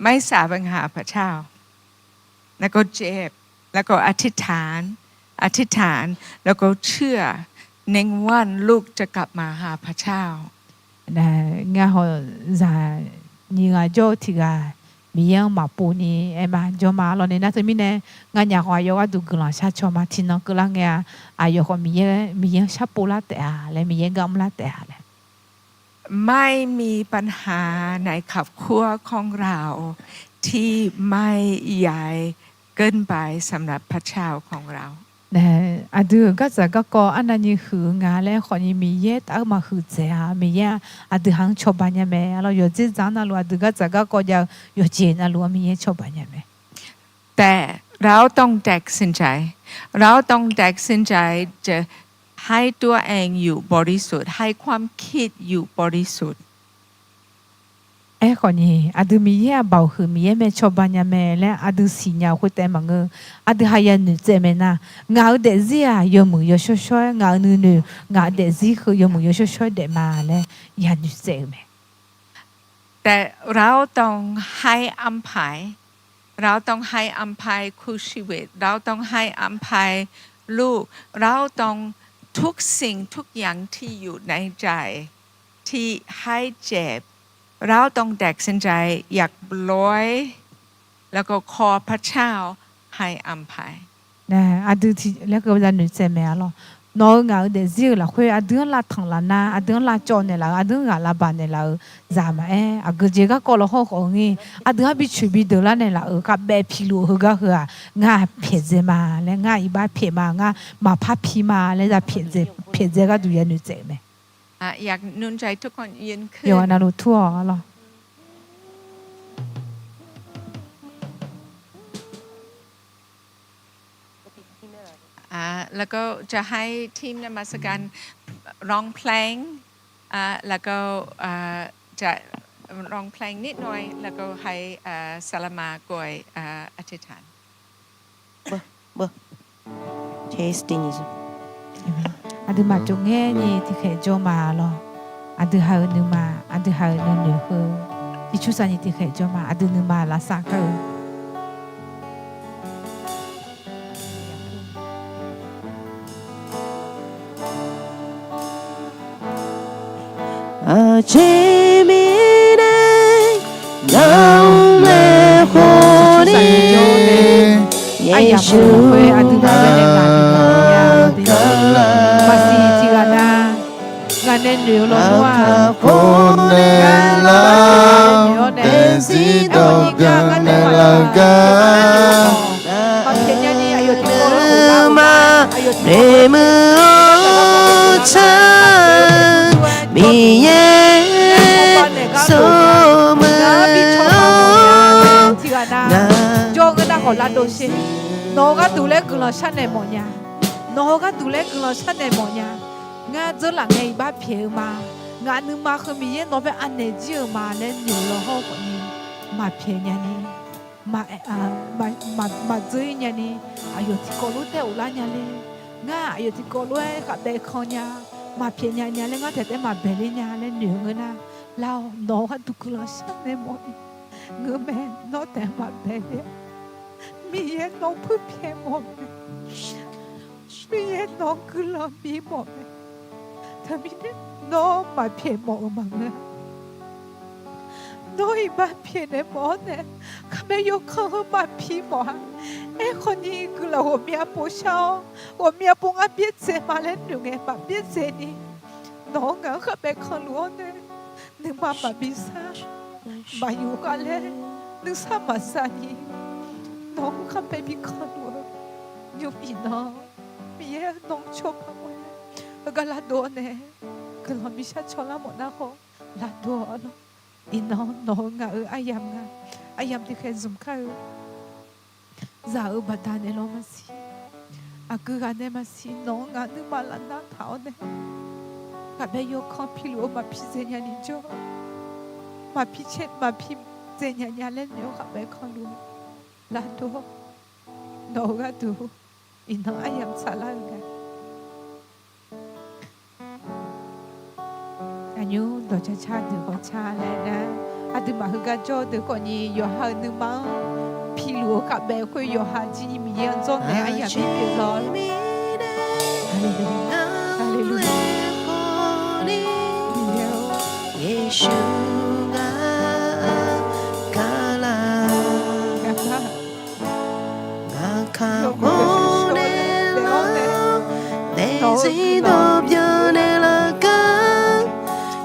[SPEAKER 3] ไม่แสวงหาพระเจ้าแล้วก็เจ็บแล้วก็อธิษฐานแล้วก็เชื่อในวันลูกจะกลับมาหาพระเจ้า
[SPEAKER 4] นะงาเขาจะนี่งาโจที่ก็มีอย่างมาปูนี่มาโจมาเราเนี่ยนะจะมีเนี่ยงานอยากว่าอยากดูกุหลาบชาชอมาที่น้องกุหลาบเนี่ยอยากมีอย่างชาปูลาแต่และมีอย่างกำลาแต่เลย
[SPEAKER 3] ไม่มีปัญหาในครอบครัวของเราที่ไม่ใหญ่เกินไปสำหรับพระเจ้าของเรา
[SPEAKER 4] นะอาดูก็จะก็อันนั้นนี่คืองานแล้วคนนี้มีเยอะแต่มาคือเจ้ามีเยอะอาดูหังชอบบ้านยังไงเราอยู่ที่จังนั่นรู้อาดูก็จะก็จะอยู่ที่นั่นรู้มีเยอะชอบบ้านยังไง
[SPEAKER 3] แต่เราต้องแตกสินใจจะให้ตัวเองอยู่บริสุทธิ์ให้ความคิดอยู่บริสุทธิ์
[SPEAKER 4] คนนี้อาดูมีเยอะบ่าวคือมีเยอะไม่ชอบบ้านยังไงและอาดูสิ่งอย่างคุยแต่มังอาดูหายันหนึ่งเจมินะงาเดซี่ยมือยช่วยงาหนึ่งงาเดซี่คือยมือยช่วยเดมาเลยยันหนึ่งเจมิ
[SPEAKER 3] แต่เราต้องให้อภัยคู่ชีวิตเราต้องให้อภัยลูกเราต้องทุกสิ่งทุกอย่างที่อยู่ในใจที่ให้เจ็บเราต้องแตกสินใจอยากลอยแล้วก็ขอพระเจ้าให้อภัย
[SPEAKER 4] นะอาดูที่แล้วก็จะหนุนเสมอหรอน้องเอาเดี๋ยวสิละคุยอาดูละทางละนะอาดูละจอนเนี่ยละอาดูละบ้านเนี่ยละจามาอากูเจก็ก็ละห้องของงี้อาดูบิชุบิเดละเนี่ยละกับแบบพิลูก็คืองาเพียเจมาแล้วงาอีบ้าเพียมาพับพีมาแล้วจะเพียเจก็ดูยันหนุนเสมอ
[SPEAKER 3] อยากนุนใจทุกคนยืนขึ้น
[SPEAKER 4] โยนารุทั่วหรอ
[SPEAKER 3] แล้วก็จะให้ทีมนมัสการร้องเพลงแล้วก็จะร้องเพลงนิดหน่อยแล้วก็ให้สลามากวยอธิษฐาน
[SPEAKER 1] เทสติ้ง
[SPEAKER 4] อาดูมาจุงเงี้ยนี่ที่เคยโจมาหรออาดูหาหนึ่งมาอาดูหาหนึ่งเหนือคือที่ชุดสันนิที่เคยโจมาอาดูหนึ่งมาลาสักคือ
[SPEAKER 1] เจมิเน่น้องแม่คนนี้เยซู
[SPEAKER 4] อาดูมาเป็นอะไรกันมาสิที่กันนะ lên nhiều lo
[SPEAKER 5] Áo
[SPEAKER 4] hoa
[SPEAKER 5] khá khôn nè lao Tên gì đâu gần nè lao ca
[SPEAKER 4] Con thiên nhân đi ayo thì cô là
[SPEAKER 1] mà để mưa cha mi ye so mưa
[SPEAKER 4] cho người ta gọi là đồ xe nó có đủ lẽ cứ là sát này mọi nhà nó có đủ lẽ cứ là sát này mọi nhà ngã giờ là ngày ba phiếu mà ngã nữ mà không biết nó phải ăn này chưa mà lên nhiều là họ còn mà phiếu nhà đi mà dưới nhà đi ayo thì có lúc theo là nhà lên ngã ayo thì có lúc cả bé con nhà mà phiếu nhà nhà lên ngã thế mà bé lên nhà lên nhiều người na lao nó có đủ là sát này mọi người mẹ nóแต่มาเบลมีเอ็นน้องเพื่อเพียงหมดมีเอ็นน้องคือเรามีหมดถ้ามีเนี่ยน้องมาเพียงหมดมั้งเนี่ยน้องอีมาเพียงในหมดเนี่ยข้าไม่ยกเขามาพี่หมดไอ้คนนี้คือเราหัวเมียปูเช่าหัวเมียปูงาเบียดเซมาเล่นอยู่ไงมาเบียดเซนี่น้องอ่ะข้าเป็นคนรู้เนี่ยหนึ่งมาบิซ่ามาอยู่กันเลยนึกสามาสานีน้องข้าไปมีคนรู้อยู่ปีน้องมีเองน้องชอบมาเลยแล้วก็ลาโดนเนี่ยก็เรามีชาชอลาหมดนะเขาลาโดนอีน้องอ่ะอายามอ่ะอายามที่เคยซุ่มข้าวจะบัดดาเนี่ยเรามาสิอากูกันเนี่ยมาสิน้องอ่ะนึกมาลันน้าเท้าเนี่ยกับไปยกข้อพิลูมาพิเศษอย่างนี้จ้ะมาพิเชษมาพิเจนยาเล่นเดี๋ยวขับไปคอนดูลาดูโนก็ดูอินน้องอายามสาระกันอายุโดยชาดูก็ชาเลยนะอาดูมาฮึกาโจดูก่อนนี้อยู่หาหนึ่งมั้งพี่ลูกขับไปคุยอยู่หาจีนมีเยอะจนเนี่ยอายามมีเพียงร้อนฮาเลลูยาฮาเลลูยา
[SPEAKER 1] เยซูDesi do biane la ka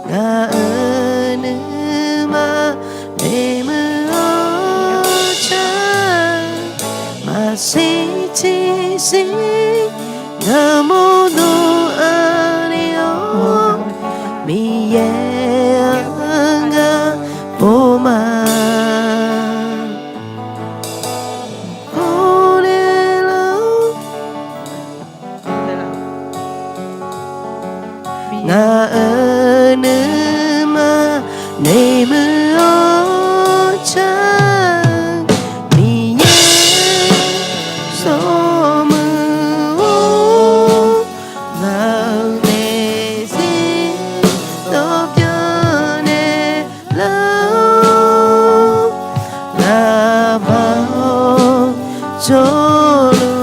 [SPEAKER 1] ga anu ma de mu cha ma si ti si ga mo no ani o mi ye ga po ma nga anu ma ne mu o cha mi ye so mu nga ne si do pya ne la la ba cho lu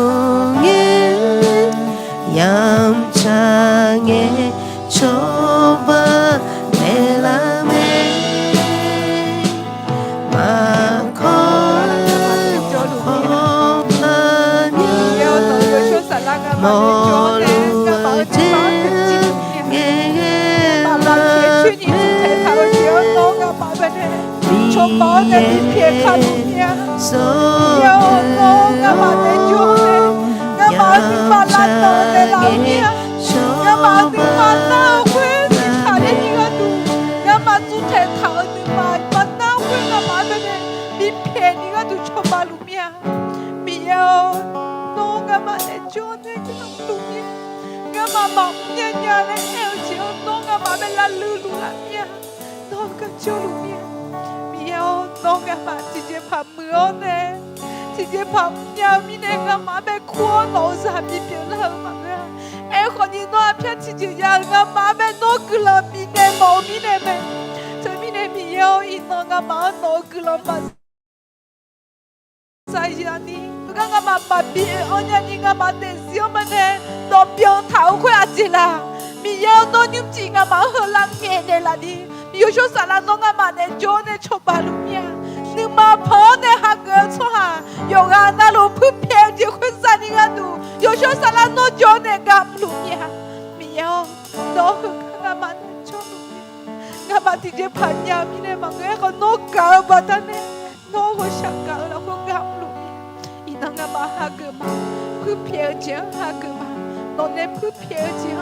[SPEAKER 1] nge yam cha nge choba nelame ma ko mo
[SPEAKER 4] 嘛直接盘呀，明天忙个个诺搞吧，他呢，诺我想搞了，我搞路，伊那个嘛哈个嘛，不漂亮哈个嘛，诺呢不漂亮，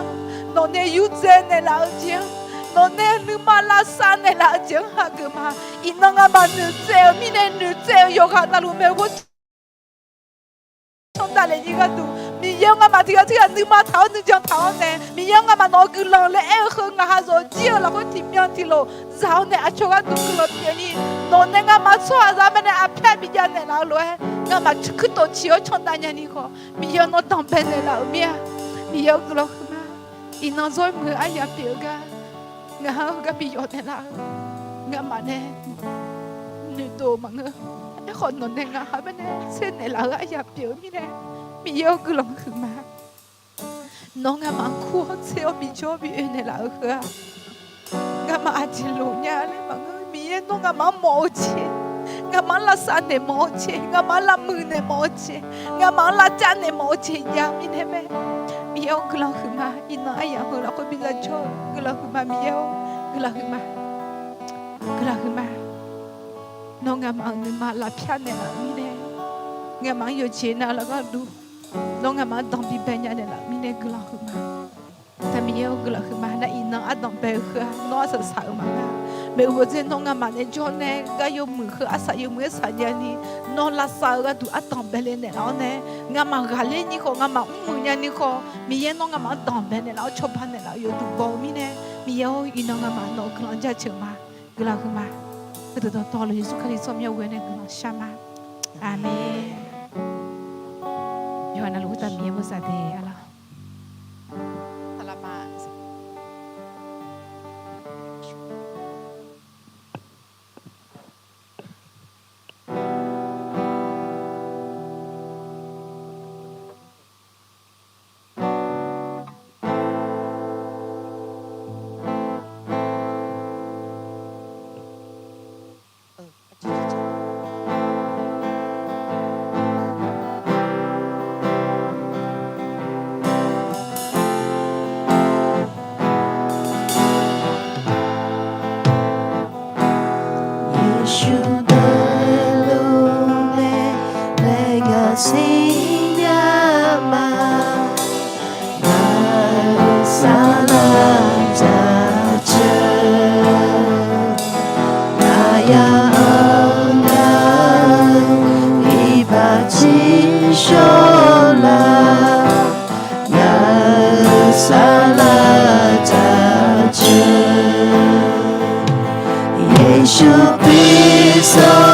[SPEAKER 4] 诺呢有钱的老将。侬呢？你妈拉山的拉讲哈个嘛？伊那个嘛女仔，明年女仔有看到路没？我从大连一个都，明年我嘛这个你妈头你讲头呢？明年我嘛拿个人来爱喝我哈说，只要那个天命的路，然后呢，就个都个了天呢，侬那个嘛错，咱们呢阿偏比较难拿路，我嘛去到去要从大连你个，明年我当兵的老命，明年个了嘛，伊那做么哎呀表个。ngah ga biyo ne la ngah mane ni do mang e khon non ne ngah ba ne se ne la ga ya biyo mi ne mi yo glong ma no ngah mang khu se o bi jo bi ne la ga ngah ma a ji lo nya le mang mi e no ngah ma mo chi ngah ma la sa ne mo chi ngah ma la mu ne mo chi ngah ma la cha ne mo chi ya mi ne me Mio gelahuma ina ayah hula ko bisa jo gelahuma mio gelahuma no ngamang ni ma la pian ne la mine ngamang yo chena la ga du no ngamang dong bi benya ne la mine gelahuma ta mio gelahuma na ina adong be kha no sa sa ma me wo je no ngamang ne jo ne ga yo mu kha asa yo mu sa ya ni no la sa ga du adong be le ne la ne ngamang ga le ni ko ngamang mu nya ni ko mi ye no ngamang dong be ne la cho pa ne la yo du bo mi ne mi yo i no ngamang no klan ja che ma gelahuma Kita tahu Yesus Kristus yang wene guna sama. Amin. Yohana lu tak biar musa deh Allah. Selamat.
[SPEAKER 5] Yesus Kristus,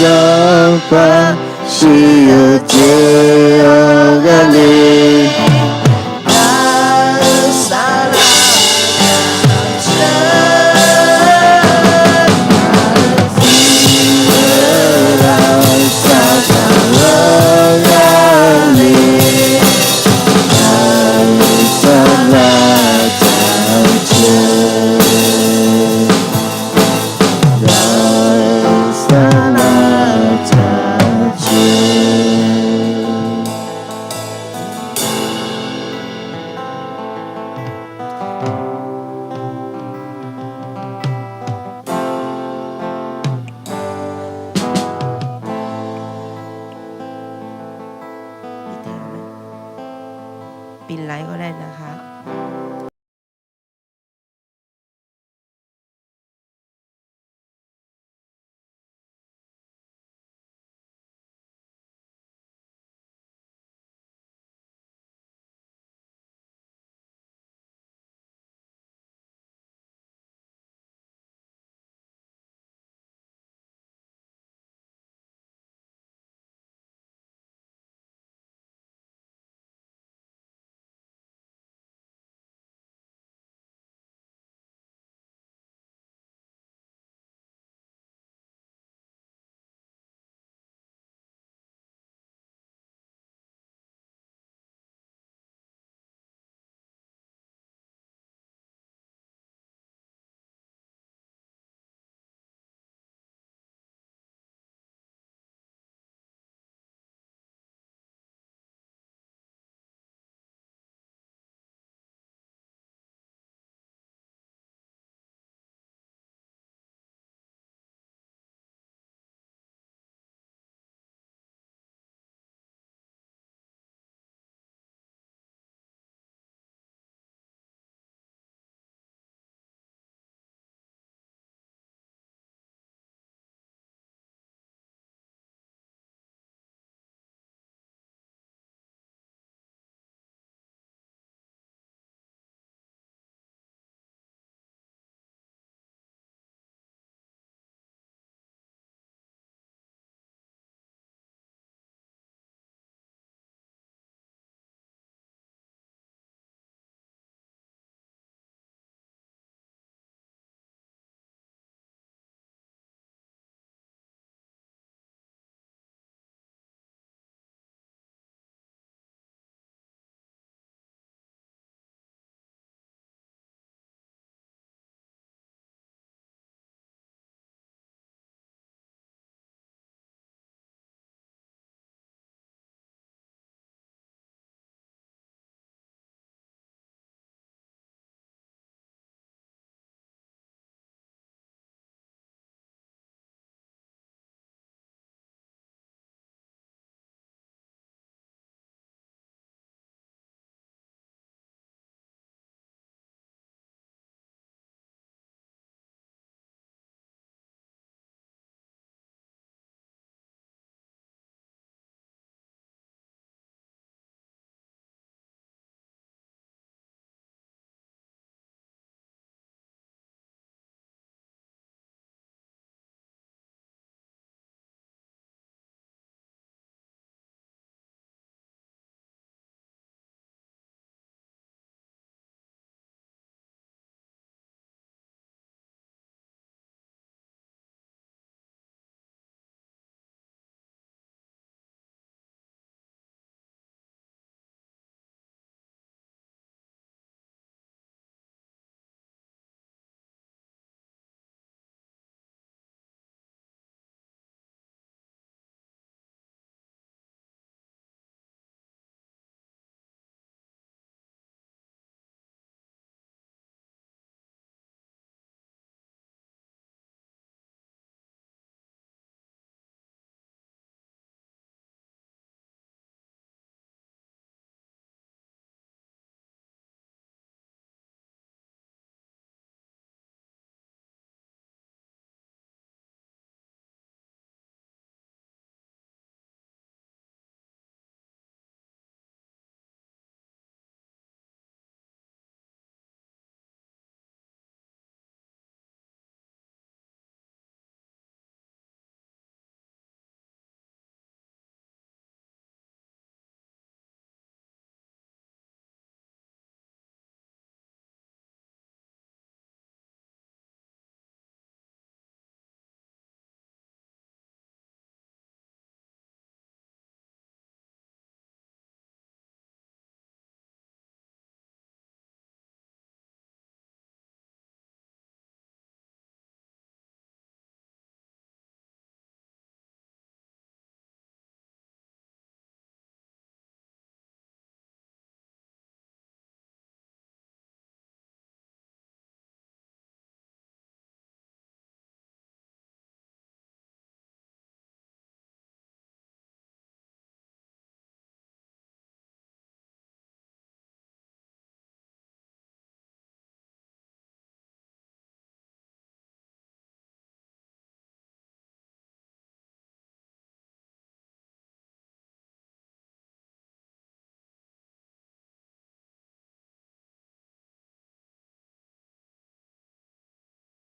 [SPEAKER 5] Siapa Dia